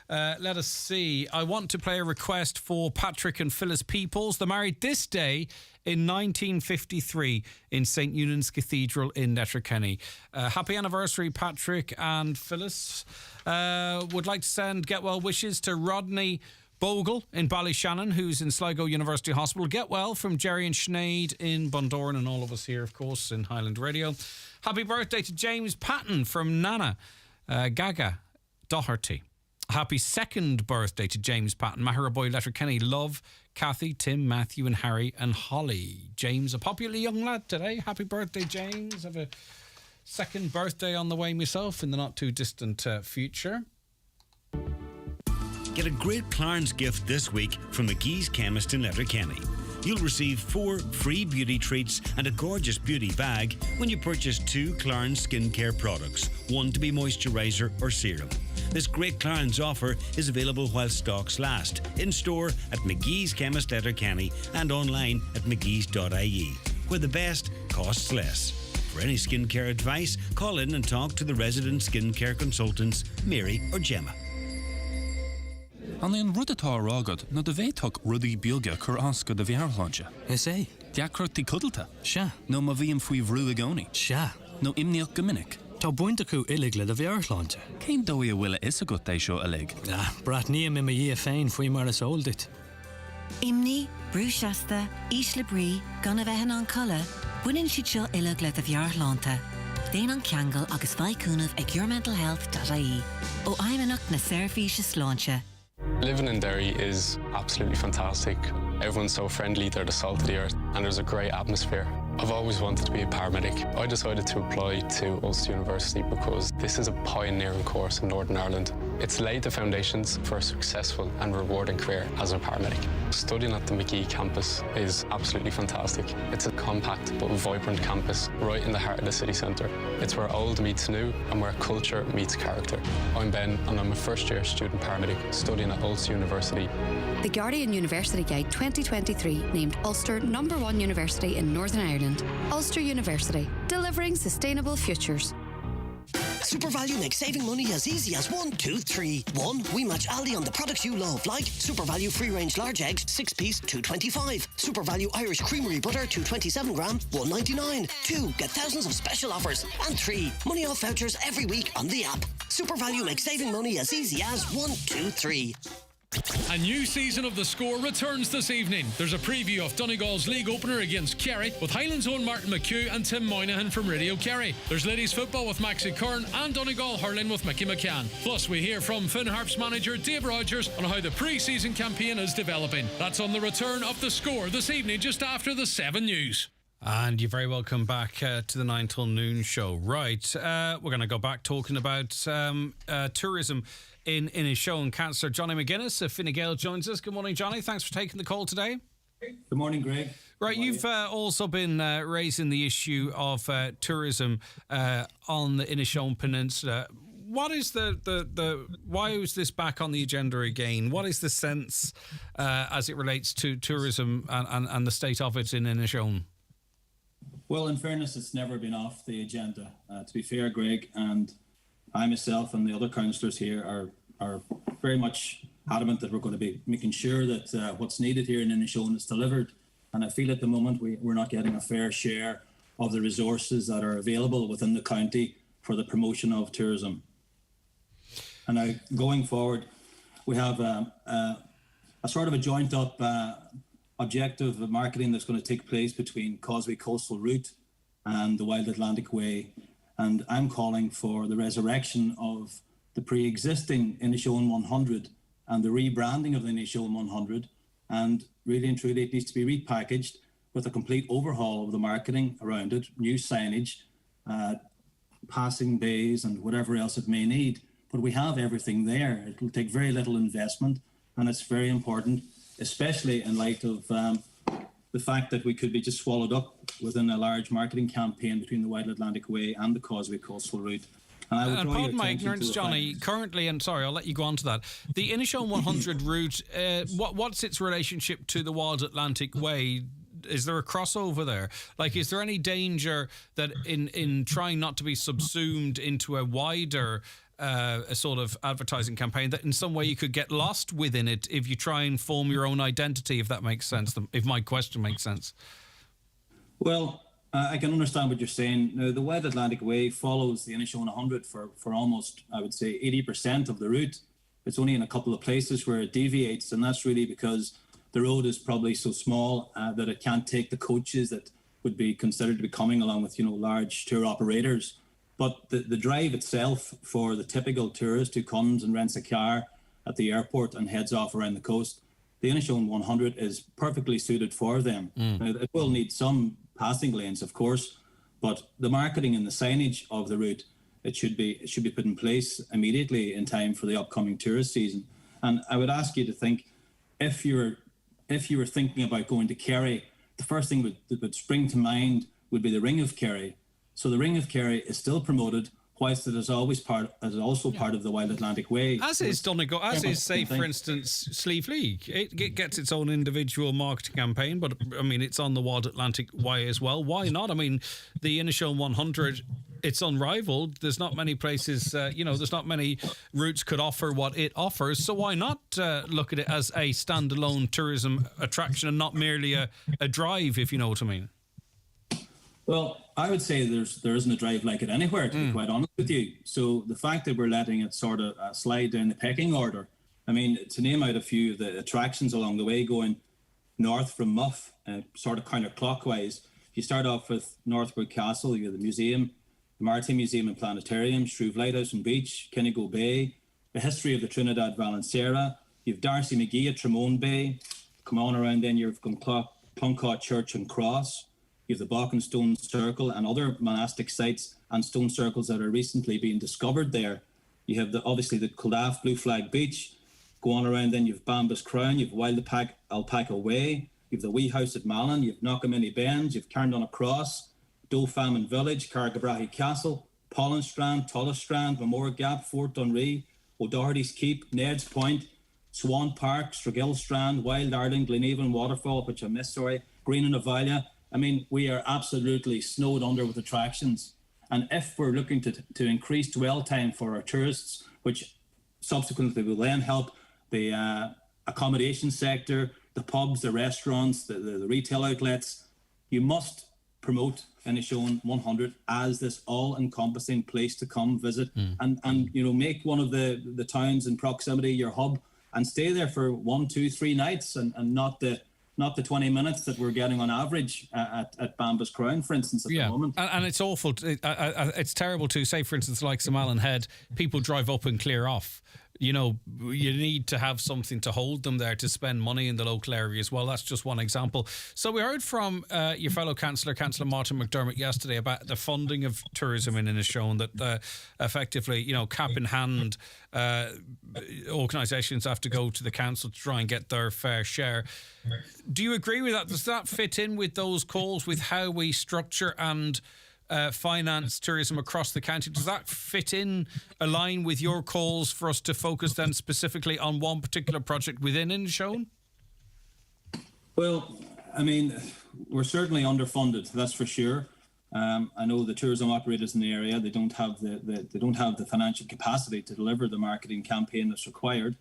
let us see. I want to play a request for Patrick and Phyllis Peoples. They're married this day in 1953 in St. Eunan's Cathedral in Letterkenny. Happy anniversary, Patrick and Phyllis. Would like to send get well wishes to Rodney Bogle in Ballyshannon, who's in Sligo University Hospital. Get well from Jerry and Sinead in Bundoran, and all of us here, of course, in Highland Radio. Happy birthday to James Patton from Nana Gaga Doherty. Happy second birthday to James Patton, Maharaboy Letterkenny. Love, Kathy, Tim, Matthew and Harry and Holly. James, a popular young lad today. Happy birthday, James. Have a second birthday on the way myself in the not too distant future. Get a great Clarence gift this week from McGee's Chemist in Letterkenny. You'll receive 4 free beauty treats and a gorgeous beauty bag when you purchase 2 Clarence skincare products, one to be moisturiser or serum. This great Clarence offer is available while stocks last, in store at McGee's Chemist Letterkenny and online at mcgees.ie, where the best costs less. For any skincare advice, call in and talk to the resident skincare consultants, Mary or Gemma. An éon rud atá rágad nó do bhéadthg rudaí beaga chur asca do bhearláinte. Is é? Deacrachtaí codalta. Se. nó má bhíon faoi bhrú a gcónaí. Se. nó imníoch go minic. Tá buinte acu ilig le a bhearláinte. Cén dóí a bhfuil is a go éis seo ilig? Brat níam im a dhé féin faoi mar is óldit. Imní, brúseasta, ís le brí, gan a bheithan an colla, buinn siad seo ilig le a bhearláinte. Déan an ceangal agus bhaicúnamh ag yourmentalhealth.ie ó aimimeach na séirfíse sláinte. Living in Derry is absolutely fantastic. Everyone's so friendly, they're the salt of the earth, and there's a great atmosphere. I've always wanted to be a paramedic. I decided to apply to Ulster University because this is a pioneering course in Northern Ireland. It's laid the foundations for a successful and rewarding career as a paramedic. Studying at the McGee campus is absolutely fantastic. It's a compact but vibrant campus right in the heart of the city centre. It's where old meets new and where culture meets character. I'm Ben and I'm a first-year student paramedic studying at Ulster University. The Guardian University Guide 2023 named Ulster #1 university in Northern Ireland. Ulster University, delivering sustainable futures. SuperValu makes saving money as easy as 1, 2, 3. 1. We match Aldi on the products you love, like SuperValu free-range large eggs, 6-piece, $2.25. SuperValu Irish Creamery butter, 227 gram, $1.99. 2. Get thousands of special offers. And 3. Money off vouchers every week on the app. SuperValu makes saving money as easy as 1, 2, 3. A new season of The Score returns this evening. There's a preview of Donegal's league opener against Kerry with Highland's own Martin McHugh and Tim Moynihan from Radio Kerry. There's ladies football with Maxie Kern and Donegal hurling with Mickey McCann. Plus, we hear from Finn Harp's manager Dave Rogers on how the pre-season campaign is developing. That's on the return of The Score this evening just after the 7 News. And you're very welcome back to the 9 till noon show. Right, we're going to go back talking about tourism in his show and Councillor Johnny McGuinness of Fine Gael joins us. Good morning, Johnny. Thanks for taking the call today. Good morning, Greg. Right, you've also been raising the issue of tourism on the Inishowen Peninsula. What is why is this back on the agenda again? What is the sense as it relates to tourism and the state of it in Inishowen? Well, in fairness, it's never been off the agenda. To be fair, Greg, and I myself and the other councillors here are very much adamant that we're going to be making sure that what's needed here in Inishowen is delivered. And I feel at the moment we're not getting a fair share of the resources that are available within the county for the promotion of tourism. And now, going forward, we have a sort of a joint up objective of marketing that's going to take place between Causeway Coastal Route and the Wild Atlantic Way. And I'm calling for the resurrection of the pre-existing Inishowen 100 and the rebranding of the Inishowen 100. And really and truly, it needs to be repackaged with a complete overhaul of the marketing around it, new signage, passing bays and whatever else it may need. But we have everything there. It will take very little investment, and it's very important, especially in light of the fact that we could be just swallowed up within a large marketing campaign between the Wild Atlantic Way and the Causeway Coastal Route. And pardon my ignorance, Johnny, currently, and sorry, I'll let you go on to that, the Inishowen 100 route, what's its relationship to the Wild Atlantic Way? Is there a crossover there? Like, is there any danger that in trying not to be subsumed into a wider a sort of advertising campaign, that in some way you could get lost within it if you try and form your own identity, if that makes sense, if my question makes sense? Well, I can understand what you're saying. Now, the Wild Atlantic Way follows the Inishowen 100 for almost, I would say, 80% of the route. It's only in a couple of places where it deviates, and that's really because the road is probably so small that it can't take the coaches that would be considered to be coming along with, large tour operators. But the drive itself for the typical tourist who comes and rents a car at the airport and heads off around the coast, the Inishowen 100 is perfectly suited for them. Now, it will need some passing lanes, of course, but the marketing and the signage of the route, it should be put in place immediately in time for the upcoming tourist season. And I would ask you to think, if you were thinking about going to Kerry, the first thing that would spring to mind would be the Ring of Kerry. So the Ring of Kerry is still promoted, whilst it is also part of the Wild Atlantic Way. As is Donegal, as is, say, for instance, Slieve League. It gets its own individual marketing campaign, but I mean, it's on the Wild Atlantic Way as well. Why not? I mean, the Inishowen 100 it's unrivaled. There's not many places, there's not many routes could offer what it offers. So why not look at it as a standalone tourism attraction and not merely a drive, if you know what I mean? Well, I would say there isn't a drive like it anywhere, to be quite honest with you. So the fact that we're letting it sort of slide down the pecking order, I mean, to name out a few of the attractions along the way, going north from Muff, sort of counterclockwise. If you start off with Northwood Castle, you have the museum, the Maritime Museum and Planetarium, Shrove Lighthouse and Beach, Kinnigo Bay, the history of the Trinidad Valenciera. You have Darcy McGee at Tramone Bay. Come on around then, you've Cloncaw Church and Cross. You have the Bach and Stone Circle and other monastic sites and stone circles that are recently being discovered there. You have obviously the Kildare Blue Flag Beach. Go on around then, you have Bambas Crown, you have Wild Alpaca Way, you have the Wee House at Malin, you have Knockamany Bends, you have Carndon Cross, Dofamon Village, Cargabrahy Castle, Pollenstrand, Tullestrand, Memorial Gap, Fort Dunree, O'Doherty's Keep, Ned's Point, Swan Park, Stragill Strand, Wild Ireland, Gleneven Waterfall, which I missed, Green and Avalia. I mean, we are absolutely snowed under with attractions. And if we're looking to increase dwell time for our tourists, which subsequently will then help the accommodation sector, the pubs, the restaurants, the retail outlets, you must promote Inishowen 100 as this all-encompassing place to come visit and make one of the towns in proximity your hub and stay there for 1, 2, 3 nights and not the 20 minutes that we're getting on average at Bambas Crown, for instance, at the moment. And it's awful. It's terrible to say, for instance, like Malin Head, people drive up and clear off. You need to have something to hold them there to spend money in the local area as well. That's just one example. So we heard from your fellow Councillor Martin McDermott, yesterday about the funding of tourism in Inishowen, that effectively, cap in hand, organisations have to go to the council to try and get their fair share. Do you agree with that? Does that fit in with those calls with how we structure and finance tourism across the county? Does that align with your calls for us to focus then specifically on one particular project within Inishowen? Well, I mean, we're certainly underfunded, that's for sure. I know the tourism operators in the area, they don't have the financial capacity to deliver the marketing campaign that's required.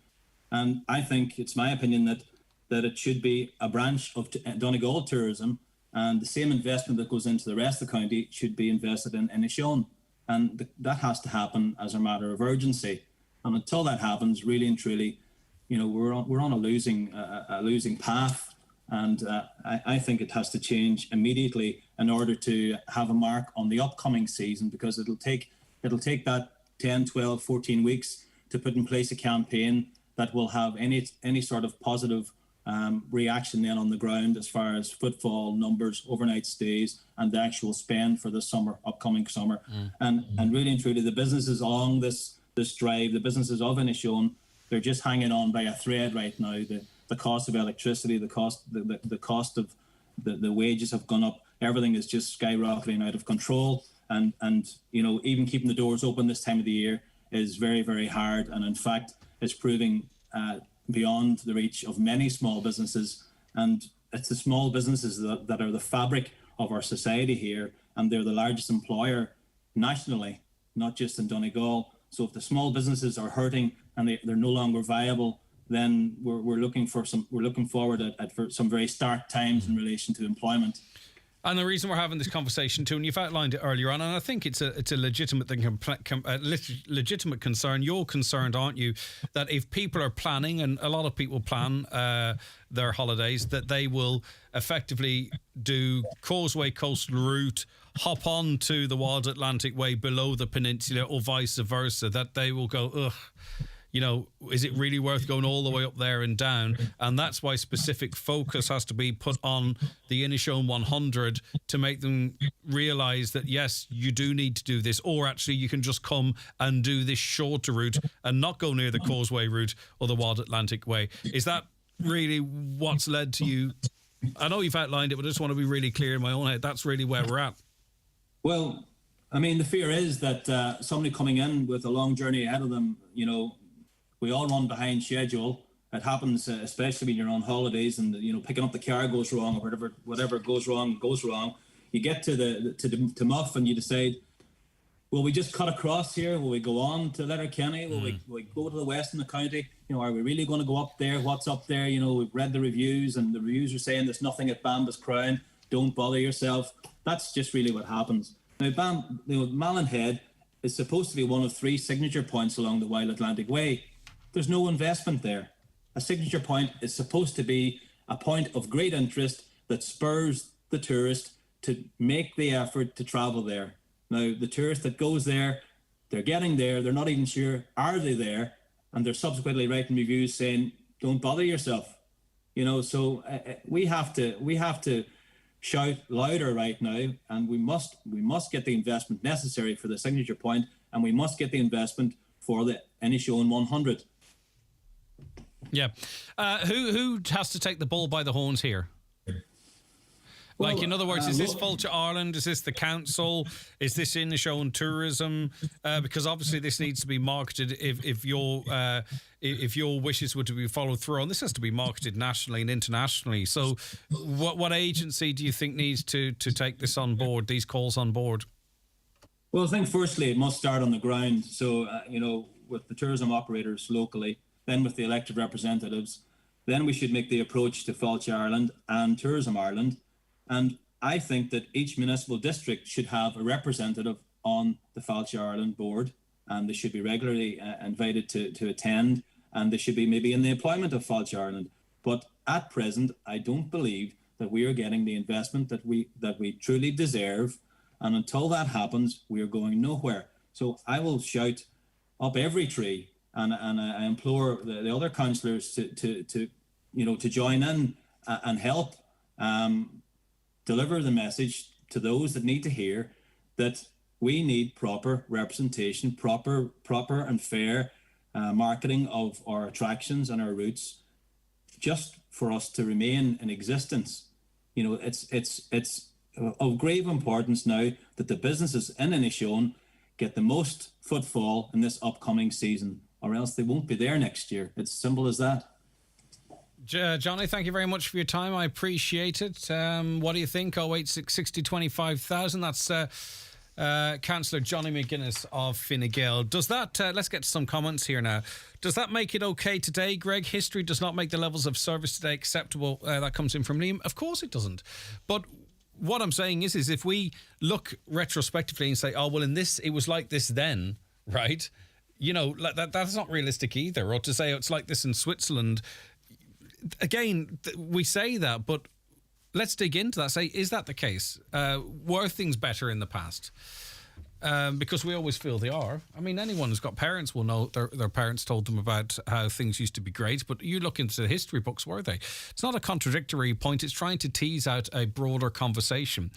And I think it's my opinion that it should be a branch of Donegal tourism, and the same investment that goes into the rest of the county should be invested in Inishowen. And that has to happen as a matter of urgency. And until that happens, really and truly, we're on a losing path. And I think it has to change immediately in order to have a mark on the upcoming season, because it'll take that 10, 12, 14 weeks to put in place a campaign that will have any sort of positive reaction then on the ground as far as footfall numbers, overnight stays, and the actual spend for the upcoming summer. And really and truly, the businesses along this drive, the businesses of Inishowen, they're just hanging on by a thread right now. The cost of electricity, the cost of the wages have gone up. Everything is just skyrocketing out of control. And even keeping the doors open this time of the year is very, very hard. And in fact, it's proving beyond the reach of many small businesses. And it's the small businesses that are the fabric of our society here, and they're the largest employer nationally, not just in Donegal. So if the small businesses are hurting and they're no longer viable, then we're looking forward for some very stark times in relation to employment. And the reason we're having this conversation too, and you've outlined it earlier on, and I think it's a legitimate thing, legitimate concern. You're concerned, aren't you, that if people are planning, and a lot of people plan their holidays, that they will effectively do Causeway Coastal Route, hop on to the Wild Atlantic Way below the peninsula, or vice versa, that they will go, ugh, is it really worth going all the way up there and down? And that's why specific focus has to be put on the Inishowen 100 to make them realise that, yes, you do need to do this, or actually you can just come and do this shorter route and not go near the Causeway route or the Wild Atlantic Way. Is that really what's led to you? I know you've outlined it, but I just want to be really clear in my own head. That's really where we're at. Well, I mean, the fear is that somebody coming in with a long journey ahead of them, we all run behind schedule. It happens, especially when you're on holidays and picking up the car goes wrong, or whatever goes wrong. You get to Muff and you decide, will we just cut across here? Will we go on to Letterkenny? Will we go to the west in the county? Are we really going to go up there? What's up there? We've read the reviews, and the reviews are saying there's nothing at Bamba's Crown. Don't bother yourself. That's just really what happens. Now, Malin Head is supposed to be one of 3 signature points along the Wild Atlantic Way. There's no investment there. A signature point is supposed to be a point of great interest that spurs the tourist to make the effort to travel there. Now, the tourist that goes there, they're getting there, they're not even sure, are they there? And they're subsequently writing reviews saying, don't bother yourself. So we have to shout louder right now, and we must get the investment necessary for the signature point, and we must get the investment for the Inishowen 100. Yeah. Who has to take the bull by the horns here? Like, in other words, is this Fáilte Ireland? Is this the council? Is this Inishowen Tourism? Because obviously this needs to be marketed if your wishes were to be followed through on. This has to be marketed nationally and internationally. So what agency do you think needs to take this on board, these calls on board? Well, I think firstly it must start on the ground. So, with the tourism operators locally, then with the elected representatives, then we should make the approach to Fáilte Ireland and Tourism Ireland. And I think that each municipal district should have a representative on the Fáilte Ireland board, and they should be regularly invited to attend, and they should be maybe in the employment of Fáilte Ireland. But at present, I don't believe that we are getting the investment that we truly deserve. And until that happens, we are going nowhere. So I will shout up every tree, and I implore the other councillors to join in and help deliver the message to those that need to hear that we need proper representation, proper and fair marketing of our attractions and our routes, just for us to remain in existence. It's of grave importance now that the businesses in Inishowen get the most footfall in this upcoming season, or else they won't be there next year. It's as simple as that. Johnny, thank you very much for your time. I appreciate it. What do you think? 086 60 25,000. That's Councillor Johnny McGuinness of Fine Gael. Does that, let's get to some comments here now. Does that make it okay today, Greg? History does not make the levels of service today acceptable. That comes in from Liam. Of course it doesn't. But what I'm saying is if we look retrospectively and say, oh, well, in this, it was like this then, right? That's not realistic either. Or to say it's like this in Switzerland. Again, we say that, but let's dig into that. Say, is that the case? Were things better in the past? Because we always feel they are. I mean, anyone who's got parents will know their parents told them about how things used to be great, but you look into the history books, were they? It's not a contradictory point. It's trying to tease out a broader conversation.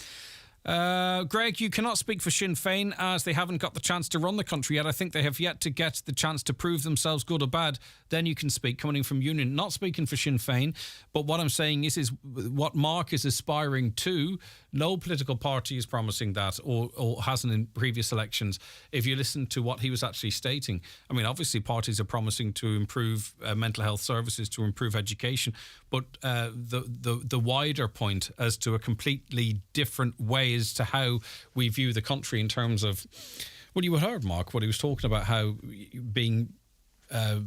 Greg, you cannot speak for Sinn Féin as they haven't got the chance to run the country yet. I think they have yet to get the chance to prove themselves good or bad. Then you can speak, coming in from Union. Not speaking for Sinn Féin, but what I'm saying is what Mark is aspiring to. No political party is promising that or hasn't in previous elections. If you listen to what he was actually stating, I mean, obviously parties are promising to improve mental health services, to improve education, but the wider point as to a completely different way as to how we view the country in terms of, well, you heard Mark what he was talking about, how being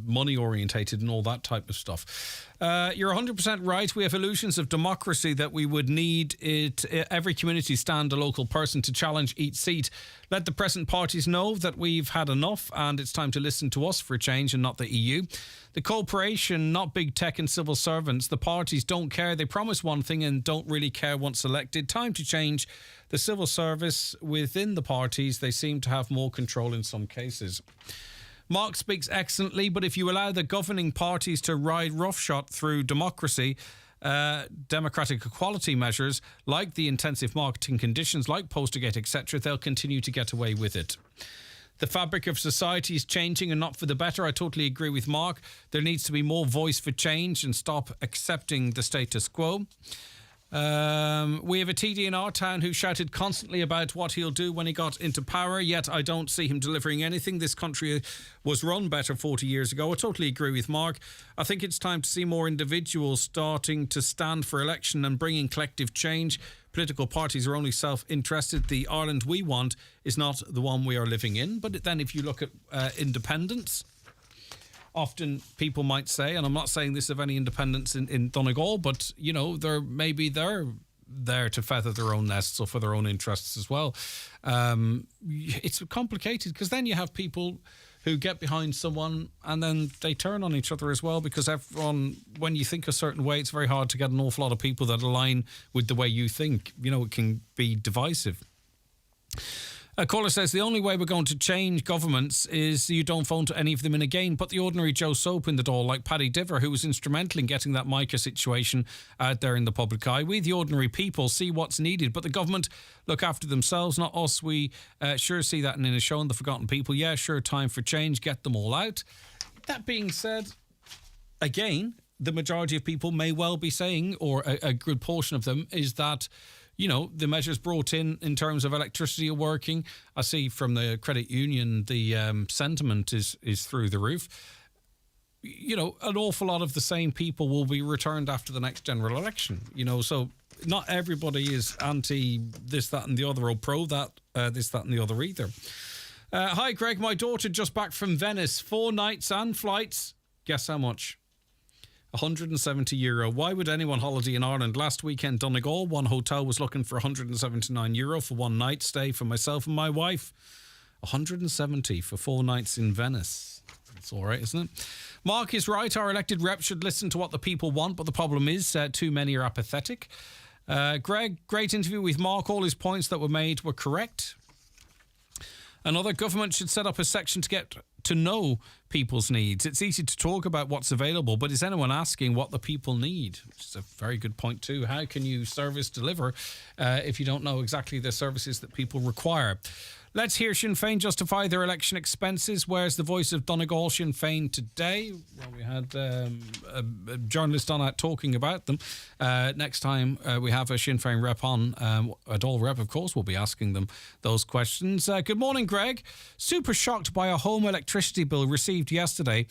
money orientated and all that type of stuff. You're 100% right. We have illusions of democracy that we would need every community stand a local person to challenge each seat. Let the present parties know that we've had enough and it's time to listen to us for a change and not the EU. The corporation, not big tech and civil servants. The parties don't care. They promise one thing and don't really care once elected. Time to change the civil service within the parties. They seem to have more control in some cases. Mark speaks excellently, but if you allow the governing parties to ride roughshod through democracy, democratic equality measures like the intensive marketing conditions, like Postergate, etc., they'll continue to get away with it. The fabric of society is changing and not for the better. I totally agree with Mark. There needs to be more voice for change and stop accepting the status quo. We have a TD in our town who shouted constantly about what he'll do when he got into power, yet I don't see him delivering anything. This country was run better 40 years ago. I totally agree with Mark. I think it's time to see more individuals starting to stand for election and bringing collective change. Political parties are only self-interested. The Ireland we want is not the one we are living in. But then if you look at independence, often people might say, and I'm not saying this of any independents in Donegal, but, you know, they're there to feather their own nests or for their own interests as well. It's complicated because then you have people who get behind someone and then they turn on each other as well, because everyone, when you think a certain way, it's very hard to get an awful lot of people that align with the way you think. You know, it can be divisive. A caller says the only way we're going to change governments is you don't vote any of them in again. Put the ordinary Joe Soap in the door, like Paddy Diver, who was instrumental in getting that Micah situation out there in the public eye. We, the ordinary people, see what's needed, but the government look after themselves, not us. We sure see that in a show on the Forgotten People. Yeah, sure, time for change. Get them all out. That being said, again, the majority of people may well be saying, or a good portion of them, is that, you know, the measures brought in terms of electricity are working. I see from the credit union the sentiment is through the roof. You know, an awful lot of the same people will be returned after the next general election. You know, so not everybody is anti this, that and the other, or pro that, this, that and the other either. Hi, Greg. My daughter just back from Venice. 4 nights and flights. Guess how much? €170. Why would anyone holiday in Ireland? Last weekend, Donegal, one hotel was looking for €179 for 1 night stay for myself and my wife. 170 for 4 nights in Venice. It's all right, isn't it? Mark is right. Our elected reps should listen to what the people want, but the problem is too many are apathetic. Greg, great interview with Mark. All his points that were made were correct. Another, government should set up a section to get to know people's needs. It's easy to talk about what's available, but is anyone asking what the people need? Which is a very good point too. How can you service deliver if you don't know exactly the services that people require? Let's hear Sinn Féin justify their election expenses. Where's the voice of Donegal Sinn Féin today? Well, we had a journalist on out talking about them. Next time we have a Sinn Féin rep on, a Dáil rep, of course, we'll be asking them those questions. Good morning, Greg. Super shocked by a home electricity bill received yesterday.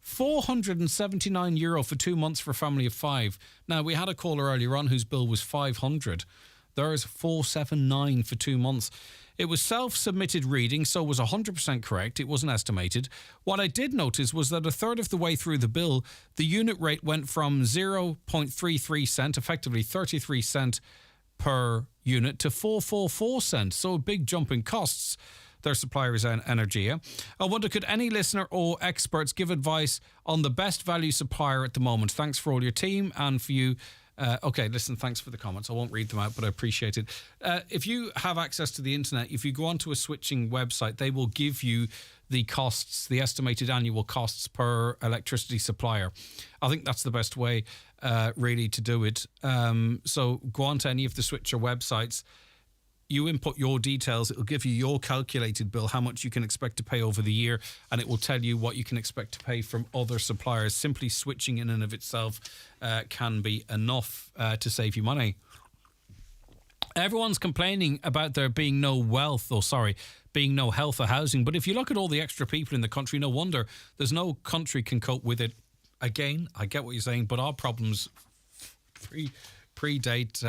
€479 for 2 months for a family of 5. Now, we had a caller earlier on whose bill was $500. There's $479 for 2 months. It was self-submitted reading, so it was 100% correct. It wasn't estimated. What I did notice was that a third of the way through the bill, the unit rate went from 0.33 cent, effectively 33 cent per unit, to 444 cents. So a big jump in costs. Their supplier is Energia. I wonder, could any listener or experts give advice on the best value supplier at the moment? Thanks for all your team and for you. Okay, listen, thanks for the comments. I won't read them out, but I appreciate it. If you have access to the internet, if you go onto a switching website, they will give you the costs, the estimated annual costs per electricity supplier. I think that's the best way, really, to do it. So go on to any of the switcher websites. You input your details, it'll give you your calculated bill, how much you can expect to pay over the year, and it will tell you what you can expect to pay from other suppliers. Simply switching in and of itself can be enough to save you money. Everyone's complaining about there being no being no health or housing, but if you look at all the extra people in the country, no wonder there's no country can cope with it. Again, I get what you're saying, but our problems predate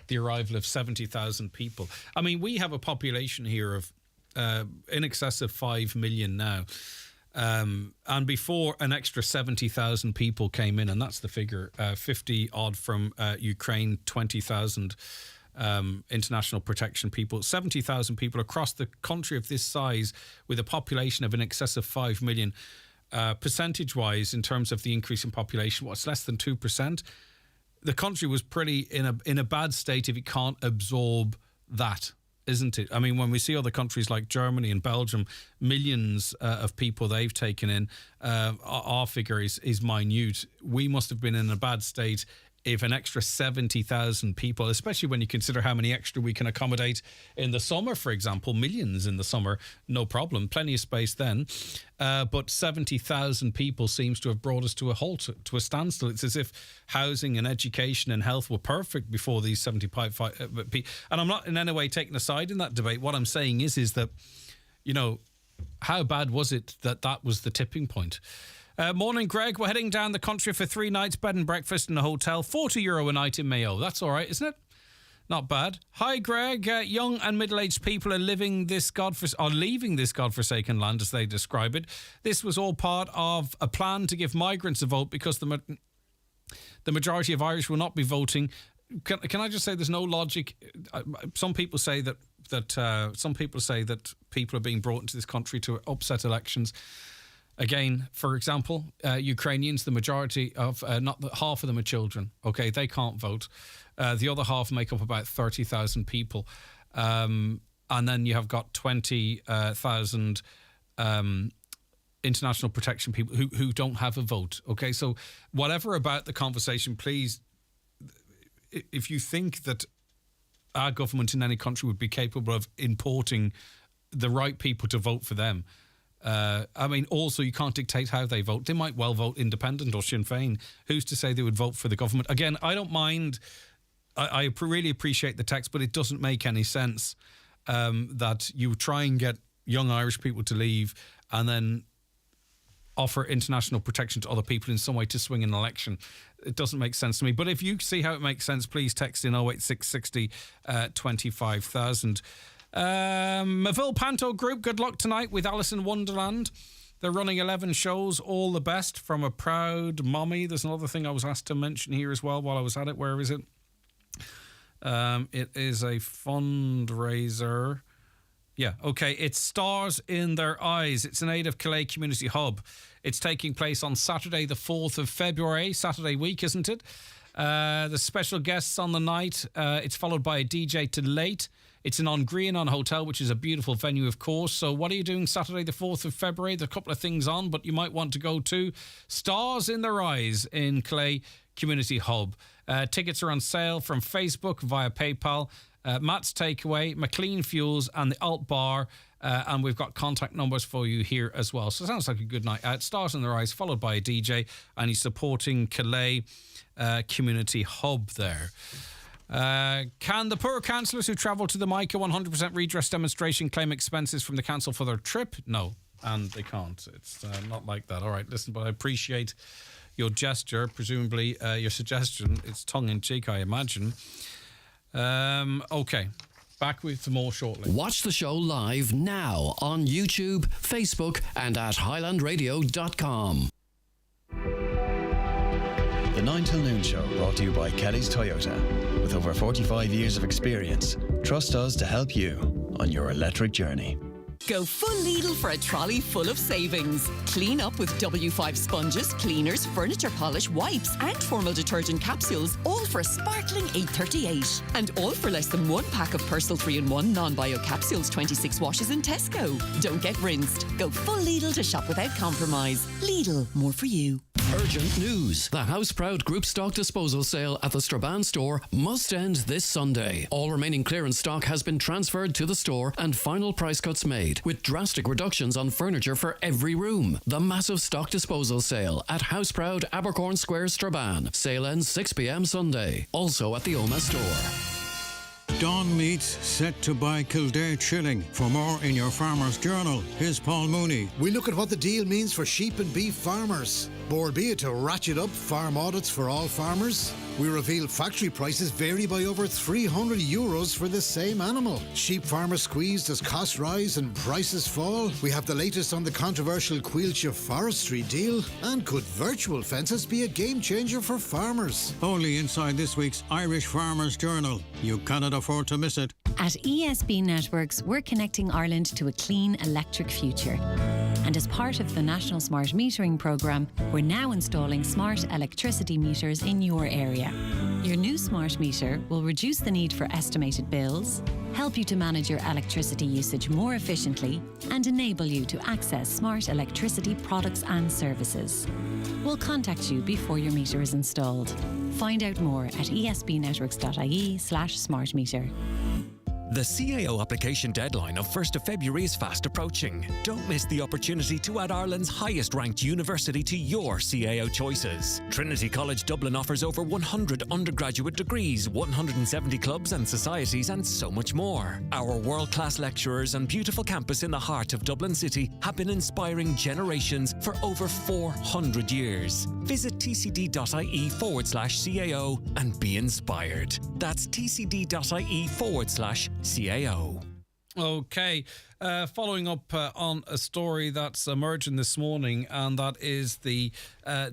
the arrival of 70,000 people. I mean, we have a population here of in excess of 5 million now. And before, an extra 70,000 people came in, and that's the figure, 50 odd from Ukraine, 20,000 international protection people, 70,000 people across the country of this size with a population of in excess of 5 million. Percentage-wise, in terms of the increase in population, what's less than 2%? The country was pretty in a bad state if it can't absorb that, isn't it? I mean, when we see other countries like Germany and Belgium, millions of people they've taken in, our figure is minute. We must have been in a bad state if an extra 70,000 people, especially when you consider how many extra we can accommodate in the summer, for example, millions in the summer, no problem, plenty of space then. But 70,000 people seems to have brought us to a halt, to a standstill. It's as if housing and education and health were perfect before these 75 people. And I'm not in any way taking a side in that debate. What I'm saying is that, you know, how bad was it that was the tipping point? Morning, Greg. We're heading down the country for 3 nights, bed and breakfast in a hotel, €40 a night in Mayo. That's all right, isn't it? Not bad. Hi, Greg. Young and middle-aged people are leaving this godforsaken land, as they describe it. This was all part of a plan to give migrants a vote because the majority of Irish will not be voting. Can I just say there's no logic? Some people say that people are being brought into this country to upset elections. Again, for example, Ukrainians, the majority of, half of them are children. Okay, they can't vote. The other half make up about 30,000 people. And then you have got 20,000 international protection people who don't have a vote. Okay, so whatever about the conversation, please, if you think that our government in any country would be capable of importing the right people to vote for them, I mean, also, you can't dictate how they vote. They might well vote independent or Sinn Féin. Who's to say they would vote for the government? Again, I don't mind. I really appreciate the text, but it doesn't make any sense that you try and get young Irish people to leave and then offer international protection to other people in some way to swing an election. It doesn't make sense to me. But if you see how it makes sense, please text in 08660 25,000. Maville Panto Group, good luck tonight with Alice in Wonderland. They're running 11 shows. All the best from a proud mommy. There's another thing I was asked to mention here as well while I was at it. Where is it? It is a fundraiser. Yeah, okay. It's Stars in Their Eyes. It's an aid of Calais Community Hub. It's taking place on Saturday, the 4th of February. Saturday week, isn't it? The special guests on the night. It's followed by a DJ to late. It's in Ongrianon Hotel, which is a beautiful venue, of course. So what are you doing Saturday, the 4th of February? There's a couple of things on, but you might want to go to Stars in Their Eyes in Calais Community Hub. Tickets are on sale from Facebook via PayPal. Matt's Takeaway, McLean Fuels and the Alt Bar. And we've got contact numbers for you here as well. So it sounds like a good night out. Stars in Their Eyes, followed by a DJ. And he's supporting Calais Community Hub there. Can the poor councillors who travel to the Micah 100% redress demonstration claim expenses from the council for their trip? No, and they can't. It's not like that. All right, listen, but I appreciate your gesture, presumably your suggestion. It's tongue-in-cheek, I imagine. Okay, back with some more shortly. Watch the show live now on YouTube, Facebook and at highlandradio.com. The 9 till noon show brought to you by Kelly's Toyota. With over 45 years of experience, trust us to help you on your electric journey. Go full Lidl for a trolley full of savings. Clean up with W5 sponges, cleaners, furniture polish, wipes and formal detergent capsules, all for a sparkling $8.38. And all for less than 1 pack of Persil 3-in-1 non-bio capsules, 26 washes in Tesco. Don't get rinsed. Go full Lidl to shop without compromise. Lidl, more for you. Urgent news. The house-proud group stock disposal sale at the Strabane store must end this Sunday. All remaining clearance stock has been transferred to the store and final price cuts made, with drastic reductions on furniture for every room. The massive stock disposal sale at Houseproud Abercorn Square, Strabane. Sale ends 6 p.m. Sunday. Also at the Oma store. Don Meats set to buy Kildare Chilling. For more in your Farmer's Journal, here's Paul Mooney. We look at what the deal means for sheep and beef farmers. Or be it to ratchet up farm audits for all farmers. We reveal factory prices vary by over €300 for the same animal. Sheep farmers squeezed as costs rise and prices fall. We have the latest on the controversial Quilcha forestry deal. And could virtual fences be a game changer for farmers? Only inside this week's Irish Farmer's Journal. You cannot afford to miss it. At ESB Networks, we're connecting Ireland to a clean electric future. And as part of the National Smart Metering Programme, we're now installing smart electricity meters in your area. Your new smart meter will reduce the need for estimated bills, help you to manage your electricity usage more efficiently, and enable you to access smart electricity products and services. We'll contact you before your meter is installed. Find out more at esbnetworks.ie/smart meter. The CAO application deadline of 1st of February is fast approaching. Don't miss the opportunity to add Ireland's highest ranked university to your CAO choices. Trinity College Dublin offers over 100 undergraduate degrees, 170 clubs and societies, and so much more. Our world-class lecturers and beautiful campus in the heart of Dublin City have been inspiring generations for over 400 years. Visit tcd.ie/CAO and be inspired. That's tcd.ie/CAO. Okay, following up on a story that's emerging this morning, and that is the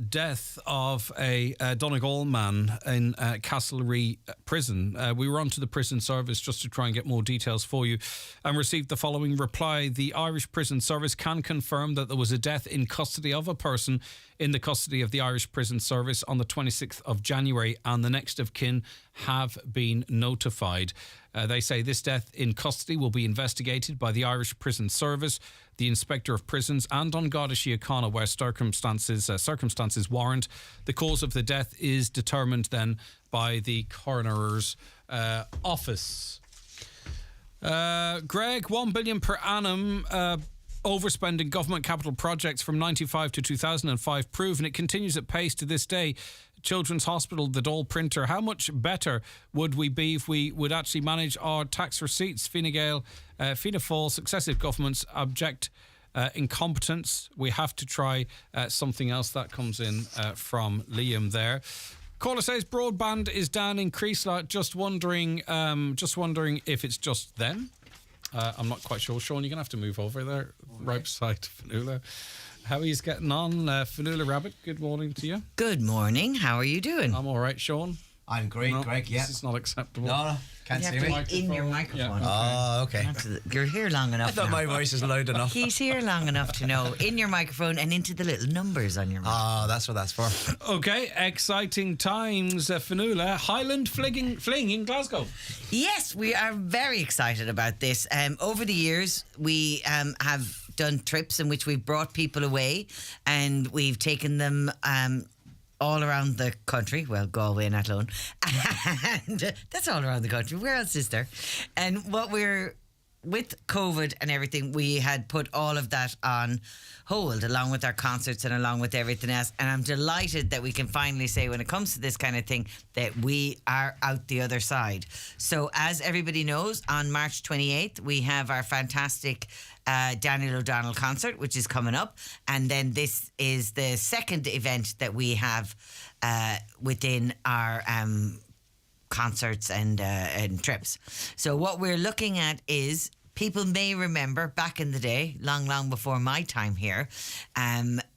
death of a Donegal man in Castlereagh prison. We were onto the prison service just to try and get more details for you and received the following reply. The Irish Prison Service can confirm that there was a death in custody of a person in the custody of the Irish Prison Service on the 26th of January, and the next of kin have been notified. They say this death in custody will be investigated by the Irish Prison Service, the Inspector of Prisons, and on Garda Síochána where circumstances warrant. The cause of the death is determined then by the coroner's office. Greg, $1 billion per annum overspending government capital projects from 1995 to 2005 proven. It continues at pace to this day. Children's Hospital, the Dole printer. How much better would we be if we would actually manage our tax receipts? Fine Gael, Fianna Fáil, successive governments abject incompetence. We have to try something else. That comes in from Liam there. Caller says broadband is down in Creasla. Just wondering if it's just them. I'm not quite sure. Sean, you're going to have to move over there, right beside Fionnuala. How are you getting on? Fionnuala Rabbit, good morning to you. Good morning. How are you doing? I'm all right, Sean. I'm great, No, Greg, yeah. This is not acceptable. No, can't You see have me. to be in your microphone. Oh, okay. You're here long enough I thought now. my voice is loud enough. He's here long enough to know. In your microphone and into the little numbers on your microphone. Oh, that's what that's for. Okay, exciting times. Fionnuala, Highland fling in Glasgow. Yes, we are very excited about this. Over the years, we have done trips in which we've brought people away and we've taken them all around the country. Well, Galway and Athlone. And that's all around the country. Where else is there? And with COVID and everything, we had put all of that on hold, along with our concerts and along with everything else. And I'm delighted that we can finally say, when it comes to this kind of thing, that we are out the other side. So as everybody knows, on March 28th, we have our fantastic Daniel O'Donnell concert, which is coming up. And then this is the second event that we have within our concerts and trips. So what we're looking at is, people may remember back in the day, long before my time here,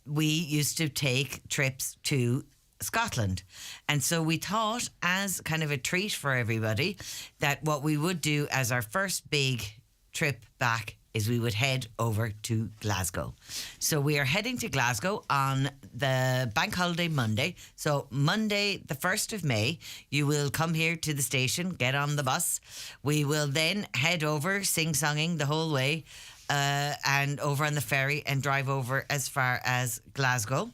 we used to take trips to Scotland. And so we thought, as kind of a treat for everybody, that what we would do as our first big trip back is we would head over to Glasgow. So we are heading to Glasgow on the bank holiday Monday. So Monday, the 1st of May, you will come here to the station, get on the bus. We will then head over, sing-songing the whole way, and over on the ferry and drive over as far as Glasgow.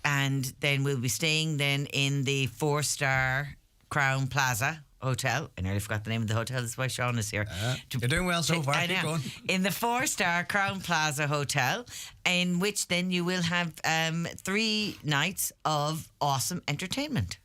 And then we'll be staying then in the 4-star Crown Plaza Hotel. I nearly forgot the name of the hotel. That's why Sean is here. You're doing well so far. I Keep know. going. In the 4-star Crown Plaza Hotel, in which then you will have 3 nights of awesome entertainment.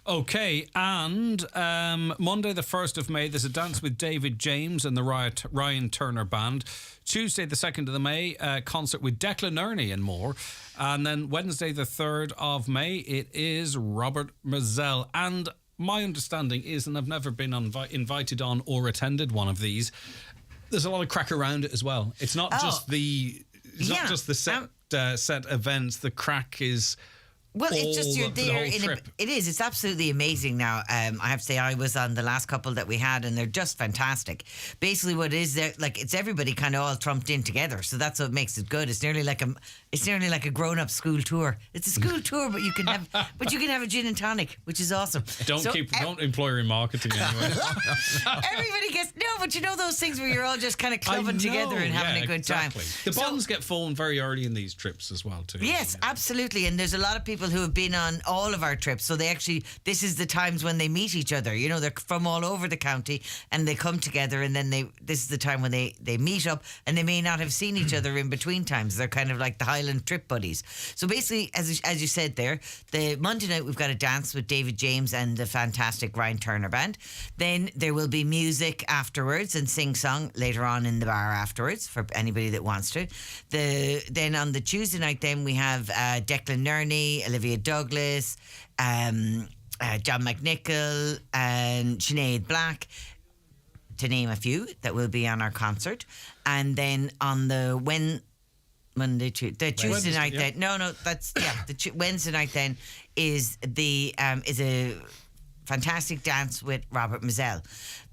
Okay, and Monday the 1st of May, there's a dance with David James and the Ryan Turner Band. Tuesday the 2nd of May, concert with Declan Ernie and more. And then Wednesday the 3rd of May, it is Robert Mazel. And my understanding is, and I've never been invited on or attended one of these, there's a lot of crack around it as well. It's not just the set events. The crack is Well, it's just you're for the there whole in trip. it is. It's absolutely amazing now. I have to say, I was on the last couple that we had, and they're just fantastic. Basically, what it is there, like it's everybody kind of all trumped in together, so that's what makes it good. It's nearly like a grown-up school tour. It's a school tour, but you can have a gin and tonic, which is awesome. Don't employ her in marketing anyway. Everybody gets but you know those things where you're all just kind of clubbing together and having a good time. The bonds get formed very early in these trips as well, too. Yes, absolutely. And there's a lot of people who have been on all of our trips. So this is the times when they meet each other. You know, they're from all over the county and they come together, and then this is the time when they meet up, and they may not have seen each other in between times. They're kind of like the Highland trip buddies. So basically, as you said there, the Monday night we've got a dance with David James and the fantastic Ryan Turner Band. Then there will be music afterwards and sing-song later on in the bar afterwards for anybody that wants to. Then on the Tuesday night then we have Declan Nerney, Olivia Douglas, John McNichol and Sinead Black, to name a few, that will be on our concert. And then on the Tuesday night then, Wednesday night then is a fantastic dance with Robert Mazzell.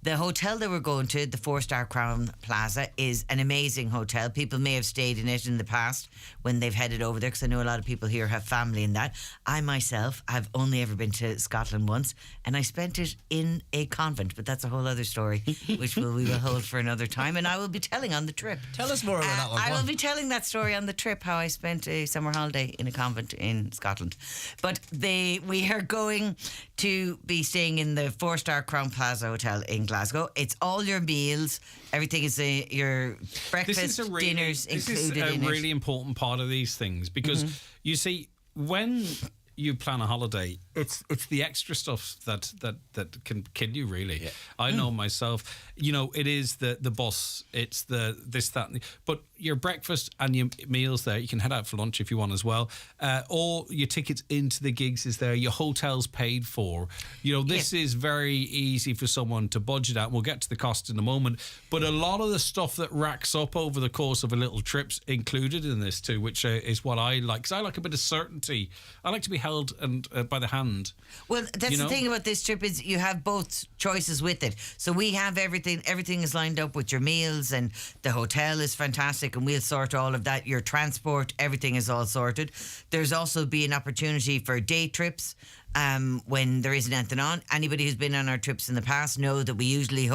The hotel that we're going to, the 4-star Crown Plaza, is an amazing hotel. People may have stayed in it in the past when they've headed over there, because I know a lot of people here have family in that. I myself have only ever been to Scotland once, and I spent it in a convent, but that's a whole other story, which we will hold for another time, and I will be telling on the trip. Tell us more about that one. I will be telling that story on the trip, how I spent a summer holiday in a convent in Scotland. But we are going to be staying in the 4-star Crown Plaza Hotel in Glasgow. It's all your meals. Everything is your breakfast, dinners included in it. This is a really important part of these things, because you see, when you plan a holiday, it's the extra stuff that can kill you, really. Yeah. I know myself. You know, it is the bus, it's the this, that, but your breakfast and your meals there, you can head out for lunch if you want as well. All your tickets into the gigs is there. Your hotel's paid for. You know, this is very easy for someone to budget out. We'll get to the cost in a moment. But a lot of the stuff that racks up over the course of a little trip's included in this too, which is what I like. Because I like a bit of certainty. I like to be held and by the hand. Well, that's the thing about this trip, is you have both choices with it. So we have everything is lined up with your meals, and the hotel is fantastic, and we'll sort all of that. Your transport, everything is all sorted. There's also be an opportunity for day trips when there isn't anything on. Anybody who's been on our trips in the past know that we usually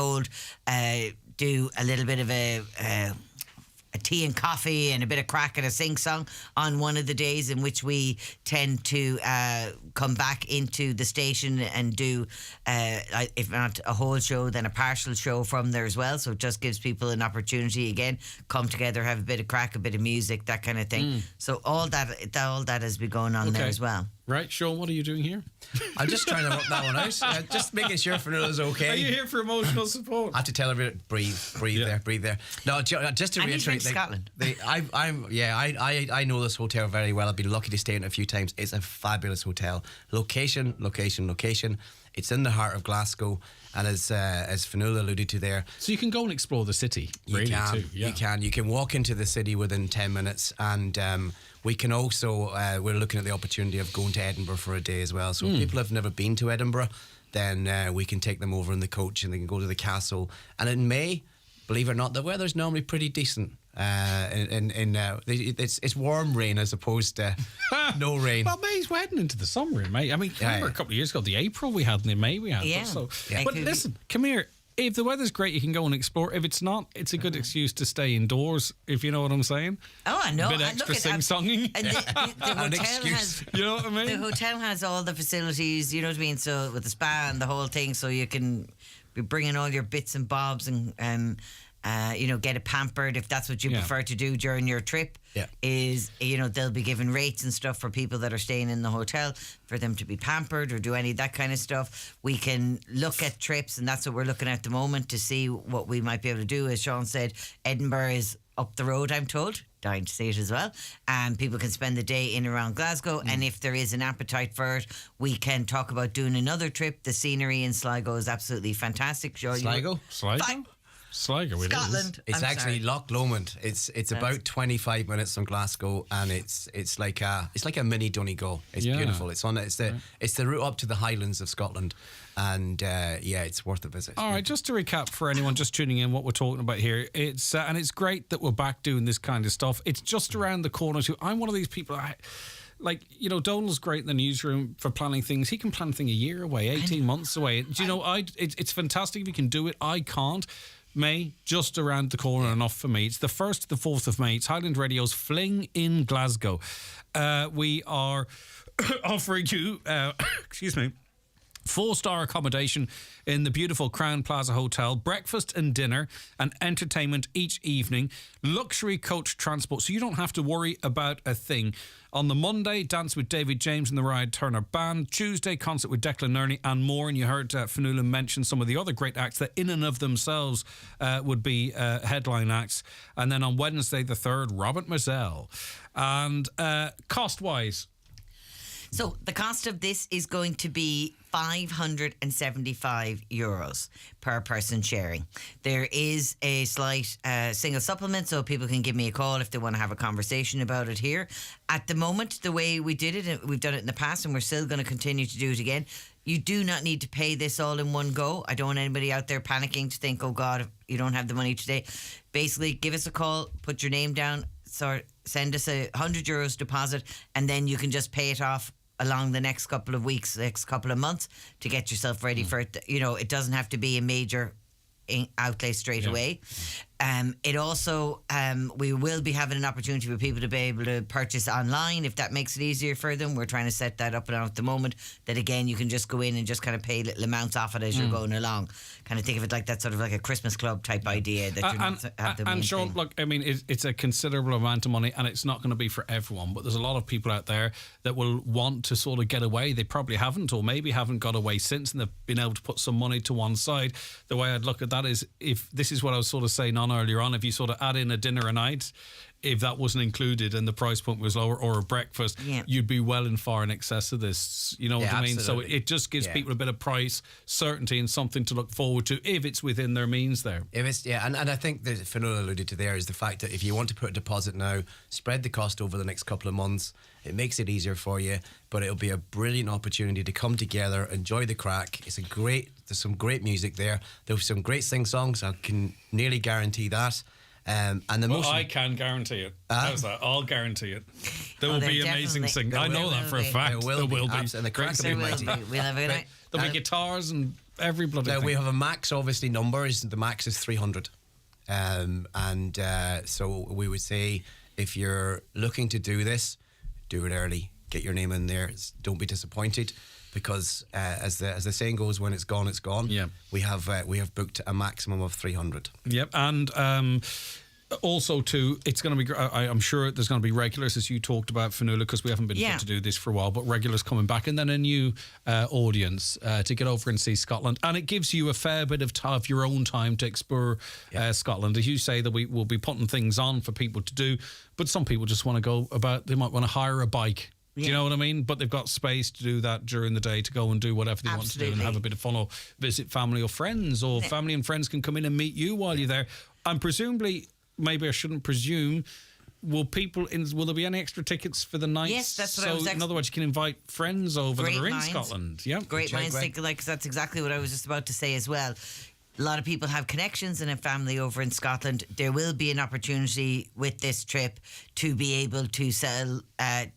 do a little bit of a tea and coffee and a bit of crack and a sing-song on one of the days, in which we tend to come back into the station and do, if not a whole show, then a partial show from there as well. So it just gives people an opportunity, again, come together, have a bit of crack, a bit of music, that kind of thing. So all that has been going on there as well. Right, Sean, what are you doing here? I'm just trying to work that one out. Just making sure Fiona's okay. Are you here for emotional support? I have to tell her, breathe there. No, just to and reiterate, Scotland. I know this hotel very well. I've been lucky to stay in it a few times. It's a fabulous hotel. Location. It's in the heart of Glasgow, and as Fionnuala alluded to there, so you can go and explore the city. You can walk into the city within 10 minutes, and we can also we're looking at the opportunity of going to Edinburgh for a day as well. So if people have never been to Edinburgh, then we can take them over in the coach, and they can go to the castle. And in May, believe it or not, the weather's normally pretty decent. It's warm rain as opposed to no rain. Well, May's heading into the summer in May. I mean, remember a couple of years ago, the April we had and in May we had. Yeah. But listen, come here. If the weather's great, you can go and explore. If it's not, it's a good excuse to stay indoors, if you know what I'm saying. Oh, I know. A bit extra sing-songing. And the hotel has, you know what I mean? The hotel has all the facilities, you know what I mean? So with the spa and the whole thing, so you can be bringing all your bits and bobs and get it pampered if that's what you prefer to do during your trip. They'll be giving rates and stuff for people that are staying in the hotel for them to be pampered or do any of that kind of stuff. We can look at trips, and that's what we're looking at the moment, to see what we might be able to do. As Sean said, Edinburgh is up the road, I'm told. Dying to see it as well. And people can spend the day in around Glasgow, and if there is an appetite for it, we can talk about doing another trip. The scenery in Sligo is absolutely fantastic. Sligo? Sligo, it is. Scotland. It's I'm actually sorry. Loch Lomond. It's about 25 minutes from Glasgow, and it's like a mini Donegal. It's Yeah. beautiful. It's the route up to the Highlands of Scotland, and it's worth a visit. All right, just to recap for anyone just tuning in, what we're talking about here, it's and it's great that we're back doing this kind of stuff. It's just around the corner too. I'm one of these people. Donald's great in the newsroom for planning things. He can plan things a year away, 18 months away. Do you know? It's fantastic if you can do it. I can't. May, just around the corner, enough for me. It's the 1st to the 4th of May. It's Highland Radio's Fling in Glasgow. We are offering you, excuse me, 4-star accommodation in the beautiful Crown Plaza Hotel, breakfast and dinner and entertainment each evening, luxury coach transport, so you don't have to worry about a thing. On the Monday, dance with David James and the Ryan Turner Band. Tuesday, concert with Declan Nerney and more. And you heard Fionnuala mention some of the other great acts that in and of themselves would be headline acts. And then on Wednesday the 3rd, Robert Mazel. And cost-wise... So the cost of this is going to be €575 per person sharing. There is a slight single supplement, so people can give me a call if they want to have a conversation about it here. At the moment, the way we did it, we've done it in the past and we're still going to continue to do it again. You do not need to pay this all in one go. I don't want anybody out there panicking to think, oh God, you don't have the money today. Basically, give us a call, put your name down, send us €100 deposit, and then you can just pay it off along the next couple of weeks, next couple of months to get yourself ready for it. It doesn't have to be a major outlay straight away. It also, we will be having an opportunity for people to be able to purchase online if that makes it easier for them. We're trying to set that up now at the moment, that again you can just go in and just kind of pay little amounts off it as you're going along. Kind of think of it like that, sort of like a Christmas club type idea that you're not have the main and Sean, thing. look, I mean, it's a considerable amount of money and it's not going to be for everyone, but there's a lot of people out there that will want to sort of get away. They probably haven't, or maybe haven't got away since, and they've been able to put some money to one side. The way I'd look at that is, if this is what I was sort of saying on earlier on, if you sort of add in a dinner a night, if that wasn't included and the price point was lower, or a breakfast, you'd be well and far in excess of this. You know what I mean? Absolutely. So it just gives people a bit of price certainty and something to look forward to if it's within their means there. If it's, and I think that Fionnuala alluded to there is the fact that if you want to put a deposit now, spread the cost over the next couple of months. It makes it easier for you, but it'll be a brilliant opportunity to come together, enjoy the crack. There's some great music there. There's some great sing-songs. I can nearly guarantee that. I can guarantee it. How's that? I'll guarantee it. There will be amazing singing. I know that for a fact. There will be. And the crack will be mighty. We'll have a good night. There'll be guitars and every bloody thing. We have a max, obviously, number. The max is 300. So we would say, if you're looking to do this, do it early. Get your name in there. Don't be disappointed, because as the saying goes, when it's gone, it's gone. Yeah. We have booked a maximum of 300. Yep, and also too, it's going to be. I'm sure there's going to be regulars, as you talked about, Fionnuala, because we haven't been fit to do this for a while. But regulars coming back, and then a new audience to get over and see Scotland, and it gives you a fair bit of your own time to explore Scotland. As you say, that we will be putting things on for people to do, but some people just want to go about. They might want to hire a bike. Do you know what I mean? But they've got space to do that during the day, to go and do whatever they want to do and have a bit of fun, or visit family or friends, or family and friends can come in and meet you while you're there. And presumably, maybe I shouldn't presume, will there be any extra tickets for the night? Yes, that's what I was in other words, you can invite friends over that are in Scotland. Yeah, great minds think alike, because that's exactly what I was just about to say as well. A lot of people have connections and a family over in Scotland. There will be an opportunity with this trip to be able to sell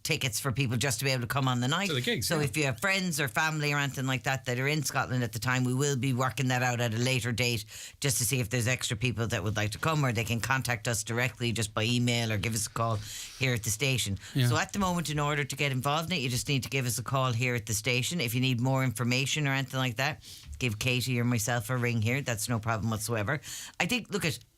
tickets for people just to be able to come on the night. To the gigs, so if you have friends or family or anything like that are in Scotland at the time, we will be working that out at a later date, just to see if there's extra people that would like to come, or they can contact us directly just by email or give us a call here at the station. Yeah. So at the moment, in order to get involved in it, you just need to give us a call here at the station. If you need more information or anything like that, give Katie or myself a ring here. That's no problem whatsoever. I think,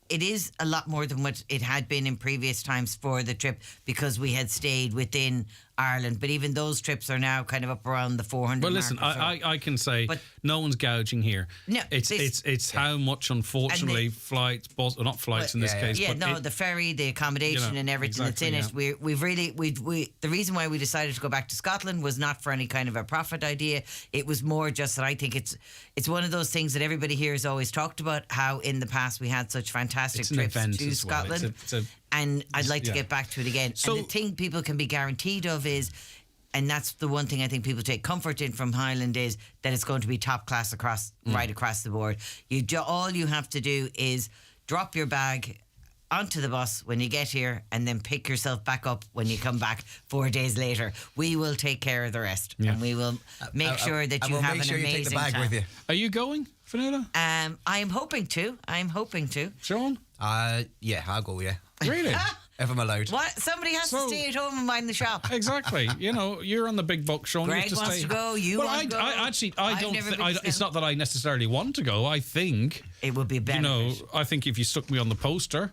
it is a lot more than what it had been in previous times for the trip, because we had stayed within Ireland. But even those trips are now kind of up around the 400. Well, listen, I can say no one's gouging here. No, it's how much, unfortunately, flights, not flights in this case. Yeah, but the ferry, the accommodation, and everything that's in it. We've really the reason why we decided to go back to Scotland was not for any kind of a profit idea. It was more just that I think it's one of those things that everybody here has always talked about. How in the past we had such fantastic trips to Scotland. And I'd like to get back to it again. So, and the thing people can be guaranteed of is, and that's the one thing I think people take comfort in from Highland, is that it's going to be top class right across the board. All you have to do is drop your bag onto the bus when you get here and then pick yourself back up when you come back 4 days later. We will take care of the rest, and we will make sure that you have an amazing you take the bag time. with you. Are you going, Fionnuala? I am hoping to. Sean? Yeah, I'll go, yeah. Really? If I'm allowed. What? Somebody has to stay at home and mind the shop. Exactly. You're on the big bucks, Sean. Greg you have to wants stay. to go. You want to go. I don't. It's not that I necessarily want to go. I think it would be better. I think if you stuck me on the poster,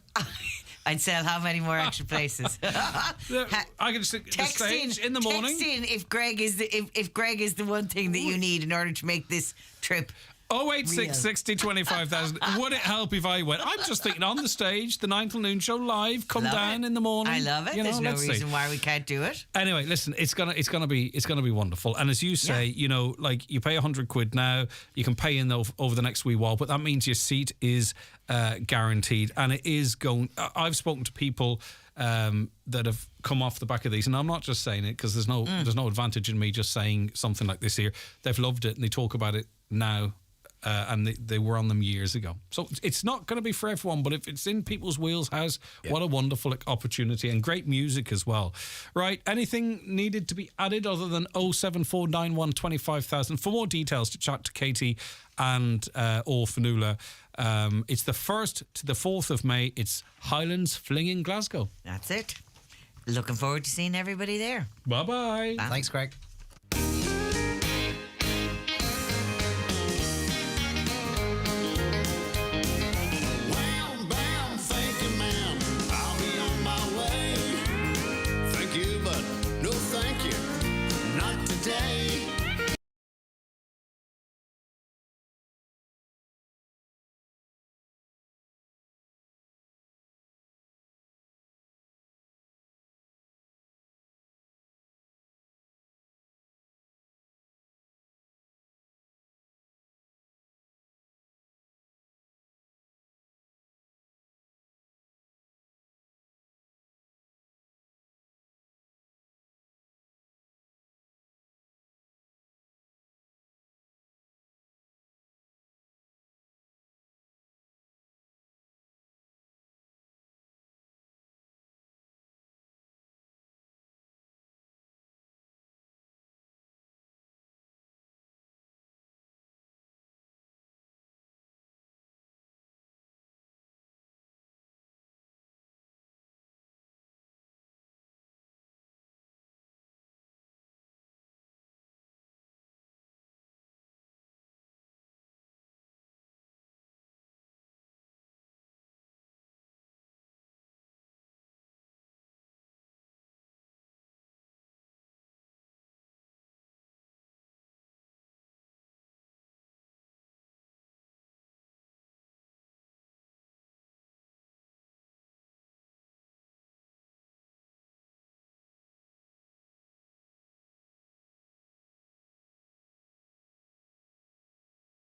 I'd sell how many more extra places? I can stick the stage in the morning. Text in if Greg is the one thing that you need in order to make this trip. 086 60 25,000. Would it help if I went? I'm just thinking on the stage, the 9 till noon show live. Come down in the morning. I love it. There's no reason why we can't do it. Anyway, listen, it's gonna be wonderful. And as you say, like you pay £100 now, you can pay in over the next wee while, but that means your seat is guaranteed, and it is going. I've spoken to people that have come off the back of these, and I'm not just saying it because there's no advantage in me just saying something like this here. They've loved it and they talk about it now. And they were on them years ago. So it's not going to be for everyone, but if it's in people's wheelhouse, what a wonderful opportunity, and great music as well. Right, anything needed to be added other than 07491 25,000? For more details, to chat to Katie and or Fionnuala, it's the 1st to the 4th of May. It's Highlands Fling in Glasgow. That's it. Looking forward to seeing everybody there. Bye-bye. Thanks, Greg.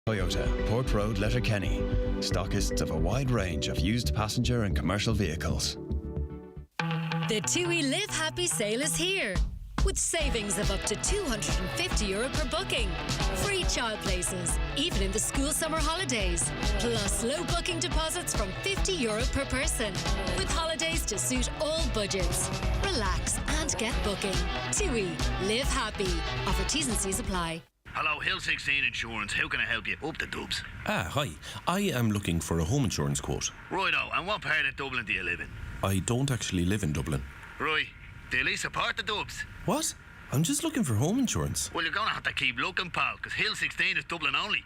Toyota, Port Road, Letterkenny. Stockists of a wide range of used passenger and commercial vehicles. The TUI Live Happy sale is here, with savings of up to €250 per booking. Free child places, even in the school summer holidays. Plus low booking deposits from €50 per person, with holidays to suit all budgets. Relax and get booking. TUI Live Happy. Offer T's and C's apply. Hello, Hill 16 Insurance. How can I help you? Up the dubs. Hi. I am looking for a home insurance quote. Righto, and what part of Dublin do you live in? I don't actually live in Dublin. Right. Do you at least support the dubs? What? I'm just looking for home insurance. Well, you're going to have to keep looking, pal, because Hill 16 is Dublin only.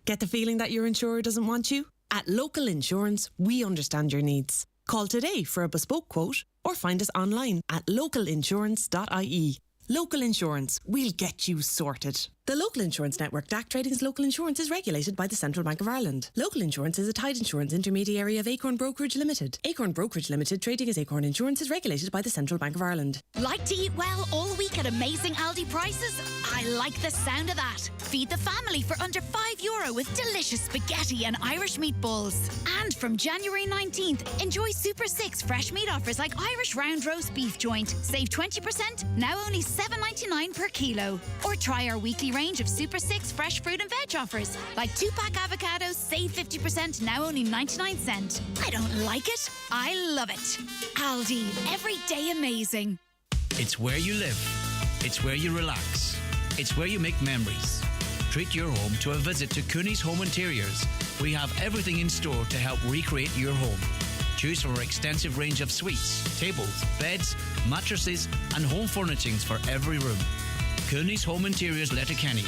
Get the feeling that your insurer doesn't want you? At Local Insurance, we understand your needs. Call today for a bespoke quote or find us online at localinsurance.ie. Local Insurance, we'll get you sorted. The Local Insurance Network, DAC Trading's Local Insurance, is regulated by the Central Bank of Ireland. Local Insurance is a tied insurance intermediary of Acorn Brokerage Limited. Acorn Brokerage Limited, trading as Acorn Insurance, is regulated by the Central Bank of Ireland. Like to eat well all week at amazing Aldi prices? I like the sound of that. Feed the family for under €5 with delicious spaghetti and Irish meatballs. And from January 19th, enjoy Super 6 fresh meat offers like Irish round roast beef joint. Save 20%, now only $7.99 per kilo. Or try our weekly range of Super 6 fresh fruit and veg offers, like 2-pack avocados, save 50%, now only 99 cents. I don't like it, I love it. Aldi, every day amazing. It's where you live. It's where you relax. It's where you make memories. Treat your home to a visit to Cooney's Home Interiors. We have everything in store to help recreate your home. Choose from our extensive range of suites, tables, beds, mattresses and home furnishings for every room. Cooney's Home Interiors, Letterkenny.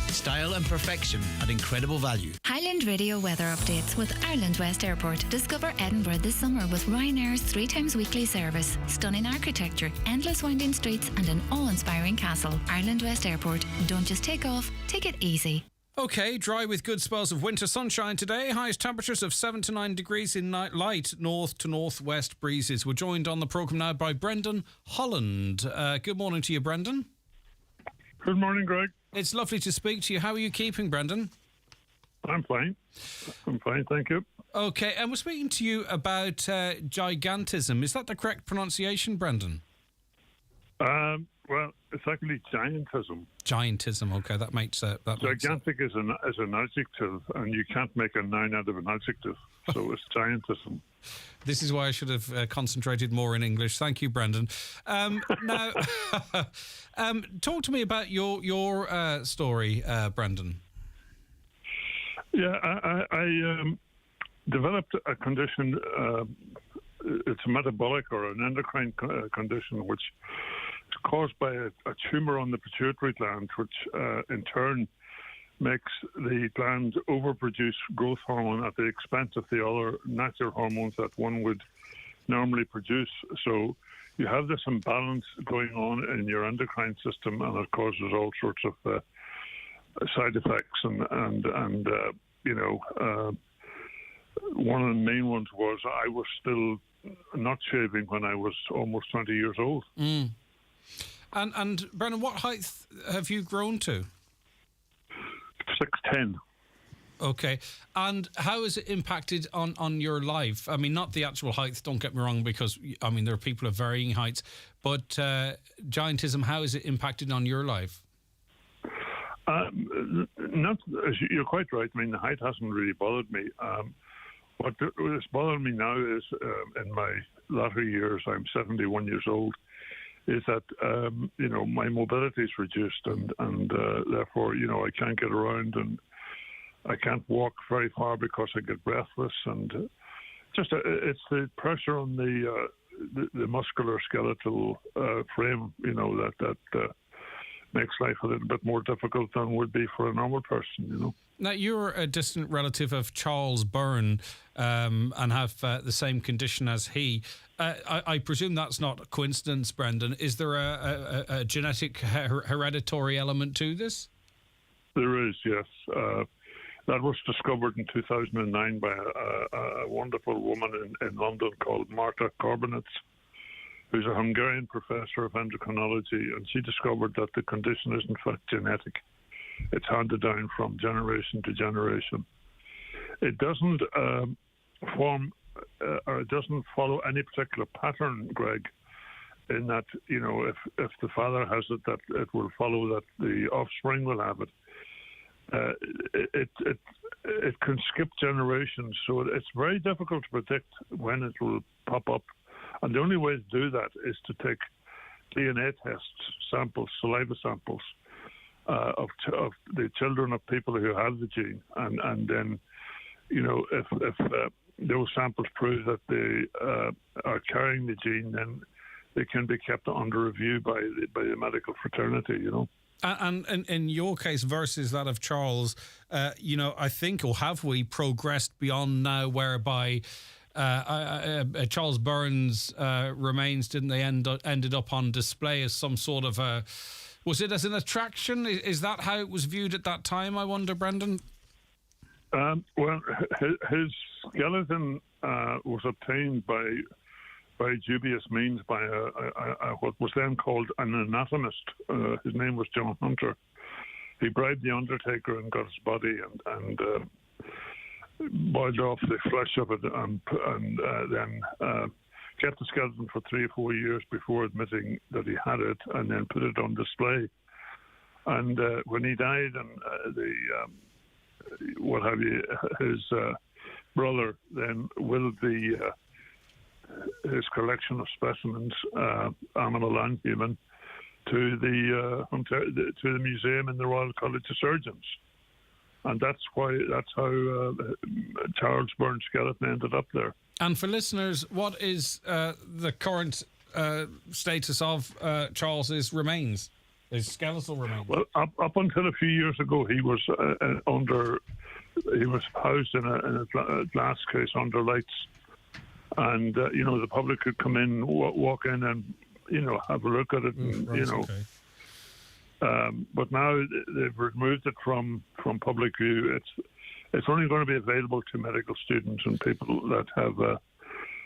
Style and perfection at incredible value. Highland Radio weather updates with Ireland West Airport. Discover Edinburgh this summer with Ryanair's 3 times weekly service. Stunning architecture, endless winding streets and an awe-inspiring castle. Ireland West Airport. Don't just take off, take it easy. Okay, dry with good spells of winter sunshine today. Highest temperatures of 7 to 9 degrees in night, light north to northwest breezes. We're joined on the programme now by Brendan Holland. Good morning to you, Brendan. Good morning, Greg. It's lovely to speak to you. How are you keeping, Brendan? I'm fine. Thank you. Okay, and we're speaking to you about gigantism. Is that the correct pronunciation, Brendan? Well, it's actually giantism. Giantism, okay, that makes sense. Gigantic is an adjective, and you can't make a noun out of an adjective, so it's giantism. This is why I should have concentrated more in English. Thank you, Brendan. Now, talk to me about your story, Brendan. Yeah, I developed a condition. It's a metabolic or an endocrine condition, which is caused by a tumour on the pituitary gland, which in turn makes the gland overproduce growth hormone at the expense of the other natural hormones that one would normally produce. So you have this imbalance going on in your endocrine system, and it causes all sorts of side effects. And one of the main ones was I was still not shaving when I was almost 20 years old. Mm. And Brendan, what height have you grown to? 6'10". Okay. And how has it impacted on your life? I mean, not the actual height, don't get me wrong, because, I mean, there are people of varying heights, but giantism, how has it impacted on your life? You're quite right. I mean, the height hasn't really bothered me. What is bothering me now is, in my latter years, I'm 71 years old, is that, my mobility is reduced and therefore, I can't get around and I can't walk very far because I get breathless, and it's the pressure on the muscular skeletal frame, that makes life a little bit more difficult than would be for a normal person, Now, you're a distant relative of Charles Byrne and have the same condition as he. I presume that's not a coincidence, Brendan. Is there a genetic hereditary element to this? There is, yes. That was discovered in 2009 by a wonderful woman in London called Marta Corbinets, who's a Hungarian professor of endocrinology, and she discovered that the condition is in fact genetic. It's handed down from generation to generation. It doesn't it doesn't follow any particular pattern, Greg, in that, if the father has it, that it will follow that the offspring will have it. It can skip generations, so it's very difficult to predict when it will pop up. And the only way to do that is to take DNA tests, saliva samples of the children of people who have the gene, and then, if those samples prove that they are carrying the gene, then they can be kept under review by the medical fraternity. And in your case versus that of Charles, I think, or have we progressed beyond now whereby Charles Burns' remains, didn't they, ended up on display as some sort of a... Was it as an attraction? Is that how it was viewed at that time, I wonder, Brendan? Well, his skeleton was obtained by dubious means by what was then called an anatomist. His name was John Hunter. He bribed the undertaker and got his body and boiled off the flesh of it and then kept the skeleton for 3 or 4 years before admitting that he had it, and then put it on display. And when he died, and his brother then willed his collection of specimens, animal and human, to the museum in the Royal College of Surgeons, and that's how Charles Burns' skeleton ended up there. And for listeners, what is the current status of Charles's remains, his skeletal remains? Well, up until a few years ago, he was housed in a glass case under lights, and the public could come in, walk in, and have a look at it, and Okay. But now they've removed it from public view. It's only going to be available to medical students and people that have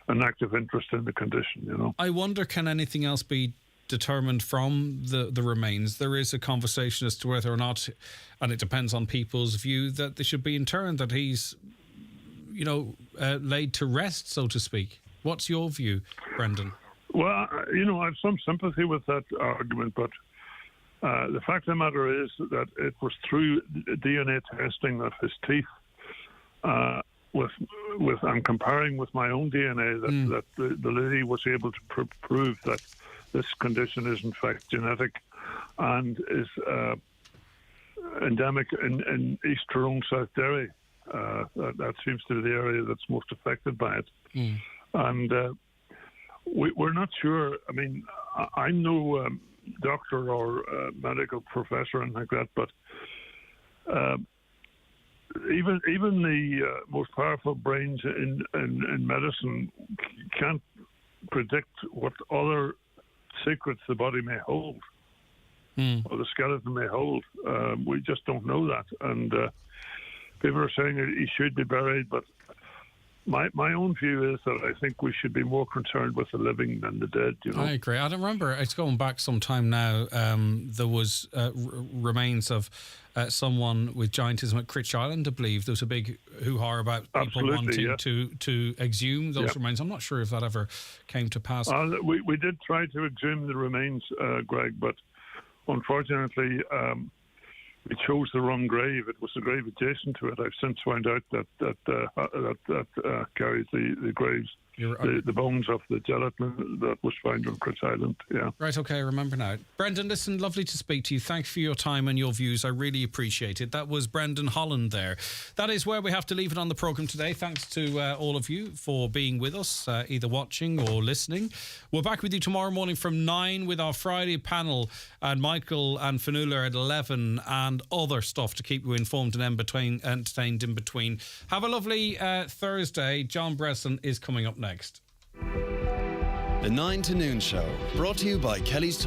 an active interest in the condition. I wonder, can anything else be determined from the remains? There is a conversation as to whether or not, and it depends on people's view, that they should be interned, that he's, laid to rest, so to speak. What's your view, Brendan? Well, I have some sympathy with that argument, but the fact of the matter is that it was through DNA testing of his teeth, with I'm comparing with my own DNA, that the lady was able to prove that this condition is in fact genetic and is endemic in East Tyrone, South Derry. That seems to be the area that's most affected by it. And we're not sure. I mean, I'm no doctor or medical professor and like that, but even the most powerful brains in medicine can't predict what other secrets the body may hold or the skeleton may hold. We just don't know that, and people are saying that he should be buried, but my own view is that I think we should be more concerned with the living than the dead. I agree. I don't remember. It's going back some time now. There was remains of someone with giantism at Critch Island, I believe. There was a big hoo-ha about people wanting to exhume those remains. I'm not sure if that ever came to pass. We did try to exhume the remains, Greg, but unfortunately we chose the wrong grave. It was the grave adjacent to it. I've since found out that carries the graves, the bones of the gelatin that was found on Critch Island. Yeah. Right. Okay. I remember now. Brendan, listen, lovely to speak to you. Thanks for your time and your views. I really appreciate it. That was Brendan Holland there. That is where we have to leave it on the programme today. Thanks to all of you for being with us, either watching or listening. We're back with you tomorrow morning from 9 with our Friday panel, and Michael and Fanula at 11, and other stuff to keep you informed and entertained in between. Have a lovely Thursday. John Bresson is coming up next. The 9 to Noon Show, brought to you by Kelly's Toyota.